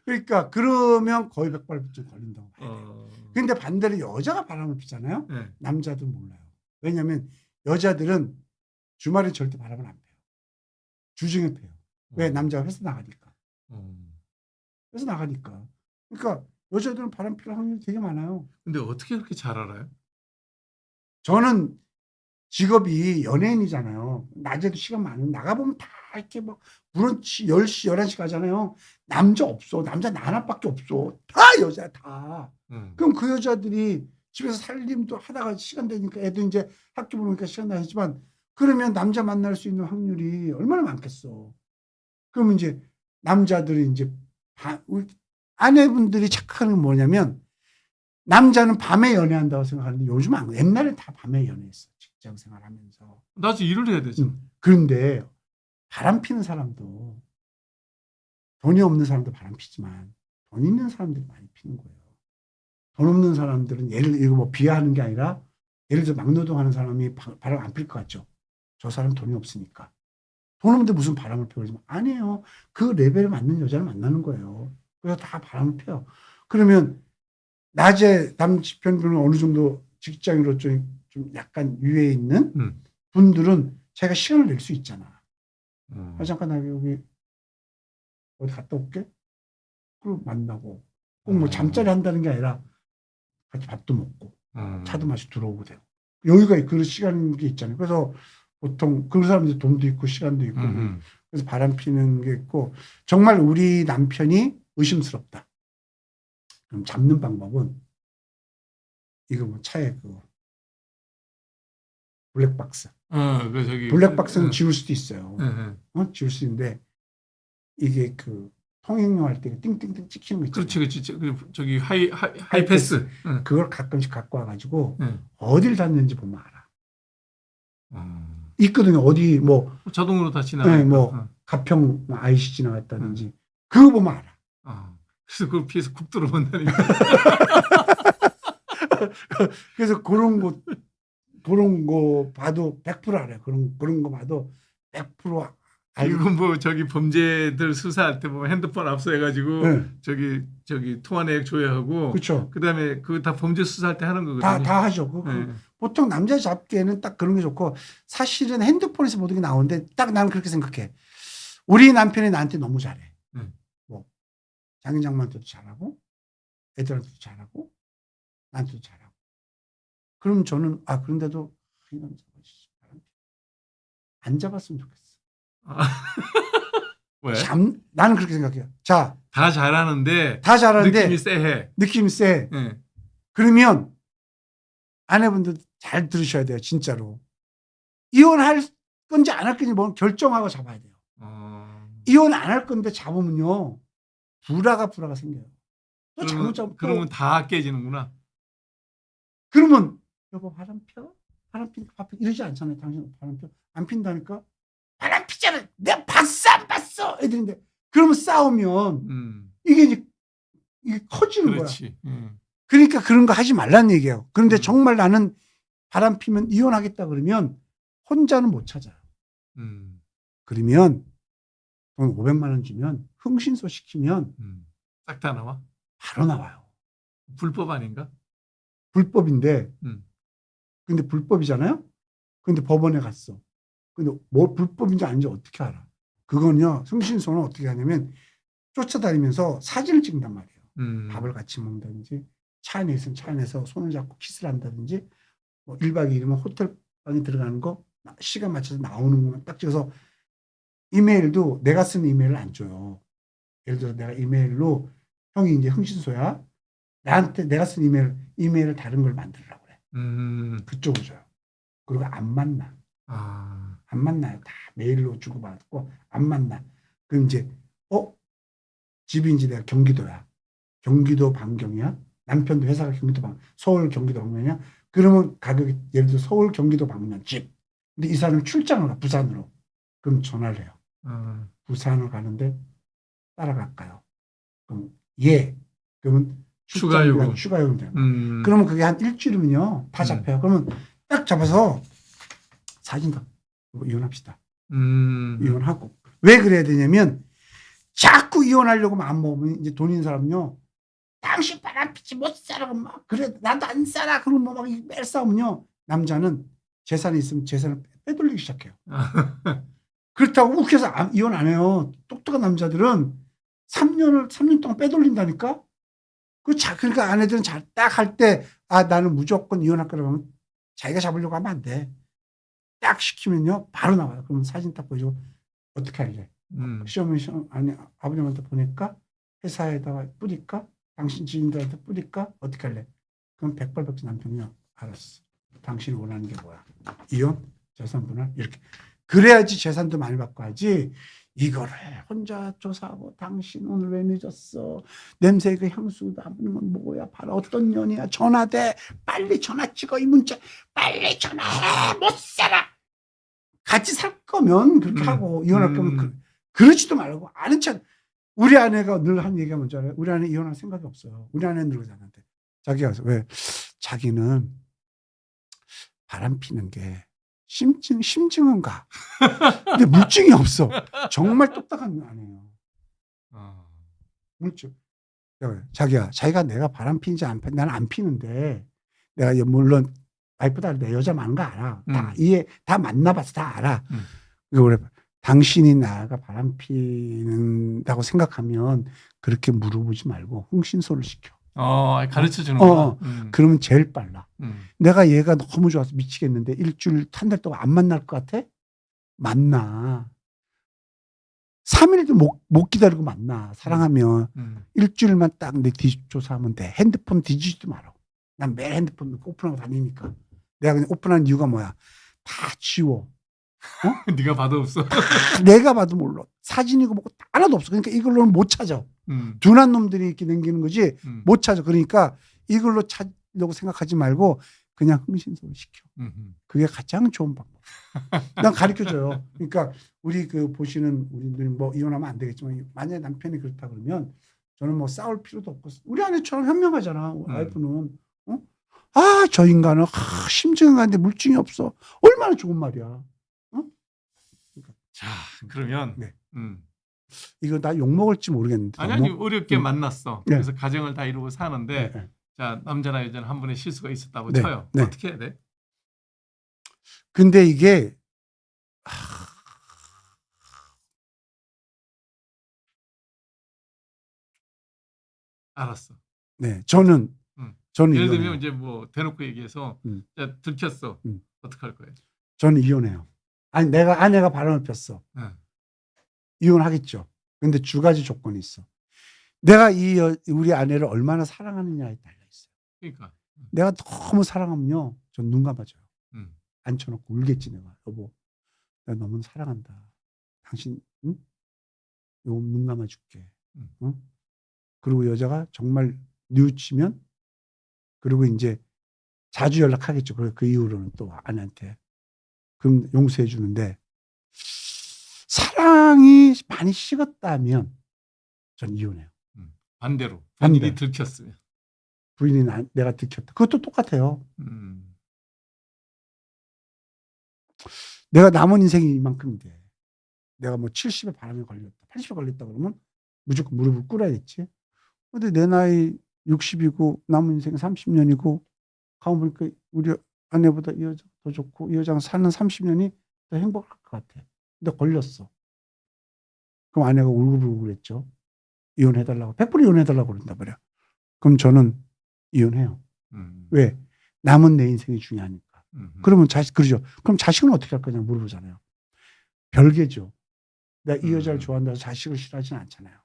그러니까 그러면 거의 백발백중 걸린다고 봐야 돼요. 근데 반대로 여자가 바람을 피잖아요. 남자도 몰라요. 왜냐하면 여자들은 주말에 절대 바람을 안 펴요. 주중에 펴요. 왜? 남자가 회사 나가니까. 회사 나가니까. 그러니까 여자들은 바람 필 확률이 되게 많아요. 근데 어떻게 그렇게 잘 알아요? 저는 직업이 연예인이잖아요. 낮에도 시간 많은 나가보면 다 이렇게 뭐 브런치 10시 11시 가잖아요. 남자 없어. 남자 나 하나밖에 없어. 다 여자야 다. 그럼 그 여자들이 집에서 살림도 하다가 시간 되니까 애도 이제 학교 보니까 시간 나겠지만 그러면 남자 만날 수 있는 확률이 얼마나 많겠어. 그러면 이제 남자들이 이제 우리 아내분들이 착각하는 건 뭐냐면 남자는 밤에 연애한다고 생각하는데 요즘 안 그래. 옛날에 다 밤에 연애했어. 직장 생활하면서. 나도 일을 해야 되죠. 그런데 바람 피는 사람도 돈이 없는 사람도 바람 피지만 돈 있는 사람들이 많이 피는 거예요. 돈 없는 사람들은 이거 뭐 비하하는 게 아니라 예를 들어 막노동하는 사람이 바람 안 필 것 같죠. 저 사람 돈이 없으니까. 돈 없는데 무슨 바람을 펴요? 아니에요. 그 레벨에 맞는 여자를 만나는 거예요. 그래서 다 바람을 펴요. 그러면 낮에 남편분은 어느 정도 직장으로 좀 약간 위에 있는 분들은 자기가 시간을 낼 수 있잖아. 잠깐 나 여기 어디 갔다 올게. 그리고 만나고 꼭 뭐 잠자리 한다는 게 아니라 같이 밥도 먹고 차도 마시고 들어오고 돼요. 여기가 그런 시간이 있잖아요. 그래서 보통 그런 사람들 돈도 있고 시간도 있고 그래서 바람 피는 게 있고 정말 우리 남편이 의심스럽다. 그럼 잡는 방법은 이거 뭐 차에 그 블랙박스. 그 저기 블랙박스는 지울 수도 있어요. 지울 수 있는데 이게 그 통행료 할 때 띵띵띵 찍히는 거 있잖아요. 그렇지. 저기 하이패스. 그걸 가끔씩 갖고 와가지고 어딜 닿는지 보면 알아. 있거든요. 어디 뭐 자동으로 다 지나가. 네, 뭐 가평 IC 지나갔다든지 그거 보면 알아. 그래서 그걸 피해서 국 들어본다니까. 그래서 그런 거 봐도 100% 알아요. 그런 거 봐도 100% 알고. 이건 뭐 저기 범죄들 수사할 때 보면 핸드폰 압수해가지고 저기 통화 내역 조회하고. 그렇죠. 그다음에 그거 다 범죄 수사할 때 하는 거거든요. 다 하죠. 보통 남자 잡기에는 딱 그런 게 좋고 사실은 핸드폰에서 모든 게 나오는데 딱 나는 그렇게 생각해. 우리 남편이 나한테 너무 잘해. 뭐 장인장모한테도 잘하고 애들한테도 잘하고 나한테도 잘하고. 그럼 저는 그런데도 이 남자 안 잡았으면 좋겠어. 왜? 나는 그렇게 생각해요. 자, 다 잘하는데 느낌이 쎄해. 느낌이 쎄. 그러면 아내분들 잘 들으셔야 돼요. 진짜로. 이혼할 건지 안 할 건지 뭐 결정하고 잡아야 돼요. 이혼 안 할 건데 잡으면요. 불화가 생겨요. 또 잘못 잡으면 그러면 다 깨지는구나. 그러면 여보 바람 펴? 바람 피니까 이러지 않잖아요. 당신 바람 펴? 안 핀다니까? 바람 피잖아. 내가 봤어 안 봤어? 애들인데 그러면 싸우면 이게 커지는 그렇지. 거야. 그러니까 그런 거 하지 말라는 얘기예요. 그런데 정말 나는 바람 피면 이혼하겠다 그러면 혼자는 못 찾아요. 그러면 돈 500만 원 주면 흥신소 시키면 싹 다 나와? 바로 나와요. 불법 아닌가? 불법인데 근데 불법이잖아요. 근데 법원에 갔어. 근데 뭐 불법인지 아닌지 어떻게 알아? 그건요. 흥신소는 어떻게 하냐면 쫓아다니면서 사진을 찍는단 말이에요. 밥을 같이 먹는다든지 차 안에 있으면 차 안에서 손을 잡고 키스를 한다든지 뭐 1박 2일이면 호텔 방에 들어가는 거 시간 맞춰서 나오는 것만 딱 찍어서 이메일도 내가 쓰는 이메일을 안 줘요. 예를 들어서 내가 이메일로 형이 이제 흥신소야. 나한테 내가 쓴 이메일을 다른 걸 만들으라고 그래. 그쪽으로 줘요. 그리고 안 만나. 안 만나요. 다 메일로 주고받고 안 만나. 그럼 이제 집이 이제 내가 경기도야. 경기도 반경이야. 남편도 회사가 서울 경기도 방면이야. 그러면 가격이 예를 들어 서울 경기도 방면 집. 근데 이 사람이 출장을 가 부산으로. 그럼 전화를 해요. 부산을 가는데 따라갈까요? 그럼 그러면 추가요금 돼요. 그러면 그게 한 일주일이면요 다 잡혀요. 그러면 딱 잡아서 사진 다 이혼합시다. 이혼하고 왜 그래야 되냐면 자꾸 이혼하려고 마음 먹으면 이제 돈 있는 사람은요. 당신 바람 피지 못 살아 막 그래 나도 안 살아 그러면 막 매일 싸우면요. 남자는 재산이 있으면 재산을 빼돌리기 시작해요. 그렇다고 욱해서 이혼 안 해요. 똑똑한 남자들은 3년 동안 빼돌린다니까? 그러니까 아내들은 딱 할 때, 나는 무조건 이혼할 거라고 하면 자기가 잡으려고 하면 안 돼. 딱 시키면요, 바로 나와요. 그럼 사진 딱 보여주고, 어떻게 할래? 시어머니, 아니, 아버님한테 보낼까? 회사에다가 뿌릴까? 당신 지인들한테 뿌릴까? 어떻게 할래? 그럼 백발백중 남편이요. 알았어. 당신이 원하는 게 뭐야? 이혼? 재산 분할? 이렇게. 그래야지 재산도 많이 받고 하지. 이거를 혼자 조사하고 당신 오늘 왜 늦었어? 냄새 그 향수 남는 건 뭐야? 봐라 어떤 년이야? 전화돼. 빨리 전화 찍어 이 문자. 빨리 전화해. 못 살아. 같이 살 거면 그렇게 하고 이혼할 거면 그러지도 말고 아는 척. 우리 아내가 늘 한 얘기가 뭔지 알아요? 우리 아내 이혼할 생각이 없어요. 우리 아내는 늘 그러는데 자기가 왜 자기는 바람 피는 게 심증은 가. 근데 물증이 없어. 정말 똑딱한 아내예요. 물증. 자기가 내가 바람 피는지 안 피, 나는 안 피는데 내가 물론 와이프다 내 여자 많은 거 알아. 다 다 만나봐서 다 알아. 그래 당신이 나가 바람 피는다고 생각하면 그렇게 물어보지 말고 흥신소를 시켜. 가르쳐 주는 거. 그러면 제일 빨라. 내가 얘가 너무 좋아서 미치겠는데 일주일 한 달 동안 안 만날 것 같아? 만나. 3일도 못 기다리고 만나. 사랑하면 일주일만 딱 내 조사하면 돼. 핸드폰 뒤지지도 말아. 난 매일 핸드폰 오픈하고 다니니까. 내가 그냥 오픈한 이유가 뭐야? 다 지워. 네가 봐도 없어. 내가 봐도 몰라. 사진이고 뭐고 하나도 없어. 그러니까 이걸로는 못 찾아. 둔한 놈들이 이렇게 남기는 거지 못 찾아. 그러니까 이걸로 찾으려고 생각하지 말고 그냥 흥신소를 시켜. 그게 가장 좋은 방법. 난 가르쳐줘요. 그러니까 우리 보시는 우리들 뭐 이혼하면 안 되겠지만 만약에 남편이 그렇다 그러면 저는 뭐 싸울 필요도 없고 우리 아내처럼 현명하잖아. 와이프는 저 인간은 심증은 가는데 물증이 없어. 얼마나 좋은 말이야. 자, 그러면 네. 이거 나 욕 먹을지 모르겠는데. 아니 어렵게 만났어. 네. 그래서 가정을 다 이루고 사는데 네. 자 남자나 여자는 한 번의 실수가 있었다고 네. 쳐요. 네. 어떻게 해야 돼? 근데 이게 알았어. 네, 저는 예를 이혼해요. 들면 이제 뭐 대놓고 얘기해서 자, 들켰어. 어떻게 할 거예요? 저는 이혼해요. 아니 아내가 바람을 폈어. 이혼하겠죠. 근데 두 가지 조건이 있어. 내가 우리 아내를 얼마나 사랑하느냐에 달려 있어요. 그러니까 내가 너무 사랑하면요, 전 눈 감아줘요. 앉혀놓고 울겠지 내가. 여보, 내가 너무 사랑한다. 당신, 응? 요거 눈 감아줄게. 응? 그리고 여자가 정말 뉘우치면, 그리고 이제 자주 연락하겠죠. 그 이후로는 또 아내한테. 그럼 용서해 주는데, 사랑이 많이 식었다면 전 이혼해요. 반대로 반대. 부인이 들켰으면 부인이 내가 들켰다. 그것도 똑같아요. 내가 남은 인생이 이만큼인데 내가 뭐 70에 바람에 걸렸다, 80에 걸렸다 그러면 무조건 무릎을 꿇어야겠지. 근데 내 나이 60이고 남은 인생 30년이고 가만 보니까 우리 아내보다 이 여자 더 좋고 이 여자랑 사는 30년이 더 행복할 것 같아. 근데 걸렸어. 그럼 아내가 울고불고 했죠. 이혼해달라고. 100% 이혼해달라고 그런다 말이야. 그럼 저는 이혼해요. 왜? 남은 내 인생이 중요하니까. 그러면 그러죠. 그럼 자식은 어떻게 할 거냐 물어보잖아요. 별개죠. 내가 이 여자를 좋아한다고 자식을 싫어하지는 않잖아요.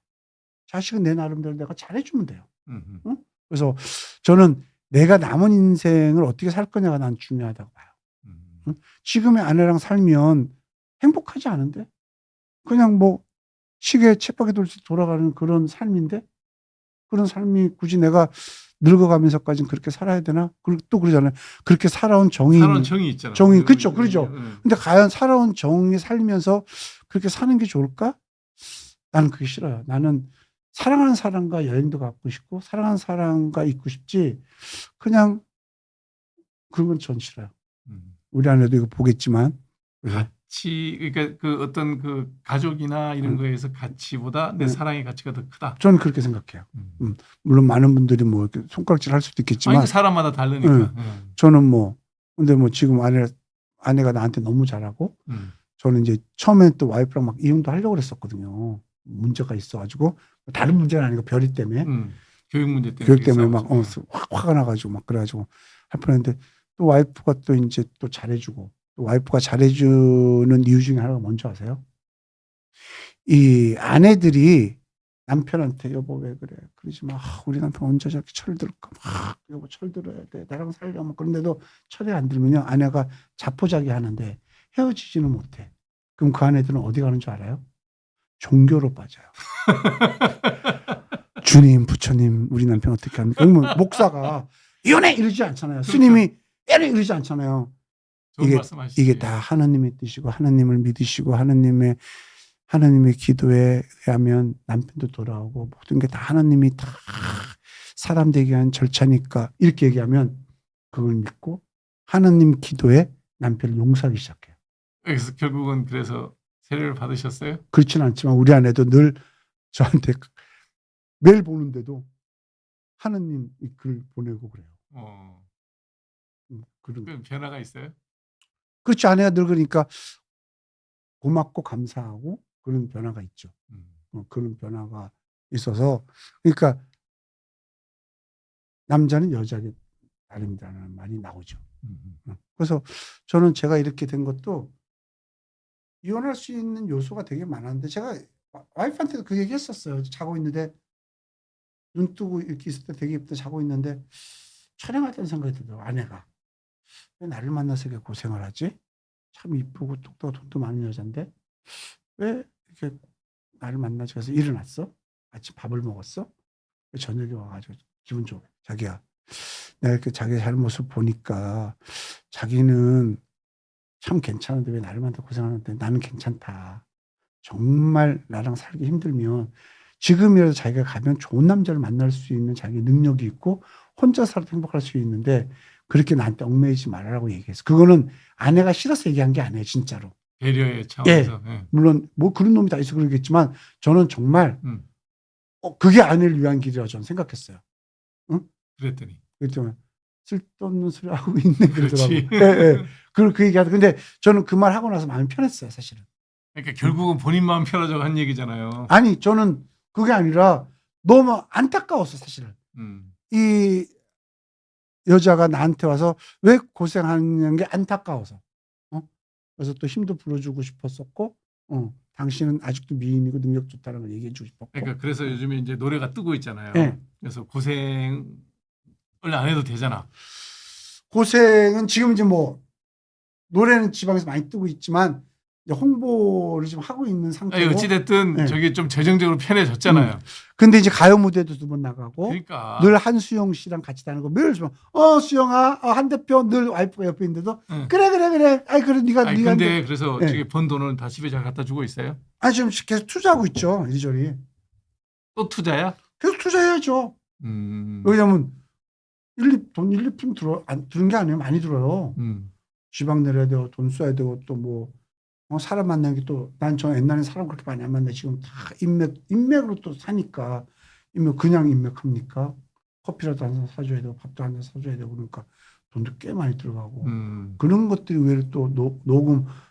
자식은 내 나름대로 내가 잘해주면 돼요. 응? 그래서 저는 내가 남은 인생을 어떻게 살 거냐가 난 중요하다고 봐요. 응? 지금의 아내랑 살면 행복하지 않은데? 그냥 뭐 시계 쳇바퀴 돌듯 돌아가는 그런 삶인데? 그런 삶이 굳이 내가 늙어가면서까지는 그렇게 살아야 되나? 그리고 또 그러잖아요. 그렇게 살아온 정이 있잖아. 그렇죠. 그러죠. 근데 과연 살아온 정이 살면서 그렇게 사는 게 좋을까? 나는 그게 싫어요. 나는 사랑하는 사람과 여행도 가고 싶고 사랑하는 사람과 있고 싶지 그냥 그런 건 전 싫어요. 우리 아내도 이거 보겠지만 가치 그러니까 그 어떤 그 가족이나 이런 거에서 가치보다 내 사랑의 가치가 더 크다. 저는 그렇게 생각해요. 물론 많은 분들이 뭐 이렇게 손가락질 할 수도 있겠지만 아니, 사람마다 다르니까. 저는 뭐 근데 뭐 지금 아내가 나한테 너무 잘하고 음. 저는 이제 처음에 또 와이프랑 막 이혼도 하려고 그랬었거든요. 문제가 있어가지고 다른 문제는 아니고 별이 때문에 교육 문제 때문에 교육 때문에 막 싸우죠. 확 화가 나가지고 막 그래가지고 할 뻔했는데 또 와이프가 또 이제 또 잘해주고 또 와이프가 잘해주는 이유 중에 하나가 뭔지 아세요? 이 아내들이 남편한테 여보 왜 그래 그러지 마 우리 남편 언제 저렇게 철들까 막 여보 철들어야 돼 나랑 살려 막 그런데도 철이 안 들면요 아내가 자포자기 하는데 헤어지지는 못해. 그럼 그 아내들은 어디 가는 줄 알아요? 종교로 빠져요. 주님, 부처님, 우리 남편 어떻게 합니까? 그러면 목사가 이혼해 이러지 않잖아요. 스님이 이혼해 이러지 않잖아요. 좋은 이게 말씀하시지. 이게 다 하나님의 뜻이고 하나님을 믿으시고 하나님의 기도에 의하면 남편도 돌아오고 모든 게 다 하나님이 다 사람 되게 한 절차니까 이렇게 얘기하면 그걸 믿고 하나님 기도에 남편을 용서하기 시작해요. 그래서 결국은 그래서 세례를 받으셨어요? 그렇지는 않지만 우리 아내도 늘 저한테 매일 보는데도 하나님 이 글 보내고 그래요. 그 변화가 있어요? 그렇지 아내가 늘 그러니까 고맙고 감사하고 그런 변화가 있죠. 그런 변화가 있어서 그러니까 남자는 여자에게 다릅니다라는 말이 나오죠. 그래서 저는 제가 이렇게 된 것도 이혼할 수 있는 요소가 되게 많았는데 제가 와이프한테도 그 얘기 했었어요. 자고 있는데 눈 뜨고 이렇게 있을 때 되게 예쁘게 자고 있는데 촬영할 때는 생각이 들더라고요. 아내가 왜 나를 만나서 이렇게 고생을 하지? 참 이쁘고 똑똑하고 돈도 많은 여잔데 왜 이렇게 나를 만나지? 그래서 일어났어. 아침 밥을 먹었어. 저녁에 와가지고 기분 좋아. 자기야 내가 이렇게 자기 잘못을 보니까 자기는 참 괜찮은데 왜 나를 만나 고생하는데 나는 괜찮다. 정말 나랑 살기 힘들면 지금이라도 자기가 가면 좋은 남자를 만날 수 있는 자기 능력이 있고 혼자 살아도 행복할 수 있는데 그렇게 나한테 얽매이지 말라고 얘기했어. 그거는 아내가 싫어서 얘기한 게 아니에요. 진짜로. 배려의 차원에서. 예. 물론 뭐 그런 놈이 다 있어 그러겠지만 저는 정말 그게 아내를 위한 길이라고 저는 생각했어요. 응? 그랬더니. 그랬더니 쓸데없는 소리 하고 있네 그렇지. 그러더라고요. 그 얘기하다. 근데 저는 그 말 하고 나서 마음이 편했어요. 사실은. 그러니까 결국은 본인 마음 편하자고 한 얘기잖아요. 아니 저는 그게 아니라 너무 안타까웠어 사실은. 이 여자가 나한테 와서 왜 고생하는 게 안타까워서. 그래서 또 힘도 불어주고 싶었었고 당신은 아직도 미인이고 능력 좋다는 걸 얘기해 주고 싶었고. 그러니까 그래서 요즘에 이제 노래가 뜨고 있잖아요. 네. 그래서 고생을 안 해도 되잖아. 고생은 지금 이제 뭐 노래는 지방에서 많이 뜨고 있지만 이제 홍보를 좀 하고 있는 상태로. 어찌됐든 네. 저기 좀 재정적으로 편해졌잖아요. 근데 이제 가요 무대도 2번 나가고 그러니까. 늘 한수영 씨랑 같이 다니고 매일 좀 수영아 한 대표 늘 와이프가 옆에 있는데도 그래 아이 그래 네가 근데 그래서 네. 저기 번 돈은 다 집에 잘 갖다 주고 있어요? 아니 지금 계속 투자하고 있죠 이리저리. 또 투자야? 계속 투자해야죠. 왜냐면 돈 1, 2푼 들은 게 아니에요. 많이 들어요. 지방 내려야 되고 돈 써야 되고 또 뭐 사람 만나는 게 또 난 저 옛날에 사람 그렇게 많이 안 만나 지금 다 인맥으로 또 사니까 그냥 인맥합니까? 커피라도 한 잔 사줘야 되고 밥도 한 잔 사줘야 되고 그러니까 돈도 꽤 많이 들어가고 그런 것들이 왜 또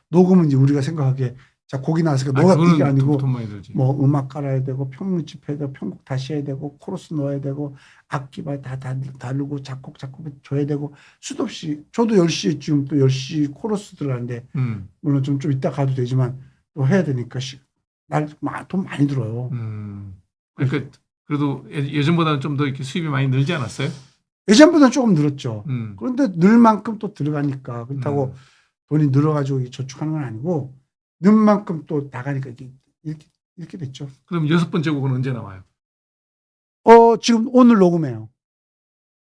녹음은 이제 우리가 생각하게 자 곡이 나와서 너가 이게 아니고 돈 많이 들지. 뭐 음악 깔아야 되고 편집 해야 되고 편곡 다시 해야 되고 코러스 넣어야 되고 악기발 다 다르고 작곡 줘야 되고 수도 없이 저도 10시에 지금 또 10시 코러스 들어가는데 물론 좀 이따 가도 되지만 또 해야 되니까 돈 많이 들어요. 그러니까 그래도 예전보다는 좀 더 이렇게 수입이 많이 늘지 않았어요? 예전보다는 조금 늘었죠. 그런데 늘 만큼 또 들어가니까 그렇다고 돈이 늘어가지고 저축하는 건 아니고 늘 만큼 또 나가니까 이렇게 됐죠. 그럼 6번째 곡은 언제 나와요? 지금 오늘 녹음해요.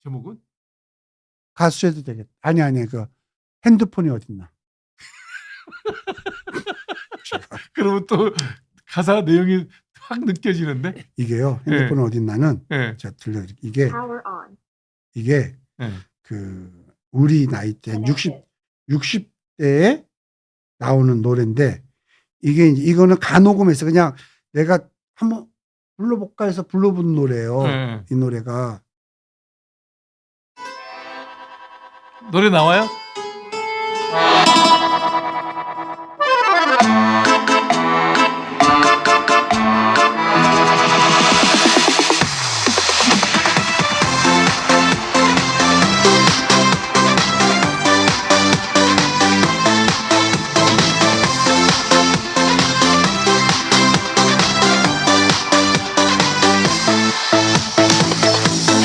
제목은? 가수 해도 되겠다. 아니 그 핸드폰이 어딨나. 그러면 또 가사 내용이 확 느껴지는데? 이게요. 핸드폰이 어딨나는 네. 제가 들려드릴게요. 이게 네. 그 우리 나이 때 60대에 나오는 노래인데 이거는 가녹음해서 그냥 내가 한번 불러볼까 해서 불러본 노래예요. 네. 이 노래가 노래 나와요?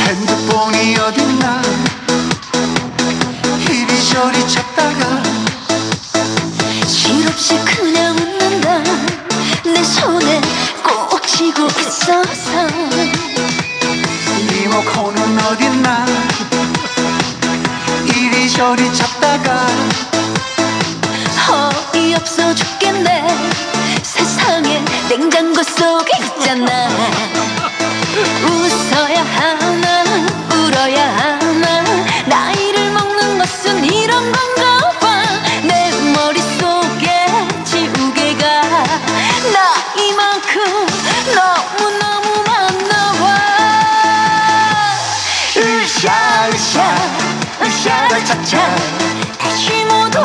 핸드폰이 어딨나 이리저리 찾다가 실없이 그냥 웃는다 내 손에 꼭 쥐고 있어서 리모컨은 어딨나 이리저리 찾다가 어이없어 죽겠네 세상에 냉장고 속에 있잖아 웃어야 하나 울어야 하나 나이를 먹는 것은 이런 건가 봐내 머릿속에 지우개가 나이만큼 너무너무 많나봐 으쌰으쌰 으쌰를 차차 다시 못 올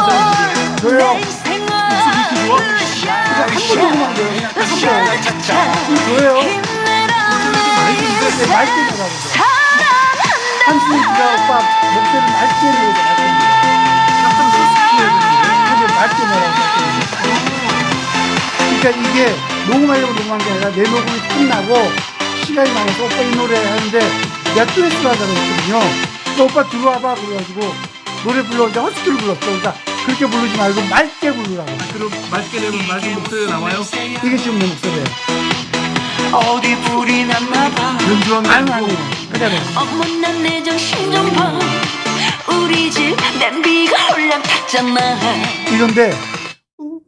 저요. 내 생활 한번 녹음한 거예요. 그냥 한 으쌰를 차차 번. 저예요. 힘내라 근데 맑게 들어가보죠. 사랑한다 한승기가 오빠 목소리 맑게 내고 약간 소스키에 맑게 내라고. 그러니까 이게 녹음하려고 녹음한 게 아니라 내 녹음이 끝나고 시간이 남아서 오빠 이 노래 하는데 내가 듀엣을 하자고 했거든요. 그러니까 오빠 들어와봐 그래가지고 노래 불러오자 허스키를 불렀어. 그러니까 그렇게 부르지 말고 맑게 부르라고. 그럼 맑게 내면 맑은 목소리가 나와요? 이게 지금 내 목소리예요. 어디 불이 났나봐 연주한 게 아니 아니고 그대로. 어머나 내 정신 좀봐 우리 집 냄비가 홀랑 탔잖아 이런데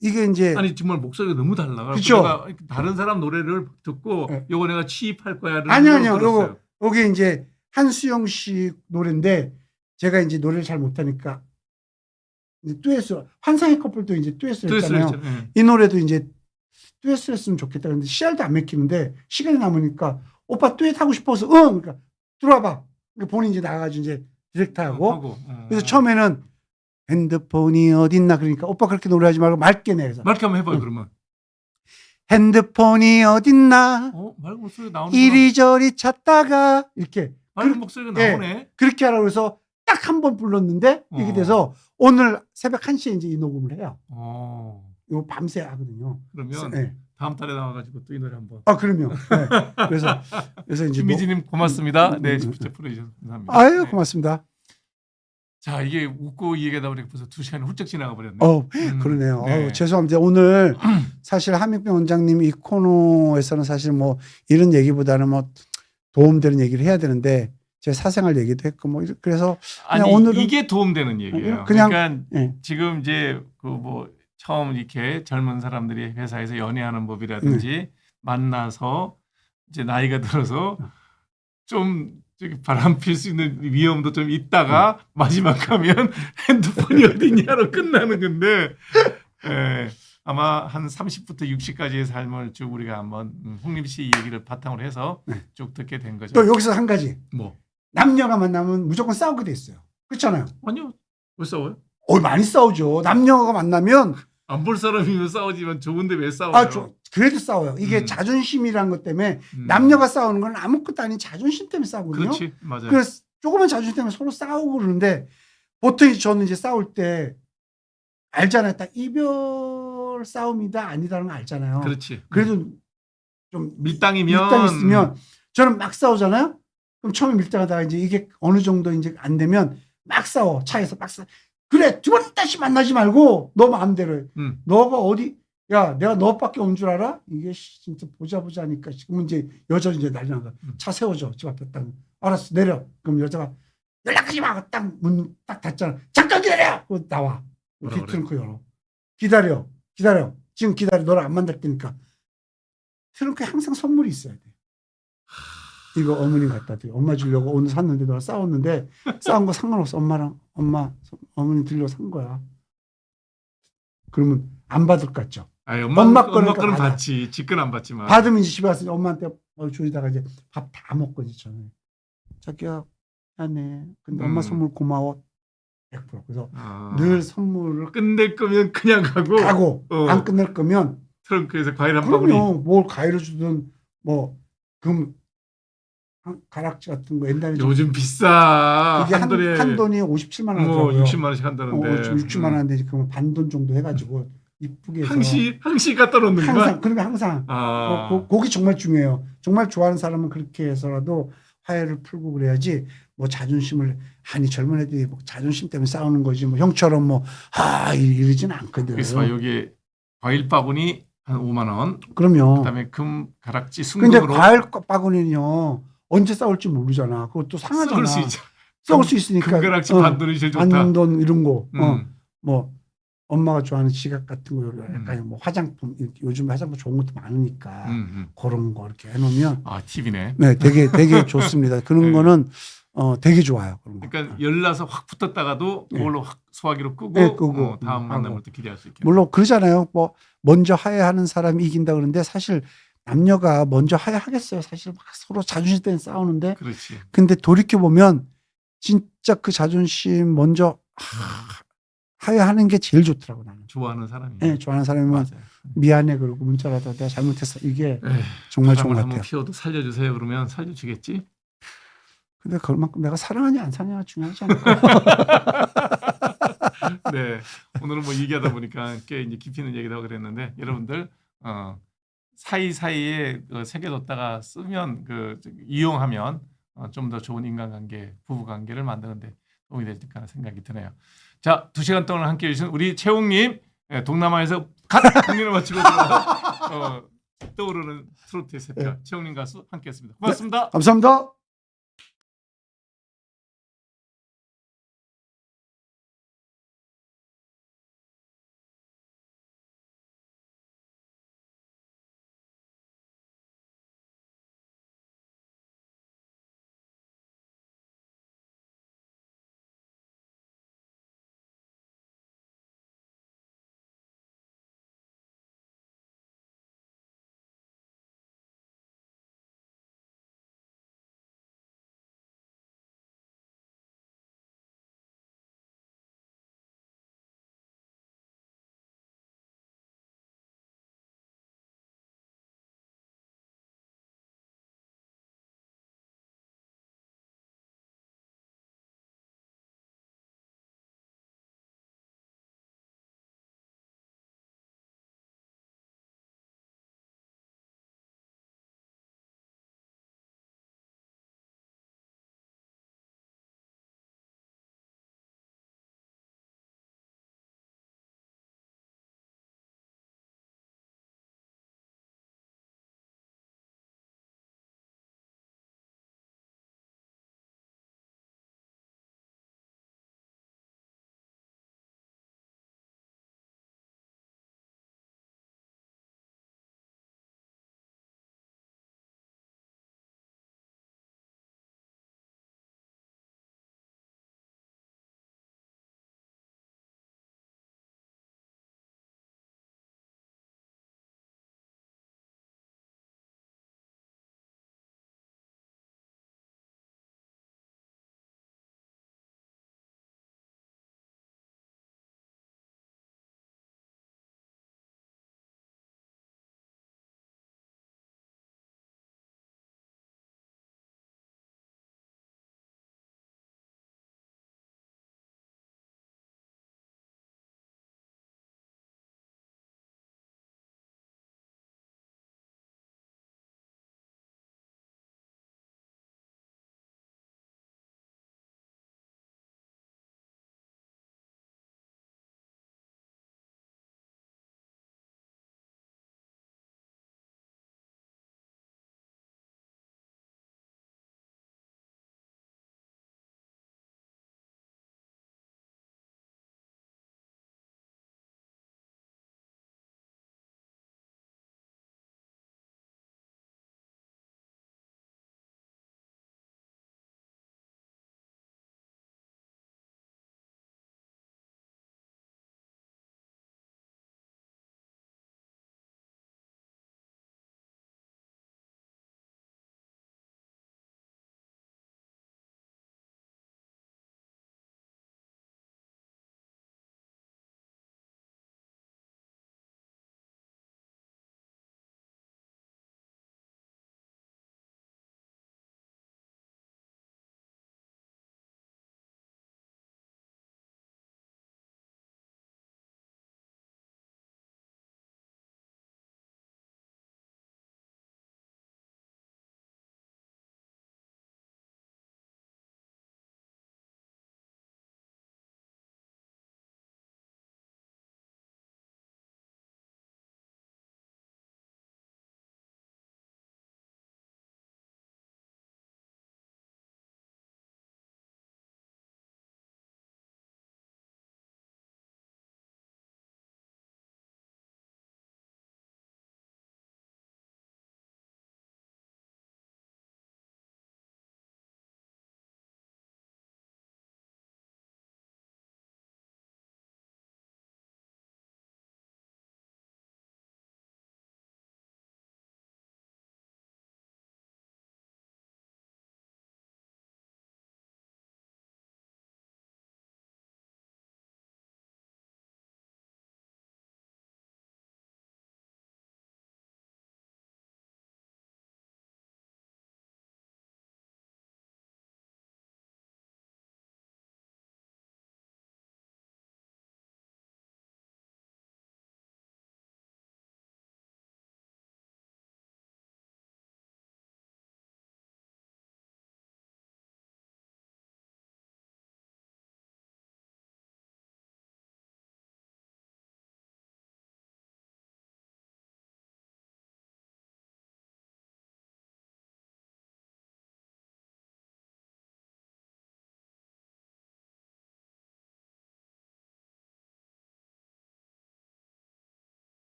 이게 이제 아니 정말 목소리가 너무 달라. 그쵸? 내가 다른 사람 노래를 듣고 네. 요거 내가 취입할 거야를 아니요. 들었어요. 요거 요게 이제 한수영 씨 노래인데 제가 이제 노래를 잘 못하니까 이제 듀엣을 환상의 커플도 이제 듀엣을 듀엣을 했잖아요. 했죠. 예. 이 노래도 이제 듀엣을 했으면 좋겠다. 근데 CR도 안 맥히는데 시간이 남으니까 오빠 듀엣 하고 싶어서 그러니까 들어와봐. 그러니까 본인 이제 나가가지고 이제 디렉터하고 하고. 그래서 처음에는 핸드폰이 어딨나 그러니까 오빠 그렇게 노래하지 말고 맑게 내. 그래서 맑게 한번 해봐요 그러면. 핸드폰이 어딨나 맑은 목소리가 나오는 이리저리 찾다가 이렇게 맑은 목소리가 예. 나오네. 그렇게 하라고 해서 딱 한 번 불렀는데 이게 돼서 오늘 새벽 1시에 이제 이 녹음을 해요. 이거 밤새 하거든요. 그러면 네. 다음 달에 나와가지고 또 이 노래 한번. 그럼요. 네. 그래서 이제 김미진님 고맙습니다. 네, 음, 직접 풀어주셔서 감사합니다. 아유 네. 고맙습니다. 자, 이게 웃고 이 얘기하다 보니까 벌써 2시간이 훌쩍 지나가 버렸네. 그러네요. 네. 죄송합니다. 오늘 사실 함익병 원장님 이 코너에서는 사실 뭐 이런 얘기보다는 뭐 도움되는 얘기를 해야 되는데 제 사생활 얘기도 했고 뭐 그래서 아니 그냥 오늘은 이게 도움되는 얘기예요. 그냥- 그러니까 예. 지금 이제 그 뭐 처음 이렇게 젊은 사람들이 회사에서 연애하는 법이라든지 만나서 이제 나이가 들어서 좀 저기 바람 필 수 있는 위험도 좀 있다가 마지막 하면 핸드폰이 어디냐로 끝나는 건데 아마 한 30부터 60까지의 삶을 쭉 우리가 한번 홍림 씨 얘기를 바탕으로 해서 쭉 듣게 된 거죠. 또 여기서 한 가지 뭐 남녀가 만나면 무조건 싸우게 돼 있어요. 그렇잖아요. 아니요. 왜 싸워요? 많이 싸우죠. 남녀가 만나면 안 볼 사람이면 싸우지만 좋은데 왜 싸워요? 그래도 싸워요. 이게 음. 자존심이란 것 때문에 남녀가 싸우는 건 아무것도 아닌 자존심 때문에 싸우거든요. 그렇지. 맞아요. 그래서 조그만 자존심 때문에 서로 싸우고 그러는데 보통 저는 이제 싸울 때 알잖아요. 딱 이별 싸움이다 아니다라는 거 알잖아요. 그렇지. 그래도 좀 밀당이면 밀당 있으면 저는 막 싸우잖아요. 그럼 처음에 밀당하다가 이제 이게 어느 정도 이제 안 되면 막 싸워. 차에서 막 싸워. 그래 두 번 다시 만나지 말고 너 마음대로 해. 너가 어디 야 내가 너밖에 없는 줄 알아? 이게 진짜 보자 하니까 지금 이제 여자 이제 난리 나가. 차 세워줘 집 앞에 딱. 알았어 내려. 그럼 여자가 연락하지 마. 딱 문 딱 닫잖아. 잠깐 기다려. 그거 나와. 뭐라 트렁크 열어. 기다려. 지금 기다려. 너를 안 만날 테니까. 트렁크에 항상 선물이 있어야 돼. 이거 어머니 갖다 드려. 엄마 주려고 오늘 샀는데 너랑 싸웠는데 싸운 거 상관없어. 어머니 드리려고 산 거야. 그러면 안 받을 것 같죠. 아니, 엄마 엄마 거는 거는 받아. 받지. 지 거는 안 받지만. 받으면 이제 집에 가서 엄마한테 조이다가 이제 밥 다 먹고 이제 저는 자기야 미안해. 근데 엄마 선물 고마워. 100%. 그래서 아. 늘 선물을 끝낼 거면 그냥 가고 안 끝낼 거면 트렁크에서 과일 한 바구니. 그럼요. 뭘 과일을 주든 금 가락지 같은 거 옛날에 좀 요즘 비싸. 그게 한 돈에 한 돈이 57만 원 뭐 하더라고요. 60만 원씩 한다는데. 지금 60만 원 하는데 그러면 반돈 정도 해가지고 이쁘게 해서 항시 갖다 놓는 거야. 항상 그러니까 항상 아. 그게 정말 중요해요. 정말 좋아하는 사람은 그렇게 해서라도 화해를 풀고 그래야지 뭐 자존심을 아니 젊은 애들이 뭐 자존심 때문에 싸우는 거지 뭐 형처럼 이러진 않거든. 그래서 여기 과일 바구니 한 5만 원. 그럼요. 그다음에 금 가락지 근데 순금으로 과일 바구니는요 언제 싸울지 모르잖아. 그것도 상하잖아. 썩을 수 있죠. 썩을 수 있으니까. 금가락지 반돈이 제일 좋다. 반돈 이런 거. 음. 뭐 엄마가 좋아하는 지갑 같은 거 약간 뭐 화장품 요즘 화장품 좋은 것도 많으니까 그런 거 이렇게 해놓으면 아 팁이네. 네 되게 좋습니다. 그런 네. 거는 되게 좋아요. 그런 거. 그러니까 열나서 확 붙었다가도 네. 그걸로 확 소화기로 끄고, 네, 끄고. 다음 하고. 만남을 또 기대할 수 있게. 물론 그러잖아요. 뭐 먼저 화해하는 사람이 이긴다 그러는데 사실 남녀가 먼저 화해하겠어요. 사실 막 서로 자존심 때문에 싸우는데 그렇지. 근데 돌이켜 보면 진짜 그 자존심 먼저 화해하는 게 제일 좋더라고 나는. 좋아하는 사람이. 네, 좋아하는 사람이면 맞아요. 미안해 그러고 문자라도 내가 잘못했어 이게 에이, 정말 좋은 바람을 것 한번 같아요. 피워도 살려주세요. 그러면 살려주겠지. 근데 그만큼 내가 사랑하냐 안 사랑하냐 중요하지 않을까? 네. 오늘은 뭐 얘기하다 보니까 꽤 이제 깊이 있는 얘기도 하고 그랬는데 여러분들 사이사이에 새겨뒀다가 쓰면 이용하면 좀 더 좋은 인간관계, 부부관계를 만드는데 도움이 될 듯한 생각이 드네요. 자, 2시간 동안 함께해 주신 우리 채홍님, 동남아에서 갓 공연을 마치고 들어와서 떠오르는 트로트의 새벽 채홍님 가수 함께했습니다. 고맙습니다. 감사합니다.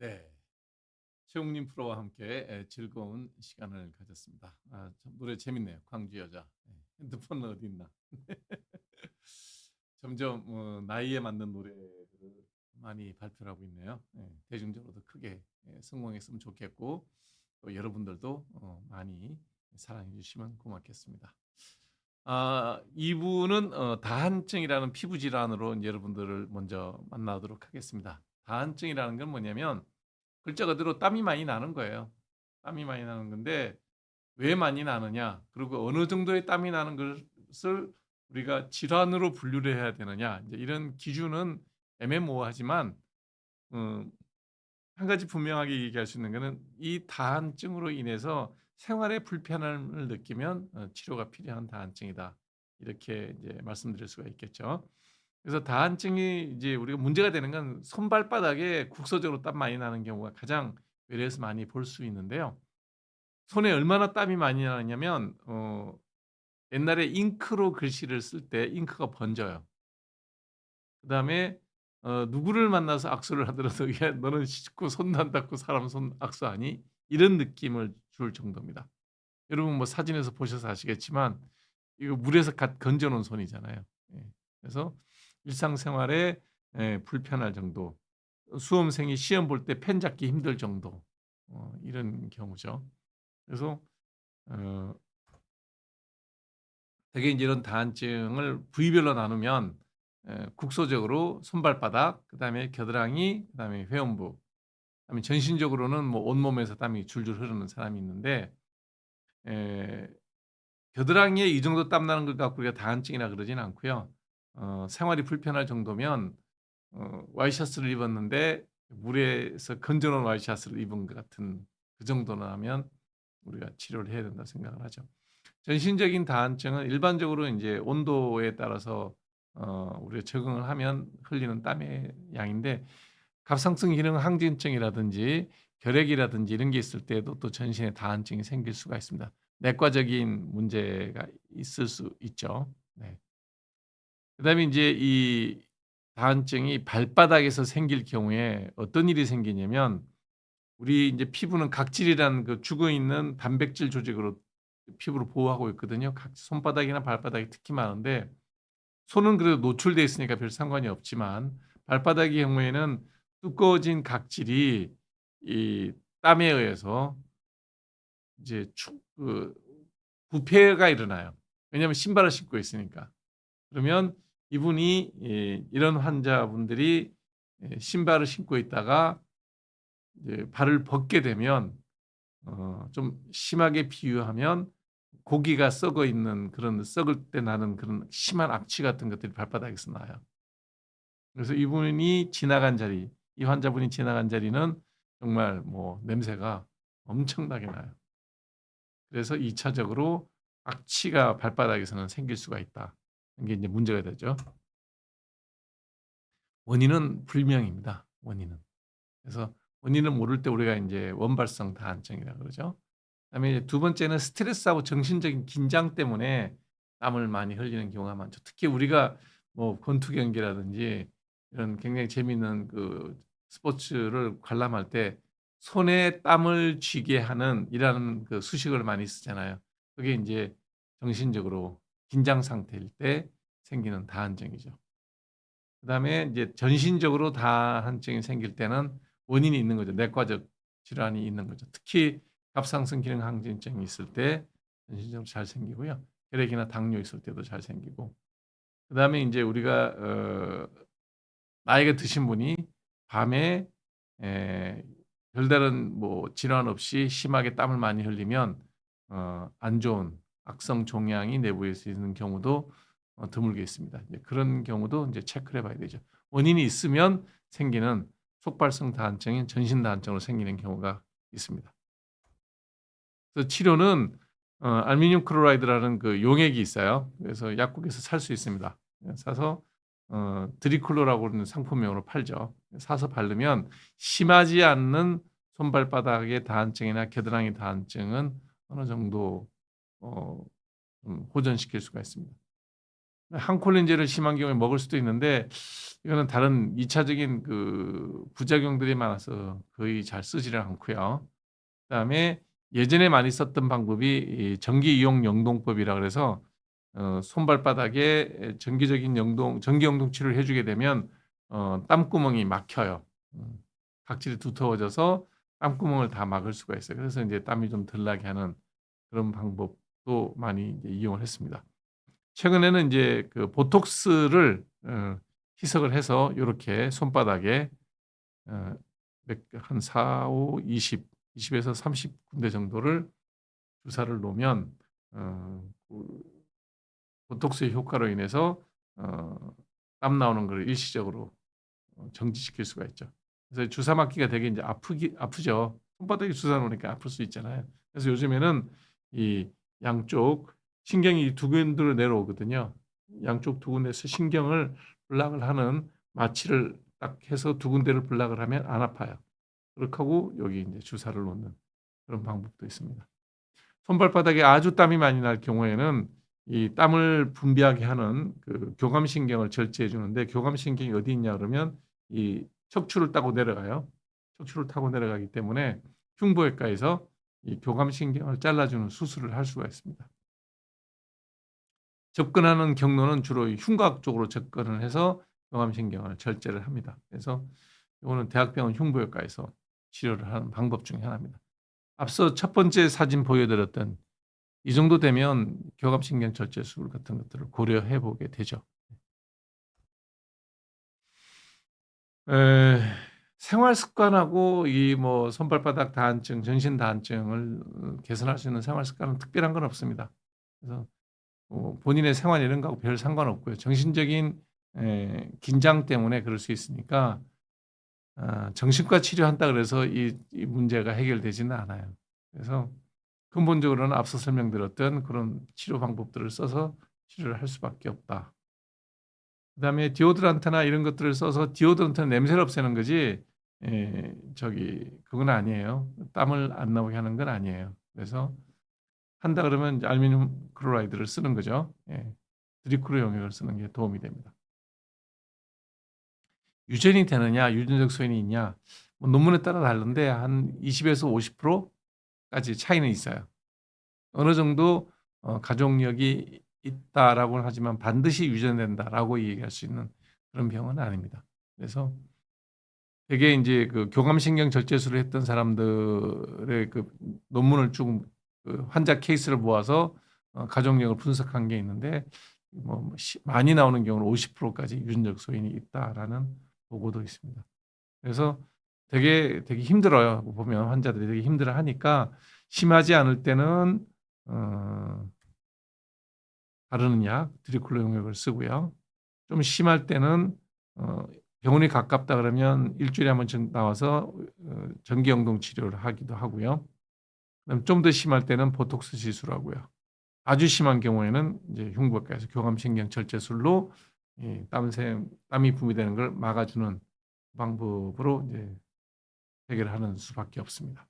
네. 최웅님 프로와 함께 즐거운 시간을 가졌습니다. 참 노래 재밌네요. 광주 여자. 핸드폰은 어디 있나? 점점 나이에 맞는 노래를 많이 발표를 하고 있네요. 대중적으로도 크게 성공했으면 좋겠고 또 여러분들도 많이 사랑해 주시면 고맙겠습니다. 이분은 다한증이라는 피부 질환으로 여러분들을 먼저 만나도록 하겠습니다. 다한증이라는 건 뭐냐면 글자 그대로 땀이 많이 나는 거예요. 땀이 많이 나는 건데 왜 많이 나느냐, 그리고 어느 정도의 땀이 나는 것을 우리가 질환으로 분류를 해야 되느냐, 이제 이런 기준은 애매모호하지만 한 가지 분명하게 얘기할 수 있는 것은 이 다한증으로 인해서 생활에 불편함을 느끼면 치료가 필요한 다한증이다. 이렇게 이제 말씀드릴 수가 있겠죠. 그래서 다한증이 이제 우리가 문제가 되는 건 손발바닥에 국소적으로 땀 많이 나는 경우가 가장 외래에서 많이 볼 수 있는데요. 손에 얼마나 땀이 많이 나냐면 옛날에 잉크로 글씨를 쓸 때 잉크가 번져요. 그다음에 누구를 만나서 악수를 하더라도 야, 너는 씻고 손도 안 닦고 사람 손 악수하니? 이런 느낌을 줄 정도입니다. 여러분 뭐 사진에서 보셔서 아시겠지만 이거 물에서 갓 건져 놓은 손이잖아요. 그래서 일상생활에 불편할 정도, 수험생이 시험 볼 때 펜 잡기 힘들 정도, 이런 경우죠. 그래서 대개 이제 이런 다한증을 부위별로 나누면 국소적으로 손발바닥, 그다음에 겨드랑이, 그다음에 회음부, 그다음에 전신적으로는 뭐 온몸에서 땀이 줄줄 흐르는 사람이 있는데 겨드랑이에 이 정도 땀 나는 걸 갖고 우리가 다한증이라 그러진 않고요. 생활이 불편할 정도면 와이셔츠를 입었는데 물에서 건져놓은 와이셔츠를 입은 것 같은 그 정도는 하면 우리가 치료를 해야 된다 생각을 하죠. 전신적인 다한증은 일반적으로 이제 온도에 따라서 우리가 적응을 하면 흘리는 땀의 양인데 갑상선 기능 항진증이라든지 결핵이라든지 이런 게 있을 때도 또 전신에 다한증이 생길 수가 있습니다. 내과적인 문제가 있을 수 있죠. 네. 그다음에 이제 이 다한증이 발바닥에서 생길 경우에 어떤 일이 생기냐면 우리 이제 피부는 각질이라는 그 죽어 있는 단백질 조직으로 피부를 보호하고 있거든요. 손바닥이나 발바닥이 특히 많은데 손은 그래도 노출돼 있으니까 별 상관이 없지만 발바닥의 경우에는 두꺼워진 각질이 이 땀에 의해서 이제 부패가 일어나요. 왜냐하면 신발을 신고 있으니까. 그러면 이분이 이런 환자분들이 신발을 신고 있다가 이제 발을 벗게 되면 좀 심하게 비유하면 고기가 썩어 있는 그런 썩을 때 나는 그런 심한 악취 같은 것들이 발바닥에서 나요. 그래서 이분이 지나간 자리, 이 환자분이 지나간 자리는 정말 뭐 냄새가 엄청나게 나요. 그래서 2차적으로 악취가 발바닥에서는 생길 수가 있다. 이게 이제 문제가 되죠. 원인은 불명입니다. 원인은. 그래서 원인을 모를 때 우리가 이제 원발성 다한증이라고 그러죠. 그다음에 두 번째는 스트레스하고 정신적인 긴장 때문에 땀을 많이 흘리는 경우가 많죠. 특히 우리가 뭐 권투 경기라든지 이런 굉장히 재미있는 그 스포츠를 관람할 때 손에 땀을 쥐게 하는 이라는 그 수식어를 많이 쓰잖아요. 그게 이제 정신적으로 긴장 상태일 때 생기는 다한증이죠. 그다음에 이제 전신적으로 다한증이 생길 때는 원인이 있는 거죠. 내과적 질환이 있는 거죠. 특히 갑상선 기능 항진증이 있을 때 전신적으로 잘 생기고요. 혈액이나 당뇨 있을 때도 잘 생기고. 그다음에 이제 우리가 나이가 드신 분이 밤에 별다른 뭐 질환 없이 심하게 땀을 많이 흘리면 안 좋은 악성 종양이 내부에서 있는 경우도 드물게 있습니다. 이제 그런 경우도 이제 체크를 해봐야 되죠. 원인이 있으면 생기는 속발성 다한증인 전신 다한증으로 생기는 경우가 있습니다. 그래서 치료는 알루미늄 클로라이드라는 그 용액이 있어요. 그래서 약국에서 살 수 있습니다. 사서 드리클로라고 하는 상품명으로 팔죠. 사서 바르면 심하지 않는 손발바닥의 다한증이나 겨드랑이 다한증은 어느 정도 좀 호전시킬 수가 있습니다. 항콜린제를 심한 경우에 먹을 수도 있는데 이거는 다른 2차적인 그 부작용들이 많아서 거의 잘 쓰지를 않고요. 그다음에 예전에 많이 썼던 방법이 이 전기 이용 영동법이라 그래서 손발바닥에 전기적인 전기 영동 치료를 해주게 되면 땀구멍이 막혀요. 각질이 두터워져서 땀구멍을 다 막을 수가 있어요. 그래서 이제 땀이 좀 덜 나게 하는 그런 방법도 많이 이제 이용을 했습니다. 최근에는 이제 그 보톡스를 희석을 해서 이렇게 손바닥에 한 4, 5, 20에서 30군데 정도를 주사를 놓으면 그 보톡스의 효과로 인해서 땀 나오는 걸 일시적으로 정지시킬 수가 있죠. 그래서 주사 맞기가 되게 이제 아프죠. 손바닥에 주사 놓으니까 아플 수 있잖아요. 그래서 요즘에는 이 양쪽 신경이 두 군데로 내려오거든요. 양쪽 두 군데에서 신경을 블락을 하는 마취를 딱 해서 두 군데를 블락을 하면 안 아파요. 그렇게 하고 여기 이제 주사를 놓는 그런 방법도 있습니다. 손발바닥에 아주 땀이 많이 날 경우에는 이 땀을 분비하게 하는 그 교감신경을 절제해 주는데 교감신경이 어디 있냐 그러면 이 척추를 타고 내려가요. 척추를 타고 내려가기 때문에 흉부외과에서 이 교감신경을 잘라주는 수술을 할 수가 있습니다. 접근하는 경로는 주로 흉곽 쪽으로 접근을 해서 교감신경을 절제를 합니다. 그래서 이거는 대학병원 흉부외과에서 치료를 하는 방법 중에 하나입니다. 앞서 첫 번째 사진 보여드렸던 이 정도 되면 교감신경 절제 수술 같은 것들을 고려해 보게 되죠. 생활 습관하고 이 뭐 손발바닥 다한증, 전신 다한증을 개선할 수 있는 생활 습관은 특별한 건 없습니다. 그래서 본인의 생활 이런 거하고 별 상관없고요. 정신적인 긴장 때문에 그럴 수 있으니까 정신과 치료한다 그래서 이 문제가 해결되지는 않아요. 그래서 근본적으로는 앞서 설명드렸던 그런 치료 방법들을 써서 치료를 할 수밖에 없다. 그다음에 디오드란트나 이런 것들을 써서 디오드란트는 냄새를 없애는 거지 그건 아니에요. 땀을 안 나오게 하는 건 아니에요. 그래서 한다 그러면 이제 알루미늄 클로라이드를 쓰는 거죠. 드리크로 용액을 쓰는 게 도움이 됩니다. 유전이 되느냐, 유전적 소인이 있냐, 뭐 논문에 따라 다른데 한 20에서 50%까지 차이는 있어요. 어느 정도 가족력이 있다라고는 하지만 반드시 유전된다라고 얘기할 수 있는 그런 병은 아닙니다. 그래서 되게 이제 그 교감신경 절제술을 했던 사람들의 그 논문을 쭉 그 환자 케이스를 모아서 가족력을 분석한 게 있는데 많이 나오는 경우는 50%까지 유전적 소인이 있다라는 보고도 있습니다. 그래서 되게 힘들어요. 보면 환자들이 되게 힘들어하니까 심하지 않을 때는 다른 약 드리클로 용액을 쓰고요. 좀 심할 때는 병원이 가깝다 그러면 일주일에 한 번 나와서 전기영동 치료를 하기도 하고요. 그다음 좀 더 심할 때는 보톡스 시술하고요. 아주 심한 경우에는 이제 흉부외과에서 교감신경 절제술로 땀이 분비되는 걸 막아주는 방법으로 이제 해결하는 수밖에 없습니다.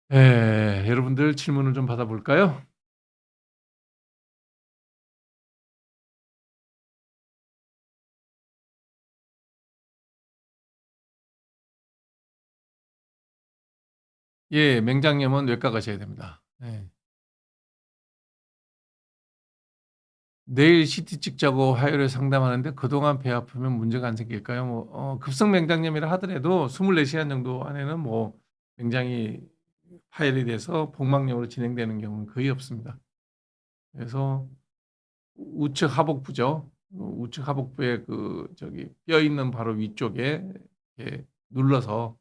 네. 여러분들 질문을 좀 받아볼까요? 예, 맹장염은 외과 가셔야 됩니다. 네. 내일 CT 찍자고 화요일에 상담하는데 그동안 배 아프면 문제가 안 생길까요? 급성 맹장염이라 하더라도 24시간 정도 안에는 뭐 맹장이 파열이 돼서 복막염으로 진행되는 경우는 거의 없습니다. 그래서 우측 하복부죠. 우측 하복부에 뼈 있는 바로 위쪽에 이렇게 눌러서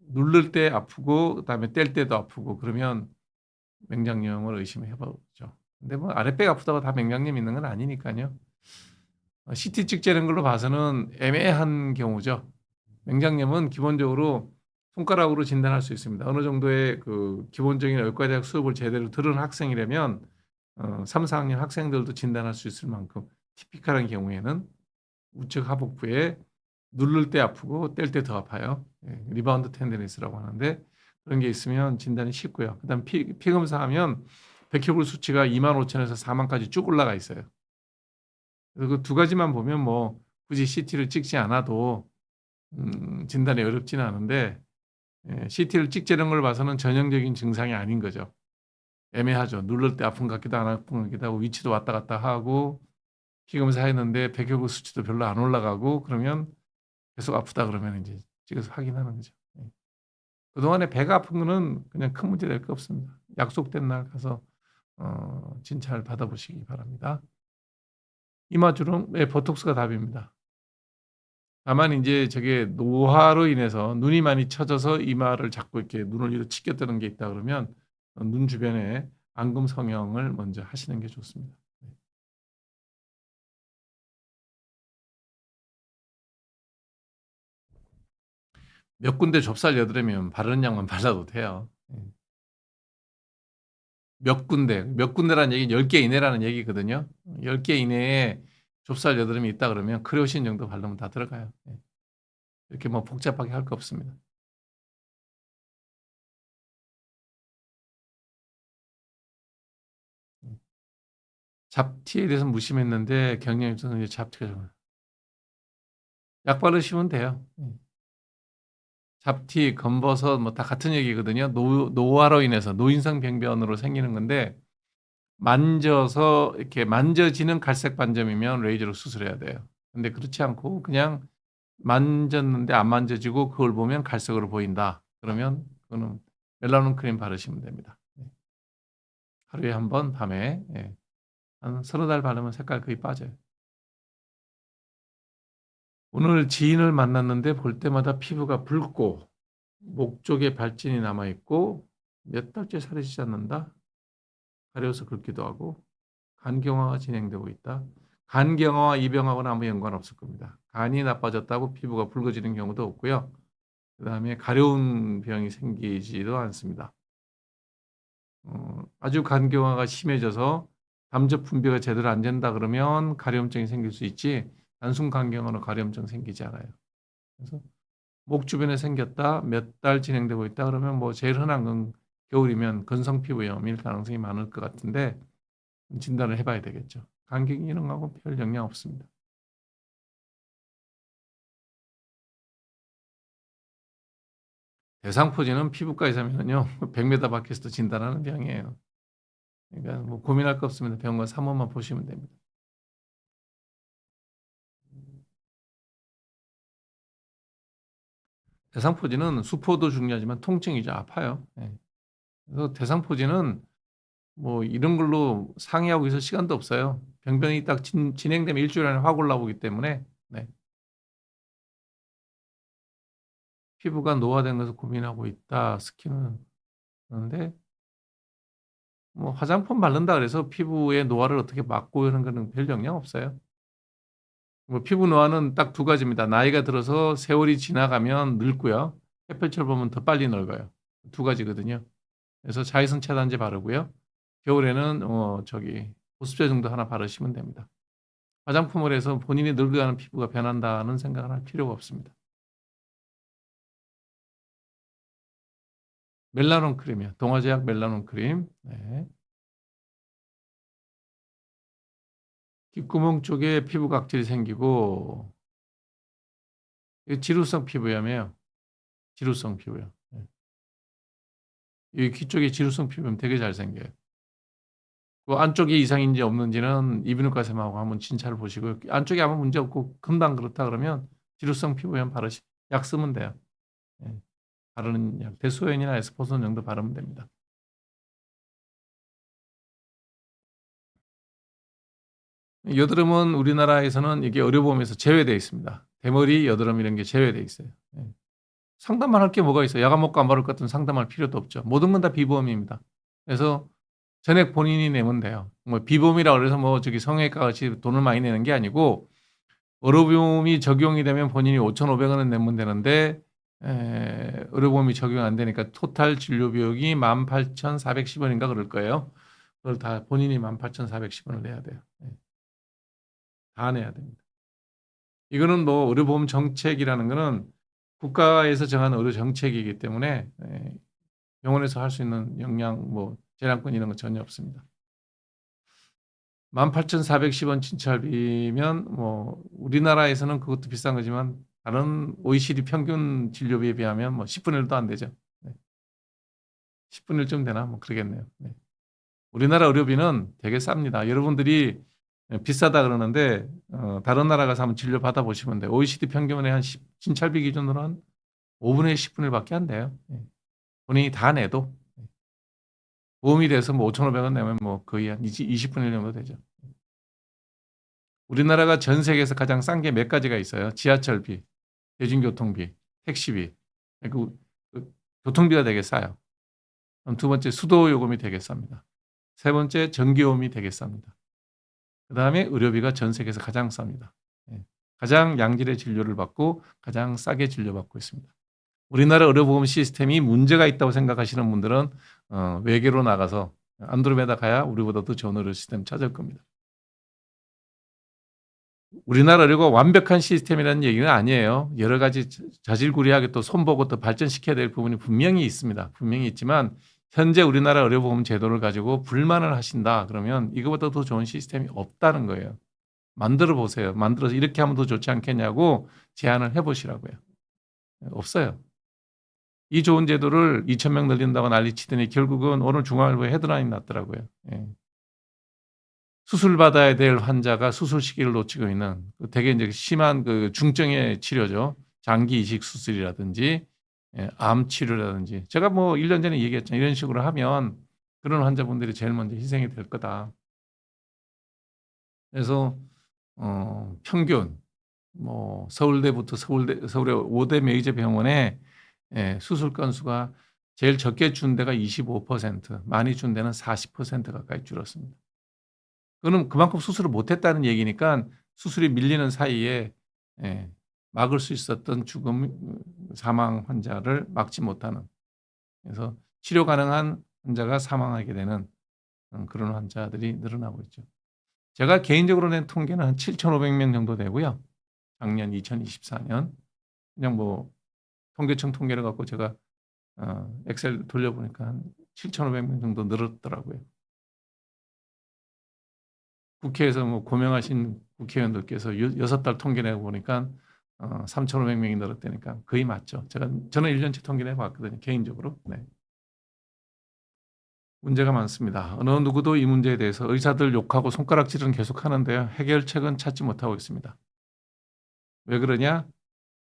누를 때 아프고 그다음에 뗄 때도 아프고 그러면 맹장염을 의심해 보죠. 근데 뭐 아랫배가 아프다고 다 맹장염 있는 건 아니니까요. CT 찍자는 걸로 봐서는 애매한 경우죠. 맹장염은 기본적으로 손가락으로 진단할 수 있습니다. 어느 정도의 그 기본적인 의과대학 수업을 제대로 들은 학생이라면 3, 4학년 학생들도 진단할 수 있을 만큼 티피컬한 경우에는 우측 하복부에 누를 때 아프고 뗄 때 더 아파요. 리바운드 텐데니스라고 하는데 그런 게 있으면 진단이 쉽고요. 그다음 피 검사하면 백혈구 수치가 25,000에서 4만까지 쭉 올라가 있어요. 그래서 그 두 가지만 보면 뭐 굳이 CT를 찍지 않아도 진단이 어렵지는 않은데 CT를 찍자는 걸 봐서는 전형적인 증상이 아닌 거죠. 애매하죠. 누를 때 아픈 것 같기도 안 아픈 것 같기도 하고 위치도 왔다 갔다 하고 피검사 했는데 백혈구 수치도 별로 안 올라가고 그러면 계속 아프다 그러면 이제 찍어서 확인하는 거죠. 그동안에 배가 아픈 거는 그냥 큰 문제 될 거 없습니다. 약속된 날 가서 진찰 받아보시기 바랍니다. 이마주름, 보톡스가 답입니다. 다만 이제 저게 노화로 인해서 눈이 많이 처져서 이마를 자꾸 이렇게 눈을 위로 치켜뜨는 게 있다 그러면 눈 주변에 안금 성형을 먼저 하시는 게 좋습니다. 몇 군데 좁쌀 여드름이면 바르는 약만 발라도 돼요. 몇 군데라는 얘기는 10개 이내라는 얘기거든요. 10개 이내에 좁쌀 여드름이 있다 그러면 크레오신 정도 바르면 다 들어가요. 이렇게 뭐 복잡하게 할 거 없습니다. 잡티에 대해서 무심했는데 경련에서는 이제 잡티가 좀 약 바르시면 돼요. 잡티, 검버섯 뭐 다 같은 얘기거든요. 노화로 인해서 노인성 병변으로 생기는 건데 만져서 이렇게 만져지는 갈색 반점이면 레이저로 수술해야 돼요. 근데 그렇지 않고 그냥 만졌는데 안 만져지고 그걸 보면 갈색으로 보인다. 그러면 그거는 멜라논 크림 바르시면 됩니다. 하루에 한 번 밤에 한 서너 달 바르면 색깔 거의 빠져요. 오늘 지인을 만났는데 볼 때마다 피부가 붉고 목 쪽에 발진이 남아있고 몇 달째 살이 찌지 않는다. 가려서 긁기도 하고 간경화가 진행되고 있다. 간경화와 이 병하고는 아무 연관 없을 겁니다. 간이 나빠졌다고 피부가 붉어지는 경우도 없고요. 그 다음에 가려운 병이 생기지도 않습니다. 아주 간경화가 심해져서 담즙 분비가 제대로 안 된다 그러면 가려움증이 생길 수 있지 단순 간경화로 가려움증 생기지 않아요. 그래서 목 주변에 생겼다, 몇 달 진행되고 있다 그러면 뭐 제일 흔한 건 겨울이면 건성 피부염일 가능성이 많을 것 같은데 진단을 해봐야 되겠죠. 간경이 이런 거하고 별 영향 없습니다. 대상포진은 피부과 의사면요 100m 밖에서도 진단하는 병이에요. 그러니까 뭐 고민할 거 없습니다. 병원 3호만 보시면 됩니다. 대상포진은 수포도 중요하지만 통증이죠. 아파요. 그래서 대상포진은 뭐 이런 걸로 상의하고 있을 시간도 없어요. 병변이 딱 진행되면 일주일 안에 확 올라오기 때문에 피부가 노화된 것을 고민하고 있다. 스킨은 그런데 뭐 화장품 바른다 그래서 피부의 노화를 어떻게 막고 이런 거는 별 영향 없어요. 뭐 피부 노화는 딱 두 가지입니다. 나이가 들어서 세월이 지나가면 늙고요. 햇볕을 보면 더 빨리 늙어요. 두 가지거든요. 그래서 자외선 차단제 바르고요. 겨울에는 보습제 정도 하나 바르시면 됩니다. 화장품을 해서 본인이 늙어가는 피부가 변한다는 생각을 할 필요가 없습니다. 멜라논 크림이요. 동화제약 멜라논 크림. 귓구멍 쪽에 피부 각질이 생기고 지루성 피부염이에요. 지루성 피부염. 이 귀 쪽에 지루성 피부염 되게 잘 생겨요. 그 안쪽에 이상인지 없는지는 이비인후과 선생님하고 한번 진찰을 보시고 안쪽에 아무 문제 없고 금방 그렇다 그러면 지루성 피부염 약 쓰면 돼요. 바르는 약 대소연이나 에스포손 정도 바르면 됩니다. 여드름은 우리나라에서는 이게 의료보험에서 제외되어 있습니다. 대머리, 여드름 이런 게 제외되어 있어요. 상담만 할 게 뭐가 있어요? 야간 먹고 안 바를 것 같으면 상담할 필요도 없죠. 모든 건 다 비보험입니다. 그래서 전액 본인이 내면 돼요. 뭐 비보험이라 그래서 뭐 성형외과 같이 돈을 많이 내는 게 아니고 의료보험이 적용이 되면 본인이 5,500원은 내면 되는데 의료보험이 적용 안 되니까 토탈 진료 비용이 18,410원인가 그럴 거예요. 그걸 다 본인이 18,410원을 내야 돼요. 다 내야 됩니다. 이거는 뭐 의료보험 정책이라는 거는 국가에서 정한 의료 정책이기 때문에 병원에서 할 수 있는 영향 재량권 이런 거 전혀 없습니다. 18,410원 진찰비면 뭐 우리나라에서는 그것도 비싼 거지만 다른 OECD 평균 진료비에 비하면 뭐 10분의 1도 안 되죠. 네. 10분의 1쯤 되나 뭐 그러겠네요. 네. 우리나라 의료비는 되게 쌉니다. 여러분들이 비싸다 그러는데 다른 나라 가서 한번 진료 받아보시면 돼요. OECD 평균의 한 진찰비 기준으로 한 5분의 1, 10분의 1밖에 안 돼요. 본인이 다 내도. 보험이 돼서 뭐 5,500원 내면 뭐 거의 한 20분의 1 정도 되죠. 우리나라가 전 세계에서 가장 싼 게 몇 가지가 있어요. 지하철비, 대중교통비, 택시비. 그 교통비가 되게 싸요. 그럼 두 번째 수도요금이 되게 쌉니다. 세 번째 전기요금이 되게 쌉니다. 그 다음에 의료비가 전 세계에서 가장 쌉니다. 가장 양질의 진료를 받고 가장 싸게 진료받고 있습니다. 우리나라 의료보험 시스템이 문제가 있다고 생각하시는 분들은 외계로 나가서 안드로메다 가야 우리보다 더 좋은 의료 시스템 찾을 겁니다. 우리나라 의료가 완벽한 시스템이라는 얘기는 아니에요. 여러 가지 자질구레하게 또 손보고 또 발전시켜야 될 부분이 분명히 있습니다. 분명히 있지만 현재 우리나라 의료보험 제도를 가지고 불만을 하신다 그러면 이거보다 더 좋은 시스템이 없다는 거예요. 만들어 보세요. 만들어서 이렇게 하면 더 좋지 않겠냐고 제안을 해보시라고요. 없어요. 이 좋은 제도를 2,000명 늘린다고 난리치더니 결국은 오늘 중앙일보에 헤드라인이 났더라고요. 수술 받아야 될 환자가 수술 시기를 놓치고 있는 되게 이제 심한 그 중증의 치료죠. 장기 이식 수술이라든지 암 치료라든지 제가 뭐 1년 전에 얘기했잖아요. 이런 식으로 하면 그런 환자분들이 제일 먼저 희생이 될 거다. 그래서 평균 뭐 서울대부터 서울의 5대 메이저 병원에 수술 건수가 제일 적게 준 데가 25%, 많이 준 데는 40% 가까이 줄었습니다. 그는 그만큼 수술을 못했다는 얘기니까 수술이 밀리는 사이에 막을 수 있었던 죽음, 사망 환자를 막지 못하는 그래서 치료 가능한 환자가 사망하게 되는 그런 환자들이 늘어나고 있죠. 제가 개인적으로 낸 통계는 한 7,500명 정도 되고요. 작년 2024년 그냥 뭐 통계청 통계를 갖고 제가 엑셀 돌려보니까 한 7,500명 정도 늘었더라고요. 국회에서 뭐 고명하신 국회의원들께서 6달 통계 내고 보니까 3,500명이 늘었다니까 거의 맞죠. 저는 1년치 통계 내봤거든요. 개인적으로. 네. 문제가 많습니다. 어느 누구도 이 문제에 대해서 의사들 욕하고 손가락질은 계속 하는데요. 해결책은 찾지 못하고 있습니다. 왜 그러냐?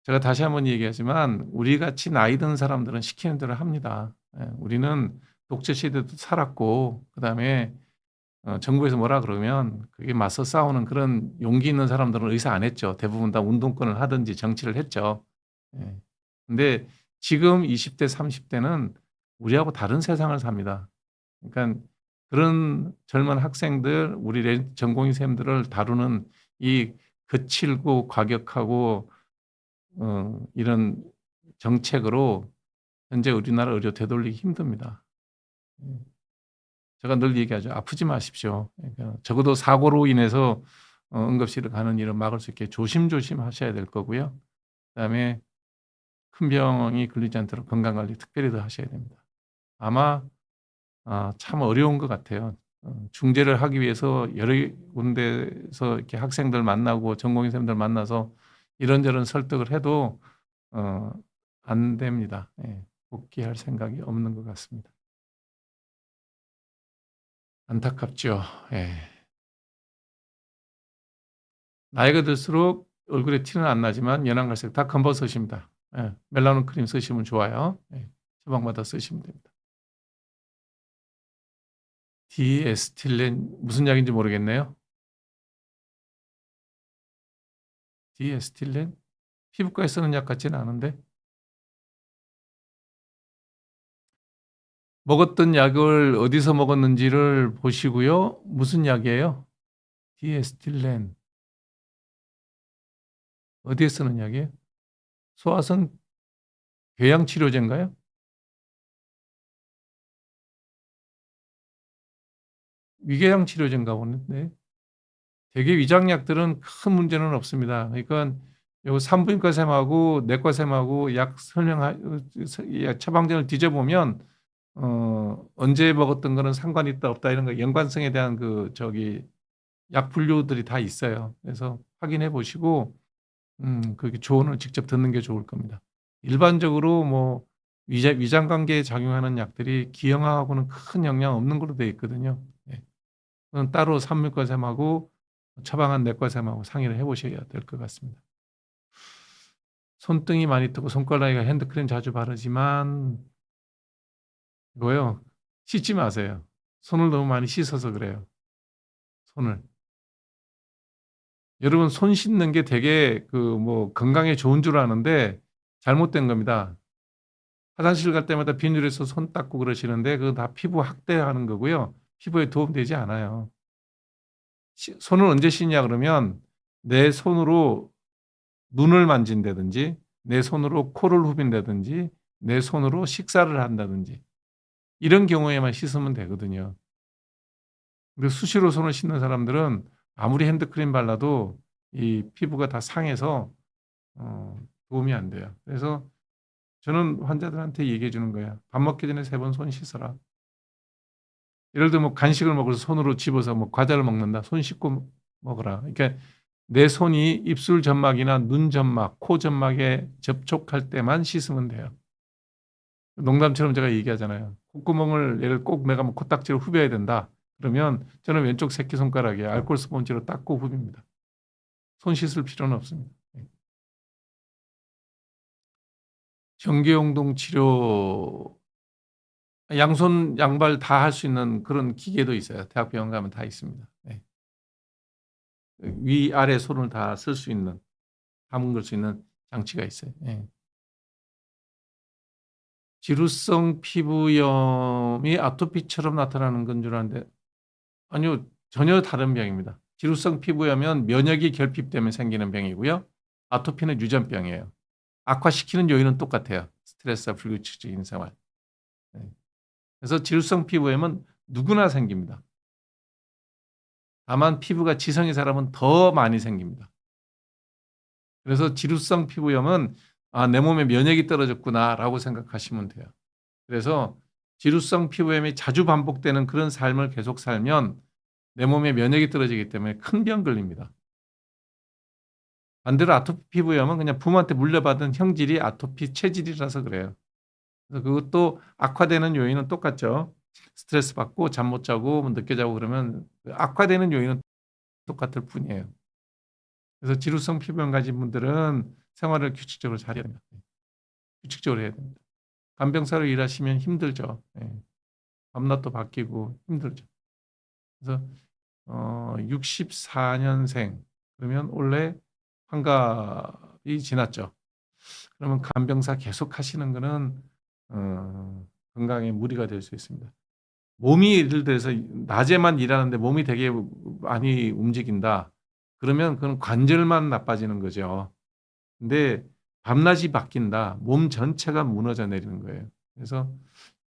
제가 다시 한번 얘기하지만 우리같이 나이 든 사람들은 시키는 대로 합니다. 우리는 독재 시대도 살았고 그다음에 정부에서 뭐라 그러면 그게 맞서 싸우는 그런 용기 있는 사람들은 의사 안 했죠. 대부분 다 운동권을 하든지 정치를 했죠. 근데 지금 20대, 30대는 우리하고 다른 세상을 삽니다. 그러니까 그런 젊은 학생들, 우리 전공의 쌤들을 다루는 이 거칠고 과격하고 이런 정책으로 현재 우리나라 의료 되돌리기 힘듭니다. 제가 늘 얘기하죠. 아프지 마십시오. 그러니까 적어도 사고로 인해서 응급실을 가는 일을 막을 수 있게 조심조심 하셔야 될 거고요. 그다음에 큰 병이 걸리지 않도록 건강관리 특별히 더 하셔야 됩니다. 아마 참 어려운 것 같아요. 중재를 하기 위해서 여러 군데에서 이렇게 학생들 만나고 전공의쌤들 만나서 이런저런 설득을 해도 안 됩니다. 복귀할 생각이 없는 것 같습니다. 안타깝죠. 나이가 들수록 얼굴에 티는 안 나지만 연한 갈색 다 검버섯입니다. 멜라논 크림 쓰시면 좋아요. 처방받아 쓰시면 됩니다. 디에스틸렌 무슨 약인지 모르겠네요. 디에스틸렌? 피부과에 쓰는 약 같지는 않은데 먹었던 약을 어디서 먹었는지를 보시고요. 무슨 약이에요? 디에스틸렌 어디에 쓰는 약이에요? 소화선 궤양치료제인가요? 위궤양 치료제인가 보는데 대개 위장약들은 큰 문제는 없습니다. 그러니까 요 산부인과 쌤하고 내과 쌤하고 약 처방전을 뒤져보면 언제 먹었던 거는 상관이 있다 없다 이런 거 연관성에 대한 약 분류들이 다 있어요. 그래서 확인해 보시고 그게 조언을 직접 듣는 게 좋을 겁니다. 일반적으로 뭐 위장 관계에 작용하는 약들이 기형아하고는 큰 영향 없는 걸로 되어 있거든요. 예. 그건 따로 산부인과쌤하고 처방한 내과쌤하고 상의를 해 보셔야 될 것 같습니다. 손등이 많이 뜨고 손가락에 핸드크림 자주 바르지만 이거요. 씻지 마세요. 손을 너무 많이 씻어서 그래요. 손을. 여러분 손 씻는 게 되게 건강에 좋은 줄 아는데 잘못된 겁니다. 화장실 갈 때마다 비누에서 손 닦고 그러시는데 그거 다 피부 학대하는 거고요. 피부에 도움되지 않아요. 손을 언제 씻냐 그러면 내 손으로 눈을 만진다든지 내 손으로 코를 후빈다든지 내 손으로 식사를 한다든지 이런 경우에만 씻으면 되거든요. 근데 수시로 손을 씻는 사람들은 아무리 핸드크림 발라도 이 피부가 다 상해서 도움이 안 돼요. 그래서 저는 환자들한테 얘기해 주는 거예요. 밥 먹기 전에 3번 손 씻어라. 예를 들어 뭐 간식을 먹어서 손으로 집어서 뭐 과자를 먹는다. 손 씻고 먹어라. 그러니까 내 손이 입술 점막이나 눈 점막, 코 점막에 접촉할 때만 씻으면 돼요. 농담처럼 제가 얘기하잖아요. 콧구멍을 꼭 내가 뭐 코딱지로 후벼야 된다. 그러면 저는 왼쪽 새끼손가락에 알코올 스펀지로 닦고 후빕니다. 손 씻을 필요는 없습니다. 정기용동 치료 양손 양발 다 할 수 있는 그런 기계도 있어요. 대학병원 가면 다 있습니다. 네. 위아래 손을 다 쓸 수 있는 담글 수 있는 장치가 있어요. 네. 지루성 피부염이 아토피처럼 나타나는 건 줄 알았는데 아니요. 전혀 다른 병입니다. 지루성 피부염은 면역이 결핍되면 생기는 병이고요. 아토피는 유전병이에요. 악화시키는 요인은 똑같아요. 스트레스와 불규칙적인 생활. 네. 그래서 지루성 피부염은 누구나 생깁니다. 다만 피부가 지성인 사람은 더 많이 생깁니다. 그래서 지루성 피부염은 내 몸에 면역이 떨어졌구나라고 생각하시면 돼요. 그래서 지루성 피부염이 자주 반복되는 그런 삶을 계속 살면 내 몸에 면역이 떨어지기 때문에 큰 병 걸립니다. 반대로 아토피 피부염은 그냥 부모한테 물려받은 형질이 아토피 체질이라서 그래요. 그래서 그것도 악화되는 요인은 똑같죠. 스트레스 받고 잠 못 자고 뭐 늦게 자고 그러면 악화되는 요인은 똑같을 뿐이에요. 그래서 지루성 피부염 가진 분들은 생활을 규칙적으로 잘해야 됩니다. 규칙적으로 해야 됩니다. 간병사로 일하시면 힘들죠. 밤낮도 바뀌고 힘들죠. 그래서 64년생 그러면 원래 환갑이 지났죠. 그러면 간병사 계속 하시는 거는 건강에 무리가 될 수 있습니다. 몸이 예를 들어서 낮에만 일하는데 몸이 되게 많이 움직인다. 그러면 그건 관절만 나빠지는 거죠. 근데 밤낮이 바뀐다. 몸 전체가 무너져 내리는 거예요. 그래서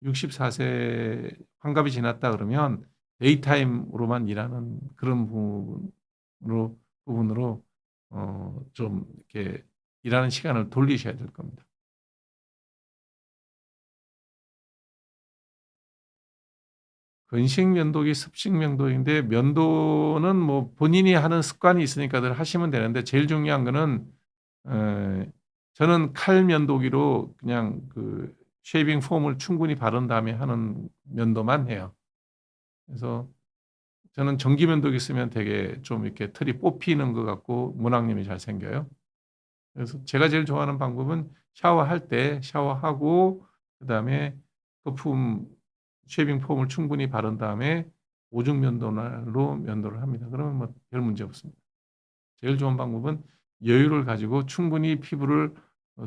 64세 환갑이 지났다 그러면 데이타임으로만 일하는 그런 부분으로 좀 이렇게 일하는 시간을 돌리셔야 될 겁니다. 근식 면도기, 습식 면도기인데 면도는 뭐 본인이 하는 습관이 있으니까들 하시면 되는데 제일 중요한 거는 저는 칼 면도기로 그냥 그 쉐이빙 폼을 충분히 바른 다음에 하는 면도만 해요. 그래서 저는 전기 면도기 쓰면 되게 좀 이렇게 털이 뽑히는 것 같고 문학님이 잘 생겨요. 그래서 제가 제일 좋아하는 방법은 샤워할 때 샤워하고 그다음에 거품 쉐이빙 폼을 충분히 바른 다음에 오중 면도날로 면도를 합니다. 그러면 뭐 별 문제 없습니다. 제일 좋은 방법은 여유를 가지고 충분히 피부를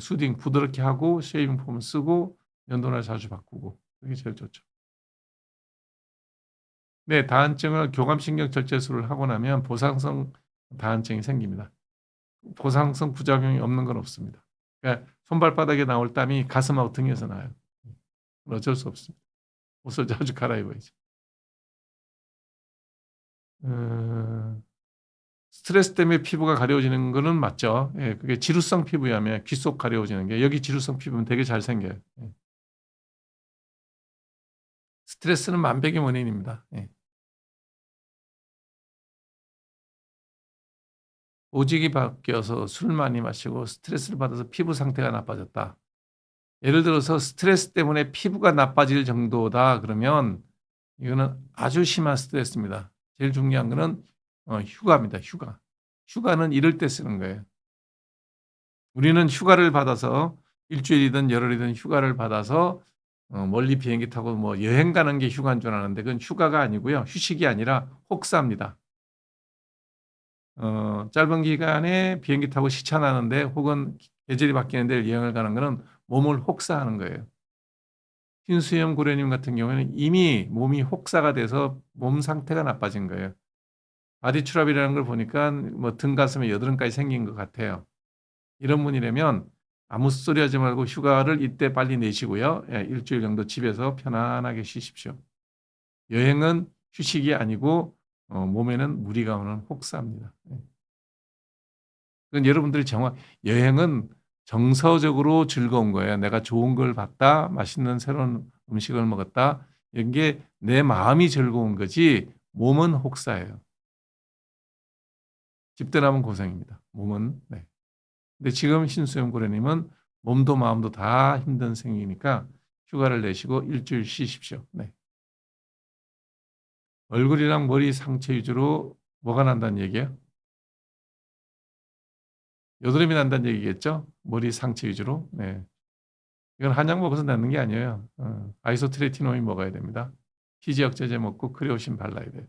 수딩 부드럽게 하고 쉐이빙 폼을 쓰고 면도날 자주 바꾸고 그게 제일 좋죠. 네, 다한증을 교감신경 절제술을 하고 나면 보상성 다한증이 생깁니다. 보상성 부작용이 없는 건 없습니다. 그러니까 손발바닥에 나올 땀이 가슴하고 등에서 나요. 어쩔 수 없습니다. 옷을 자주 갈아입어야죠. 스트레스 때문에 피부가 가려워지는 거는 맞죠. 예, 그게 지루성 피부염에 귀 속 가려워지는 게 여기 지루성 피부는 되게 잘 생겨요. 예. 스트레스는 만백의 원인입니다. 예. 보직이 바뀌어서 술 많이 마시고 스트레스를 받아서 피부 상태가 나빠졌다. 예를 들어서 스트레스 때문에 피부가 나빠질 정도다 그러면 이거는 아주 심한 스트레스입니다. 제일 중요한 거는 휴가입니다. 휴가. 휴가는 이럴 때 쓰는 거예요. 우리는 휴가를 받아서 일주일이든 열흘이든 휴가를 받아서 멀리 비행기 타고 뭐 여행 가는 게 휴가인 줄 아는데 그건 휴가가 아니고요. 휴식이 아니라 혹사입니다. 짧은 기간에 비행기 타고 시차나는데 혹은 계절이 바뀌는데 여행을 가는 거는 몸을 혹사하는 거예요. 흰수염 고래님 같은 경우에는 이미 몸이 혹사가 돼서 몸 상태가 나빠진 거예요. 바디추랍이라는 걸 보니까 뭐 등 가슴에 여드름까지 생긴 것 같아요. 이런 분이라면 아무 소리 하지 말고 휴가를 이때 빨리 내시고요. 예, 일주일 정도 집에서 편안하게 쉬십시오. 여행은 휴식이 아니고 몸에는 무리가 오는 혹사입니다. 예. 그건 여러분들이 여행은 정서적으로 즐거운 거예요. 내가 좋은 걸 봤다, 맛있는 새로운 음식을 먹었다. 이런 게 내 마음이 즐거운 거지 몸은 혹사예요. 집단하면 고생입니다. 몸은. 네. 근데 지금 신수영 고래님은 몸도 마음도 다 힘든 생이니까 휴가를 내시고 일주일 쉬십시오. 네. 얼굴이랑 머리 상체 위주로 뭐가 난다는 얘기예요? 여드름이 난다는 얘기겠죠? 머리 상체 위주로. 네. 이건 한약 먹어서 낫는 게 아니에요. 아이소트레티노인 먹어야 됩니다. 피지 억제제 먹고 크레오신 발라야 돼요.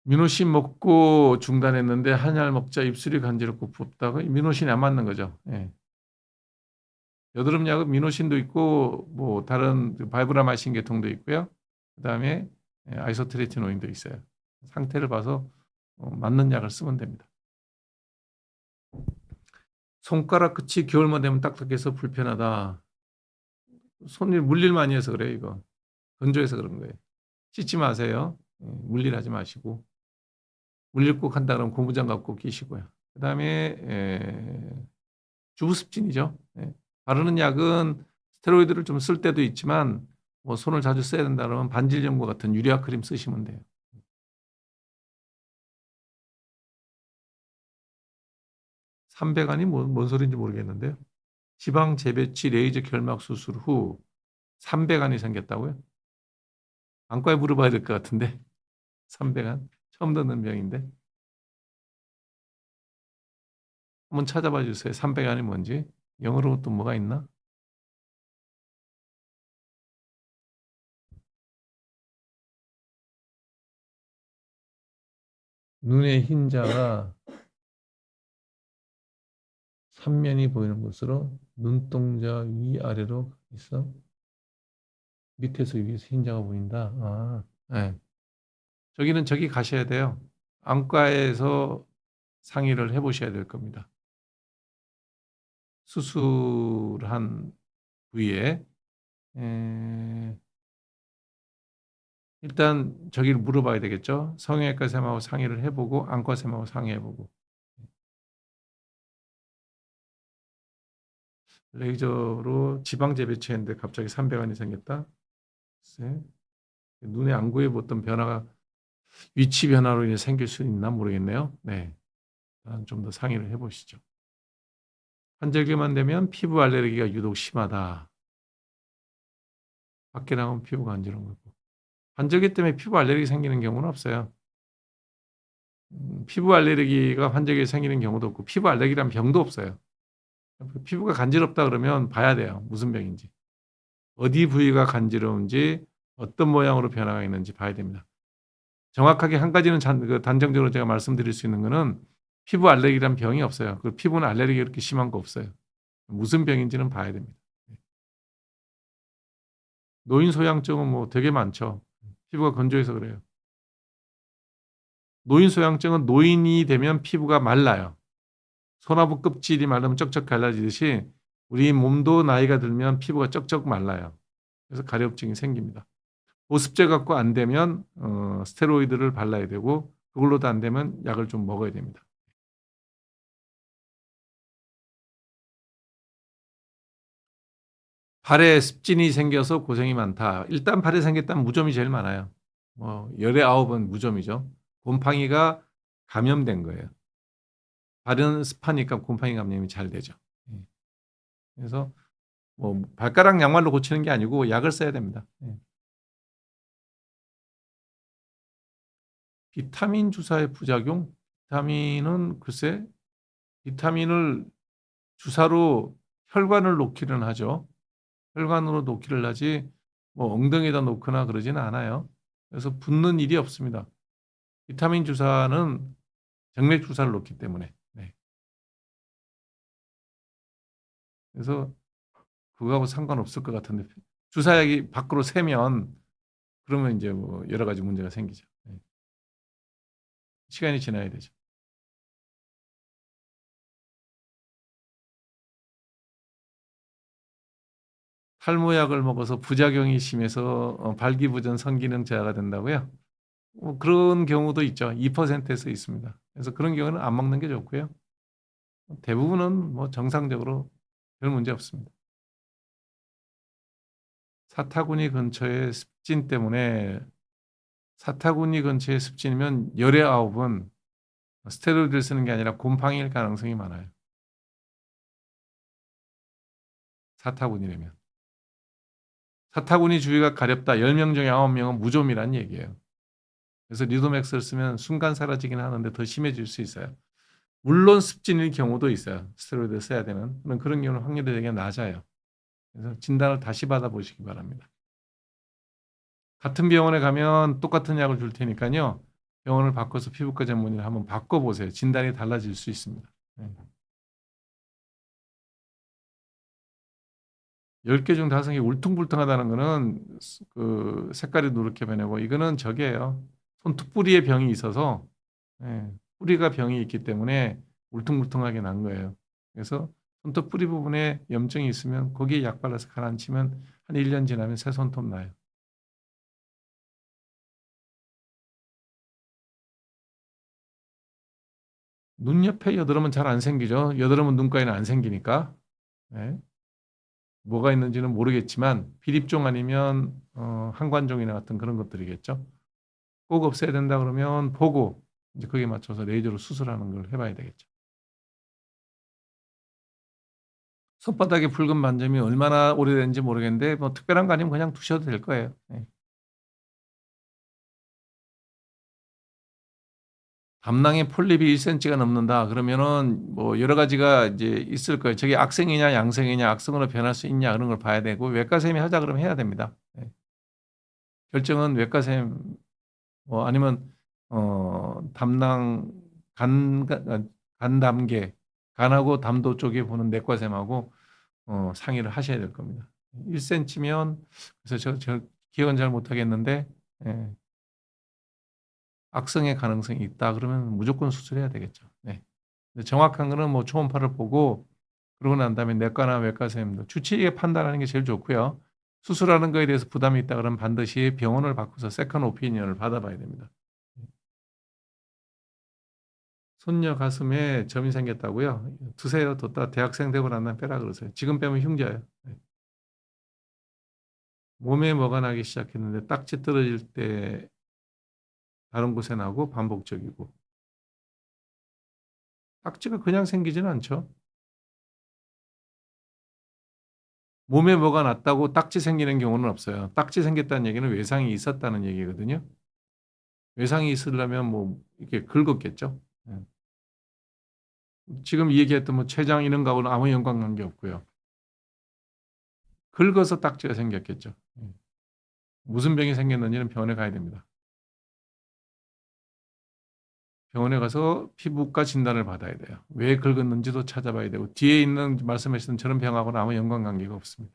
미노신 먹고 중단했는데 한약 먹자 입술이 간지럽고 붓다고 미노신이 안 맞는 거죠. 예. 여드름 약은 미노신도 있고 뭐 다른 바이브라마신 계통도 있고요. 그다음에 아이소트레티노인도 있어요. 상태를 봐서 맞는 약을 쓰면 됩니다. 손가락 끝이 겨울만 되면 딱딱해서 불편하다. 손이 물일 많이 해서 그래요, 이거. 건조해서 그런 거예요. 씻지 마세요. 물일 하지 마시고. 물일 꼭 한다 그러면 고무장갑 꼭 끼시고요. 그다음에 주부습진이죠. 바르는 약은 스테로이드를 좀 쓸 때도 있지만 뭐 손을 자주 써야 된다 그러면 반질염과 같은 유리아 크림 쓰시면 돼요. 삼배간이 뭔 소리인지 모르겠는데요. 지방 재배치 레이저 결막 수술 후 삼배간이 생겼다고요? 안과에 물어봐야 될 것 같은데. 삼배간 처음 듣는 병인데. 한번 찾아봐 주세요. 삼배간이 뭔지. 영어로 또 뭐가 있나? 눈의 흰자가 삼면이 보이는 곳으로 눈동자 위아래로 있어. 밑에서 위에서 흰자가 보인다. 아, 네. 저기는 저기 가셔야 돼요. 안과에서 상의를 해보셔야 될 겁니다. 수술한 부위에 일단 저기를 물어봐야 되겠죠. 성형외과 쌤하고 상의를 해보고 안과 쌤하고 상의해보고 레이저로 지방 재배치했는데 갑자기 삼배간이 생겼다. 글쎄, 눈의 안구에 어떤 변화가 위치 변화로 인해 생길 수 있나 모르겠네요. 네, 좀 더 상의를 해보시죠. 환절기만 되면 피부 알레르기가 유독 심하다. 밖에 나가면 피부가 간지러운 거고. 환절기 때문에 피부 알레르기 생기는 경우는 없어요. 피부 알레르기가 환절기에 생기는 경우도 없고 피부 알레르기란 병도 없어요. 피부가 간지럽다 그러면 봐야 돼요. 무슨 병인지. 어디 부위가 간지러운지 어떤 모양으로 변화가 있는지 봐야 됩니다. 정확하게 한 가지는 단정적으로 제가 말씀드릴 수 있는 거는 피부 알레르기란 병이 없어요. 그 피부는 알레르기가 그렇게 심한 거 없어요. 무슨 병인지는 봐야 됩니다. 노인 소양증은 뭐 되게 많죠. 피부가 건조해서 그래요. 노인 소양증은 노인이 되면 피부가 말라요. 소나무 껍질이 마르면 쩍쩍 갈라지듯이 우리 몸도 나이가 들면 피부가 쩍쩍 말라요. 그래서 가려움증이 생깁니다. 보습제 갖고 안 되면 스테로이드를 발라야 되고 그걸로도 안 되면 약을 좀 먹어야 됩니다. 발에 습진이 생겨서 고생이 많다. 일단 발에 생겼다면 무좀이 제일 많아요. 뭐 열의 9은 무좀이죠. 곰팡이가 감염된 거예요. 발은 습하니까 곰팡이 감염이 잘 되죠. 예. 그래서 뭐 발가락 양말로 고치는 게 아니고 약을 써야 됩니다. 예. 비타민 주사의 부작용? 비타민은 글쎄 비타민을 주사로 혈관을 놓기는 하죠. 혈관으로 놓기를 하지 뭐 엉덩이에다 놓거나 그러지는 않아요. 그래서 붓는 일이 없습니다. 비타민 주사는 정맥 주사를 놓기 때문에. 네. 그래서 그거하고 상관없을 것 같은데 주사약이 밖으로 새면 그러면 이제 뭐 여러 가지 문제가 생기죠. 네. 시간이 지나야 되죠. 탈모약을 먹어서 부작용이 심해서 발기부전 선기능 저하가 된다고요? 그런 경우도 있죠. 2%에서 있습니다. 그래서 그런 경우는 안 먹는 게 좋고요. 대부분은 뭐 정상적으로 별 문제 없습니다. 사타구니 근처에 습진 때문에 사타구니 근처에 습진이면 열의 9은 스테로이드를 쓰는 게 아니라 곰팡이일 가능성이 많아요. 사타구니라면. 사타구니 주위가 가렵다. 10명 중에 9명은 무좀이란 얘기예요. 그래서 리도맥스를 쓰면 순간 사라지긴 하는데 더 심해질 수 있어요. 물론 습진일 경우도 있어요. 스테로이드 써야 되는. 그런 경우는 확률이 되게 낮아요. 그래서 진단을 다시 받아보시기 바랍니다. 같은 병원에 가면 똑같은 약을 줄 테니까요. 병원을 바꿔서 피부과 전문의를 한번 바꿔보세요. 진단이 달라질 수 있습니다. 네. 10개 중 5개 울퉁불퉁하다는 거는 그 색깔이 누렇게 변하고 이거는 저게예요. 손톱뿌리에 병이 있어서 예, 뿌리가 병이 있기 때문에 울퉁불퉁하게 난 거예요. 그래서 손톱뿌리 부분에 염증이 있으면 거기에 약 발라서 가라앉히면 한 1년 지나면 새 손톱 나요. 눈 옆에 여드름은 잘 안 생기죠. 여드름은 눈가에는 안 생기니까. 네. 뭐가 있는지는 모르겠지만 비립종 아니면 항관종이나 같은 그런 것들이겠죠. 꼭 없애야 된다 그러면 보고 이제 거기에 맞춰서 레이저로 수술하는 걸 해봐야 되겠죠. 손바닥에 붉은 반점이 얼마나 오래된지 모르겠는데 뭐 특별한 거 아니면 그냥 두셔도 될 거예요. 네. 담낭에 폴립이 1cm가 넘는다. 그러면은 뭐 여러 가지가 이제 있을 거예요. 저게 악성이냐 양성이냐 악성으로 변할 수 있냐 그런 걸 봐야 되고 외과 선생님이 하자 그러면 해야 됩니다. 네. 결정은 외과 선생님 뭐 아니면 담낭 간 담계 간하고 담도 쪽에 보는 내과 선생님하고 상의를 하셔야 될 겁니다. 1cm면 그래서 저 기억은 잘 못하겠는데 예. 악성의 가능성이 있다 그러면 무조건 수술해야 되겠죠. 네. 근데 정확한 거는 뭐 초음파를 보고 그러고 난 다음에 내과나 외과 선생님도 주치의가 판단하는 게 제일 좋고요. 수술하는 거에 대해서 부담이 있다 그러면 반드시 병원을 바꿔서 세컨 오피니언을 받아봐야 됩니다. 손녀 가슴에 점이 생겼다고요? 두세요. 뒀다 대학생 되고 난 다음에 빼라 그러세요. 지금 빼면 흉져요. 네. 몸에 뭐가 나기 시작했는데 딱지 떨어질 때 다른 곳에 나고 반복적이고 딱지가 그냥 생기지는 않죠. 몸에 뭐가 났다고 딱지 생기는 경우는 없어요. 딱지 생겼다는 얘기는 외상이 있었다는 얘기거든요. 외상이 있으려면 뭐 이렇게 긁었겠죠. 예. 지금 이 얘기했던 뭐 췌장 이런 거하고는 아무 연관관계 없고요. 긁어서 딱지가 생겼겠죠. 예. 무슨 병이 생겼는지는 병원에 가야 됩니다. 병원에 가서 피부과 진단을 받아야 돼요. 왜 긁었는지도 찾아봐야 되고 뒤에 있는 말씀하신 저런 병하고는 아무 연관관계가 없습니다.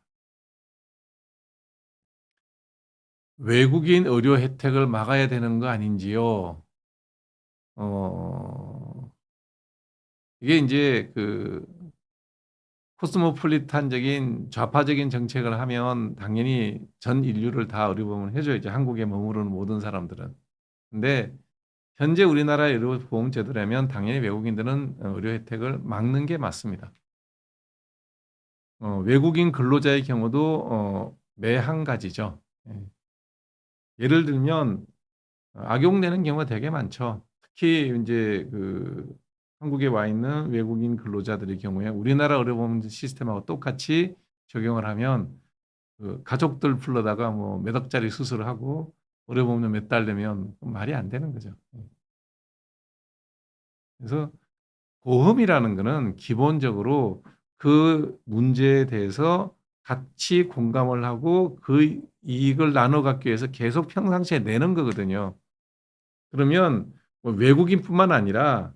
외국인 의료 혜택을 막아야 되는 거 아닌지요? 이게 이제 그 코스모폴리탄적인 좌파적인 정책을 하면 당연히 전 인류를 다 의료보험을 해줘야죠. 한국에 머무르는 모든 사람들은. 근데 현재 우리나라 의료보험 제도라면 당연히 외국인들은 의료 혜택을 막는 게 맞습니다. 외국인 근로자의 경우도 매 한 가지죠. 예. 예를 들면 악용되는 경우가 되게 많죠. 특히 이제 그 한국에 와 있는 외국인 근로자들의 경우에 우리나라 의료보험 시스템하고 똑같이 적용을 하면 그 가족들 불러다가 뭐 몇 억짜리 수술을 하고 의료보험료 몇 달 내면 말이 안 되는 거죠. 예. 그래서 보험이라는 거는 기본적으로 그 문제에 대해서 같이 공감을 하고 그 이익을 나눠 갖기 위해서 계속 평상시에 내는 거거든요. 그러면 뭐 외국인뿐만 아니라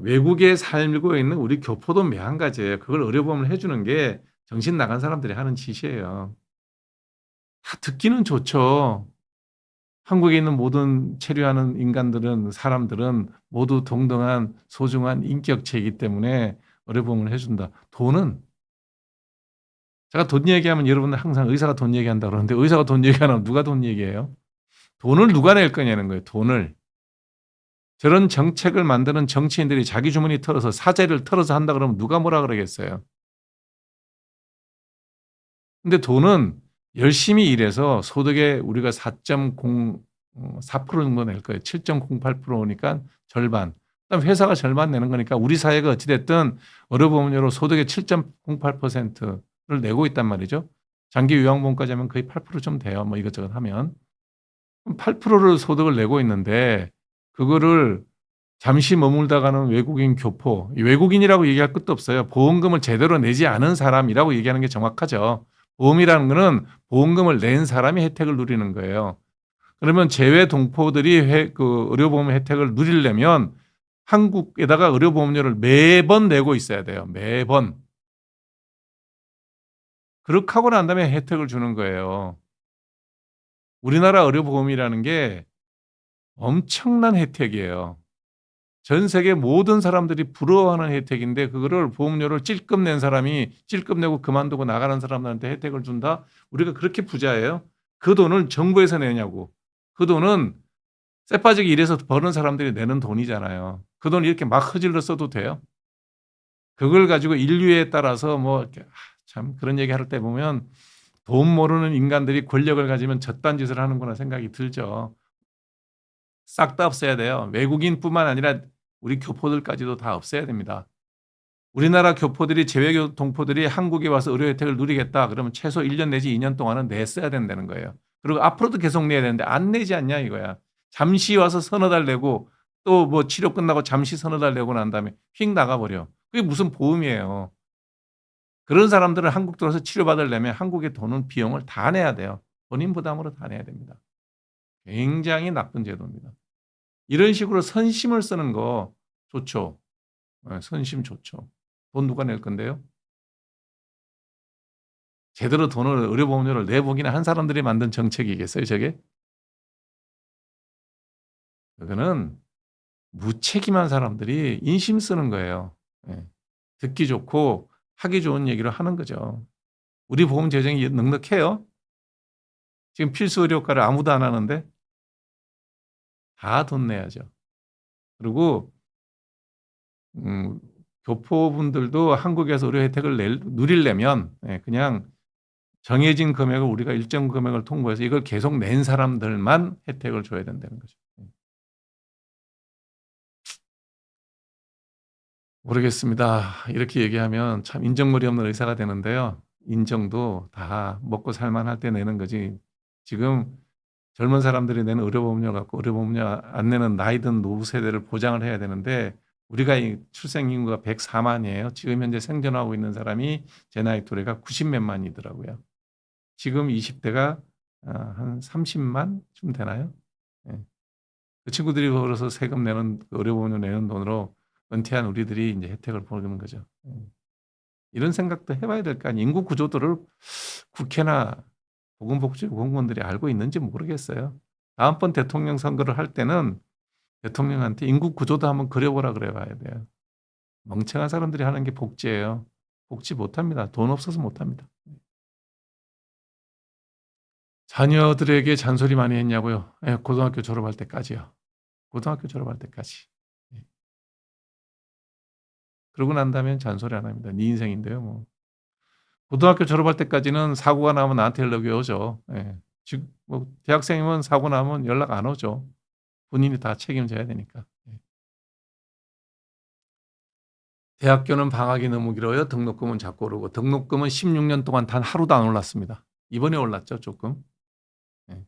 외국에 살고 있는 우리 교포도 마찬가지예요. 그걸 의료보험을 해주는 게 정신 나간 사람들이 하는 짓이에요. 다 듣기는 좋죠. 한국에 있는 모든 체류하는 인간들은 사람들은 모두 동등한 소중한 인격체이기 때문에 의료보험을 해준다. 돈은 제가 돈 얘기하면 여러분들 항상 의사가 돈 얘기한다 그러는데 의사가 돈 얘기하면 누가 돈 얘기해요? 돈을 누가 낼 거냐는 거예요. 돈을. 저런 정책을 만드는 정치인들이 자기 주머니 털어서 사재를 털어서 한다 그러면 누가 뭐라 그러겠어요. 근데 돈은 열심히 일해서 소득의 우리가 4.04% 정도 낼 거예요. 7.08%니까 절반. 그다음 회사가 절반 내는 거니까 우리 사회가 어찌됐든 의료보험료로 소득의 7.08%를 내고 있단 말이죠. 장기 요양보험까지 하면 거의 8%좀 돼요. 뭐 이것저것 하면. 8%를 소득을 내고 있는데 그거를 잠시 머물다가는 외국인 교포, 외국인이라고 얘기할 것도 없어요. 보험금을 제대로 내지 않은 사람이라고 얘기하는 게 정확하죠. 보험이라는 거는 보험금을 낸 사람이 혜택을 누리는 거예요. 그러면 재외 동포들이 그 의료보험 혜택을 누리려면 한국에다가 의료보험료를 매번 내고 있어야 돼요. 매번. 그렇게 하고 난 다음에 혜택을 주는 거예요. 우리나라 의료보험이라는 게 엄청난 혜택이에요. 전 세계 모든 사람들이 부러워하는 혜택인데 그거를 보험료를 찔끔 낸 사람이 찔끔 내고 그만두고 나가는 사람들한테 혜택을 준다? 우리가 그렇게 부자예요? 그 돈을 정부에서 내냐고. 그 돈은 쎄빠지게 일해서 버는 사람들이 내는 돈이잖아요. 그 돈 이렇게 막 허질러 써도 돼요? 그걸 가지고 인류에 따라서 뭐 참 그런 얘기 할 때 보면 돈 모르는 인간들이 권력을 가지면 저딴 짓을 하는구나 생각이 들죠. 싹 다 없애야 돼요. 외국인뿐만 아니라 우리 교포들까지도 다 없애야 됩니다. 우리나라 교포들이 재외 동포들이 한국에 와서 의료 혜택을 누리겠다 그러면 최소 1년 내지 2년 동안은 냈어야 된다는 거예요. 그리고 앞으로도 계속 내야 되는데 안 내지 않냐 이거야. 잠시 와서 서너 달 내고 또 뭐 치료 끝나고 잠시 서너 달 내고 난 다음에 휙 나가버려. 그게 무슨 보험이에요. 그런 사람들은 한국 들어서 치료받으려면 한국에 도는 비용을 다 내야 돼요. 본인 부담으로 다 내야 됩니다. 굉장히 나쁜 제도입니다. 이런 식으로 선심을 쓰는 거 좋죠. 선심 좋죠. 돈 누가 낼 건데요? 제대로 돈을 의료보험료를 내보기나 한 사람들이 만든 정책이겠어요, 저게? 그거는 무책임한 사람들이 인심 쓰는 거예요. 예. 듣기 좋고 하기 좋은 얘기를 하는 거죠. 우리 보험 재정이 넉넉해요? 지금 필수 의료과를 아무도 안 하는데 다 돈 내야죠. 그리고 교포분들도 한국에서 의료 혜택을 누리려면 그냥 정해진 금액을 우리가 일정 금액을 통보해서 이걸 계속 낸 사람들만 혜택을 줘야 된다는 거죠. 모르겠습니다. 이렇게 얘기하면 참 인정머리 없는 의사가 되는데요. 인정도 다 먹고 살만할 때 내는 거지. 지금 젊은 사람들이 내는 의료보험료 갖고 의료보험료 안 내는 나이 든 노후 세대를 보장을 해야 되는데 우리가 이 출생 인구가 104만이에요. 지금 현재 생존하고 있는 사람이 제 나이 또래가 90몇만이더라고요. 지금 20대가 한 30만쯤 되나요? 예. 그 친구들이 벌어서 세금 내는 의료보험료 내는 돈으로 은퇴한 우리들이 이제 혜택을 보는 거죠. 이런 생각도 해봐야 될 거 아니에요. 인구 구조도를 국회나 보건복지부 공무원들이 알고 있는지 모르겠어요. 다음번 대통령 선거를 할 때는 대통령한테 인구 구조도 한번 그려보라 그래봐야 돼요. 멍청한 사람들이 하는 게 복지예요. 복지 못합니다. 돈 없어서 못합니다. 자녀들에게 잔소리 많이 했냐고요? 네, 고등학교 졸업할 때까지요. 고등학교 졸업할 때까지. 네. 그러고 난 다음엔 잔소리 안 합니다. 네 인생인데요. 뭐. 고등학교 졸업할 때까지는 사고가 나면 나한테 연락이 오죠. 예. 즉, 뭐 대학생이면 사고 나면 연락 안 오죠. 본인이 다 책임져야 되니까. 예. 대학교는 방학이 너무 길어요. 등록금은 자꾸 오르고 등록금은 16년 동안 단 하루도 안 올랐습니다. 이번에 올랐죠, 조금. 예.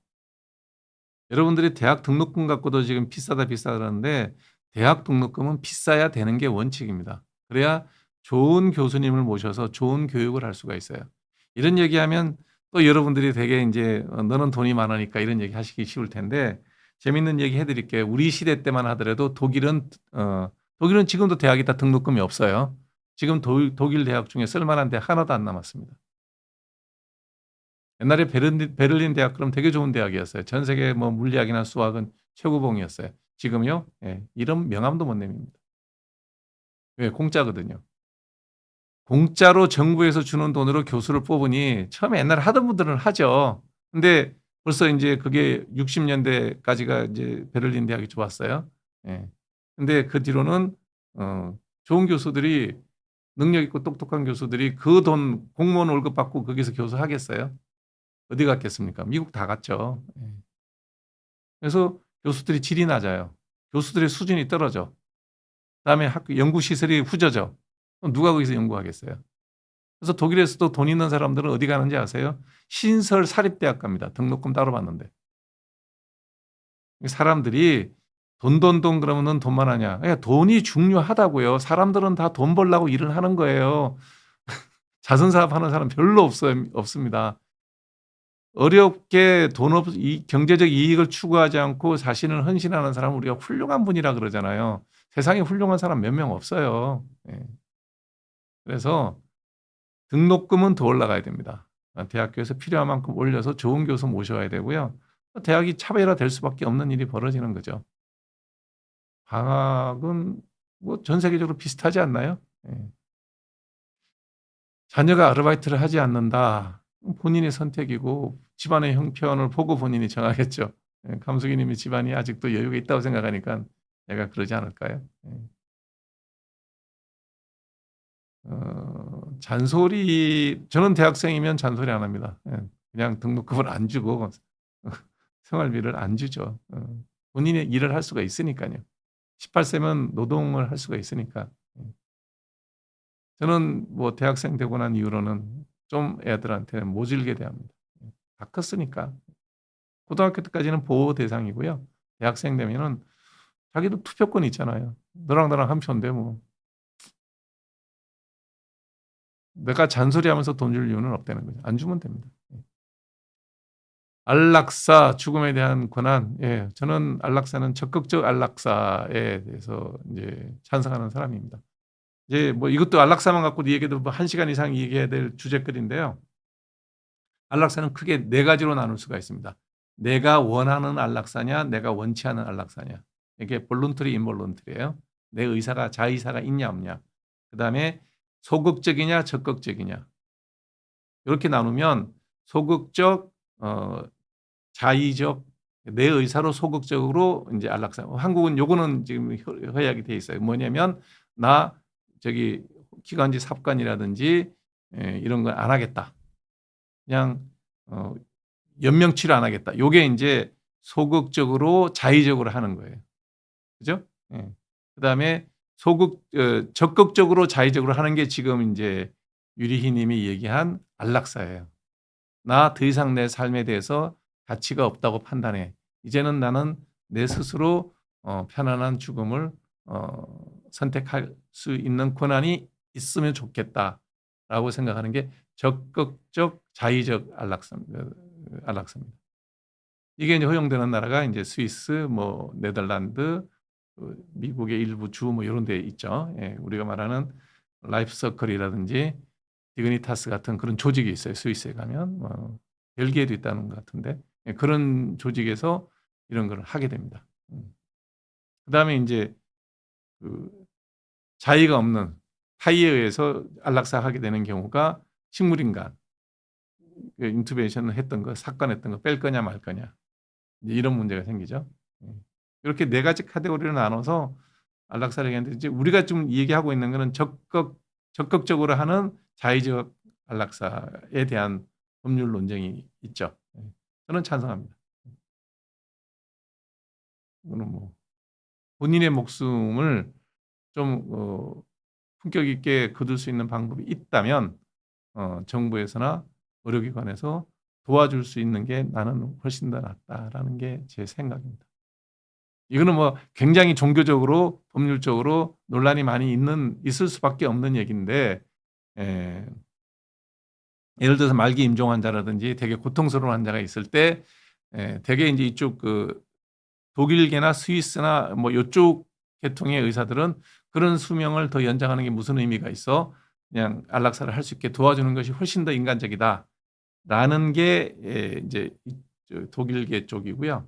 여러분들이 대학 등록금 갖고도 지금 비싸다 그러는데 대학 등록금은 비싸야 되는 게 원칙입니다. 그래야 좋은 교수님을 모셔서 좋은 교육을 할 수가 있어요. 이런 얘기하면 또 여러분들이 되게 이제 너는 돈이 많으니까 이런 얘기 하시기 쉬울 텐데 재밌는 얘기 해드릴게요. 우리 시대 때만 하더라도 독일은 지금도 대학이 다 등록금이 없어요. 지금 독일 대학 중에 쓸만한 대학 하나도 안 남았습니다. 옛날에 베를린 대학 그럼 되게 좋은 대학이었어요. 전 세계 뭐 물리학이나 수학은 최고봉이었어요. 지금요, 예, 이런 명함도 못 내밉니다. 왜? 공짜거든요. 공짜로 정부에서 주는 돈으로 교수를 뽑으니 처음에 옛날에 하던 분들은 하죠. 근데 벌써 이제 그게 60년대까지가 이제 베를린 대학이 좋았어요. 예. 근데 그 뒤로는 좋은 교수들이 능력 있고 똑똑한 교수들이 그 돈 공무원 월급 받고 거기서 교수 하겠어요? 어디 갔겠습니까? 미국 다 갔죠. 예. 그래서 교수들이 질이 낮아요. 교수들의 수준이 떨어져. 그다음에 학교 연구 시설이 후져져. 그럼 누가 거기서 연구하겠어요? 그래서 독일에서도 돈 있는 사람들은 어디 가는지 아세요? 신설 사립대학 갑니다. 등록금 따로 받는데. 사람들이 돈 그러면 돈만 하냐? 그러니까 돈이 중요하다고요. 사람들은 다 돈 벌려고 일을 하는 거예요. 자선사업 하는 사람 별로 없습니다. 어렵게 경제적 이익을 추구하지 않고 자신을 헌신하는 사람은 우리가 훌륭한 분이라 그러잖아요. 세상에 훌륭한 사람 몇 명 없어요. 예. 그래서 등록금은 더 올라가야 됩니다. 대학교에서 필요한 만큼 올려서 좋은 교수 모셔야 되고요. 대학이 차별화될 수밖에 없는 일이 벌어지는 거죠. 방학은 뭐 전 세계적으로 비슷하지 않나요? 예. 자녀가 아르바이트를 하지 않는다. 본인의 선택이고 집안의 형편을 보고 본인이 정하겠죠. 예. 감숙이님이 집안이 아직도 여유가 있다고 생각하니까 내가 그러지 않을까요? 예. 잔소리, 저는 대학생이면 잔소리 안 합니다. 예. 그냥 등록금을 안 주고 생활비를 안 주죠. 본인의 일을 할 수가 있으니까요. 18세면 노동을 할 수가 있으니까. 저는 뭐 대학생 되고 난 이후로는 좀 애들한테 모질게 대합니다. 다 컸으니까. 고등학교 때까지는 보호 대상이고요. 대학생 되면은 자기도 투표권 있잖아요. 너랑 나랑 한 표인데 뭐. 내가 잔소리하면서 돈 줄 이유는 없다는 거죠. 안 주면 됩니다. 안락사, 죽음에 대한 권한. 예, 저는 안락사는 적극적 안락사에 대해서 이제 찬성하는 사람입니다. 이제 뭐 이것도 안락사만 갖고 이 얘기도 뭐 1시간 이상 얘기해야 될 주제거리인데요. 안락사는 크게 4가지로 나눌 수가 있습니다. 내가 원하는 안락사냐, 내가 원치 않는 안락사냐. 이게 볼런터리, 인볼런터리예요. 내 의사가 자의사가 있냐 없냐. 그다음에 소극적이냐, 적극적이냐. 이렇게 나누면 소극적, 자의적, 내 의사로 소극적으로 이제 안락사. 한국은 요거는 지금 허약이 돼 있어요. 뭐냐면 나 저기 기관지 삽관이라든지 이런 걸 안 하겠다. 그냥 연명치료 안 하겠다. 요게 이제 소극적으로 자의적으로 하는 거예요. 그죠? 예. 그다음에 적극적으로 자의적으로 하는 게 지금 이제 유리희 님이 얘기한 안락사예요. 나 더 이상 내 삶에 대해서 가치가 없다고 판단해. 이제는 나는 내 스스로 편안한 죽음을 선택할 수 있는 권한이 있으면 좋겠다라고 생각하는 게 적극적 자의적 안락사입니다. 이게 이제 허용되는 나라가 이제 스위스, 뭐 네덜란드, 미국의 일부 주 뭐 이런 데 있죠. 예, 우리가 말하는 라이프 서클이라든지 디그니타스 같은 그런 조직이 있어요. 스위스에 가면 벨기에도 있다는 것 같은데 예, 그런 조직에서 이런 걸 하게 됩니다. 그다음에 이제 그 자의가 없는 타의에 의해서 안락사 하게 되는 경우가 식물인간 인투베이션을 했던 거, 삭관했던 거 뺄 거냐 말 거냐 이제 이런 문제가 생기죠. 이렇게 4가지 카테고리로 나눠서 안락사를 얘기하는데 이제 우리가 좀 얘기하고 있는 거는 적극적으로 하는 자의적 안락사에 대한 법률 논쟁이 있죠. 저는 찬성합니다. 이거는 뭐 본인의 목숨을 좀 품격 있게 거둘 수 있는 방법이 있다면 정부에서나 의료기관에서 도와줄 수 있는 게 나는 훨씬 더 낫다라는 게 제 생각입니다. 이거는 뭐 굉장히 종교적으로 법률적으로 논란이 많이 있을 수밖에 없는 얘기인데 예를 들어서 말기 임종 환자라든지 되게 고통스러운 환자가 있을 때 되게 이제 이쪽 그 독일계나 스위스나 뭐 이쪽 계통의 의사들은 그런 수명을 더 연장하는 게 무슨 의미가 있어? 그냥 안락사를 할 수 있게 도와주는 것이 훨씬 더 인간적이다라는 게 이제 독일계 쪽이고요.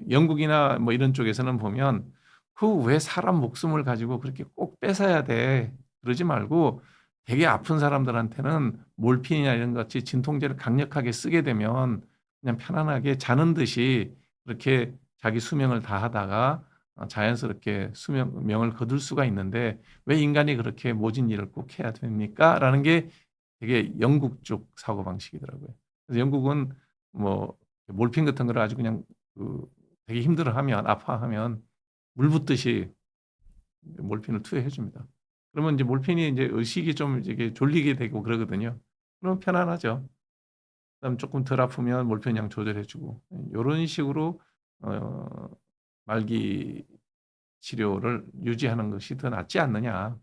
영국이나 뭐 이런 쪽에서는 보면 그 왜 사람 목숨을 가지고 그렇게 꼭 뺏어야 돼? 그러지 말고 되게 아픈 사람들한테는 몰핀이나 이런 것 같이 진통제를 강력하게 쓰게 되면 그냥 편안하게 자는 듯이 그렇게 자기 수명을 다하다가 자연스럽게 수명을 거둘 수가 있는데 왜 인간이 그렇게 모진 일을 꼭 해야 됩니까? 라는 게 되게 영국 쪽 사고방식이더라고요. 그래서 영국은 뭐 몰핀 같은 거를 아주 그냥 되게 힘들어하면 아파하면 물 붓듯이 몰핀을 투여해 줍니다. 그러면 이제 몰핀이 이제 의식이 좀 이게 졸리게 되고 그러거든요. 그러면 편안하죠. 그다음 조금 덜 아프면 몰핀 양 조절해 주고 이런 식으로 말기 치료를 유지하는 것이 더 낫지 않느냐.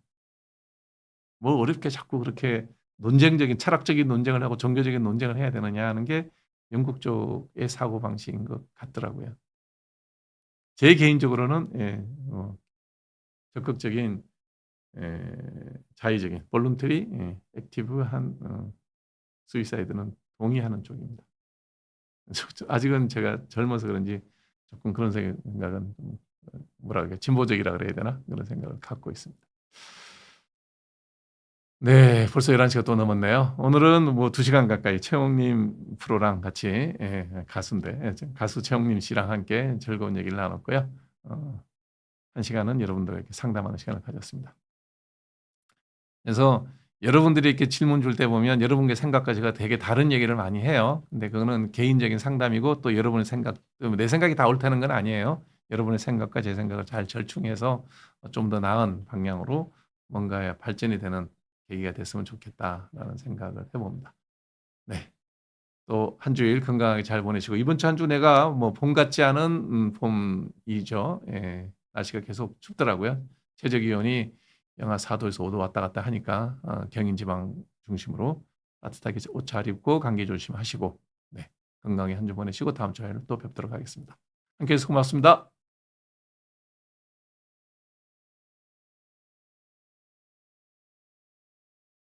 뭐 어렵게 자꾸 그렇게 논쟁적인 철학적인 논쟁을 하고 종교적인 논쟁을 해야 되느냐 하는 게 영국 쪽의 사고방식인 것 같더라고요. 제 개인적으로는 적극적인 자의적인 볼런터리 액티브한 수이사이드는 동의하는 쪽입니다. 아직은 제가 젊어서 그런지 조금 그런 생각은 뭐라 그래 진보적이라 그래야 되나 그런 생각을 갖고 있습니다. 네, 벌써 11시가 또 넘었네요. 오늘은 뭐 2시간 가까이 최홍님 프로랑 같이 가수인데 가수 최홍님 씨랑 함께 즐거운 얘기를 나눴고요. 1시간은 여러분들에게 상담하는 시간을 가졌습니다. 그래서 여러분들이 이렇게 질문 줄 때 보면 여러분의 생각과 제가 되게 다른 얘기를 많이 해요. 근데 그거는 개인적인 상담이고 또 여러분의 생각, 내 생각이 다 옳다는 건 아니에요. 여러분의 생각과 제 생각을 잘 절충해서 좀 더 나은 방향으로 뭔가 발전이 되는 계기가 됐으면 좋겠다라는 생각을 해봅니다. 네. 또 한 주일 건강하게 잘 보내시고 이번 주 한 주 내가 뭐 봄 같지 않은 봄이죠. 날씨가 계속 춥더라고요. 최저 기온이 영하 4도에서 5도 왔다 갔다 하니까 경인 지방 중심으로 따뜻하게 옷 잘 입고 감기 조심하시고 네. 건강히 한 주 보내시고 다음 주에는 또 뵙도록 하겠습니다. 함께 해주셔서 고맙습니다.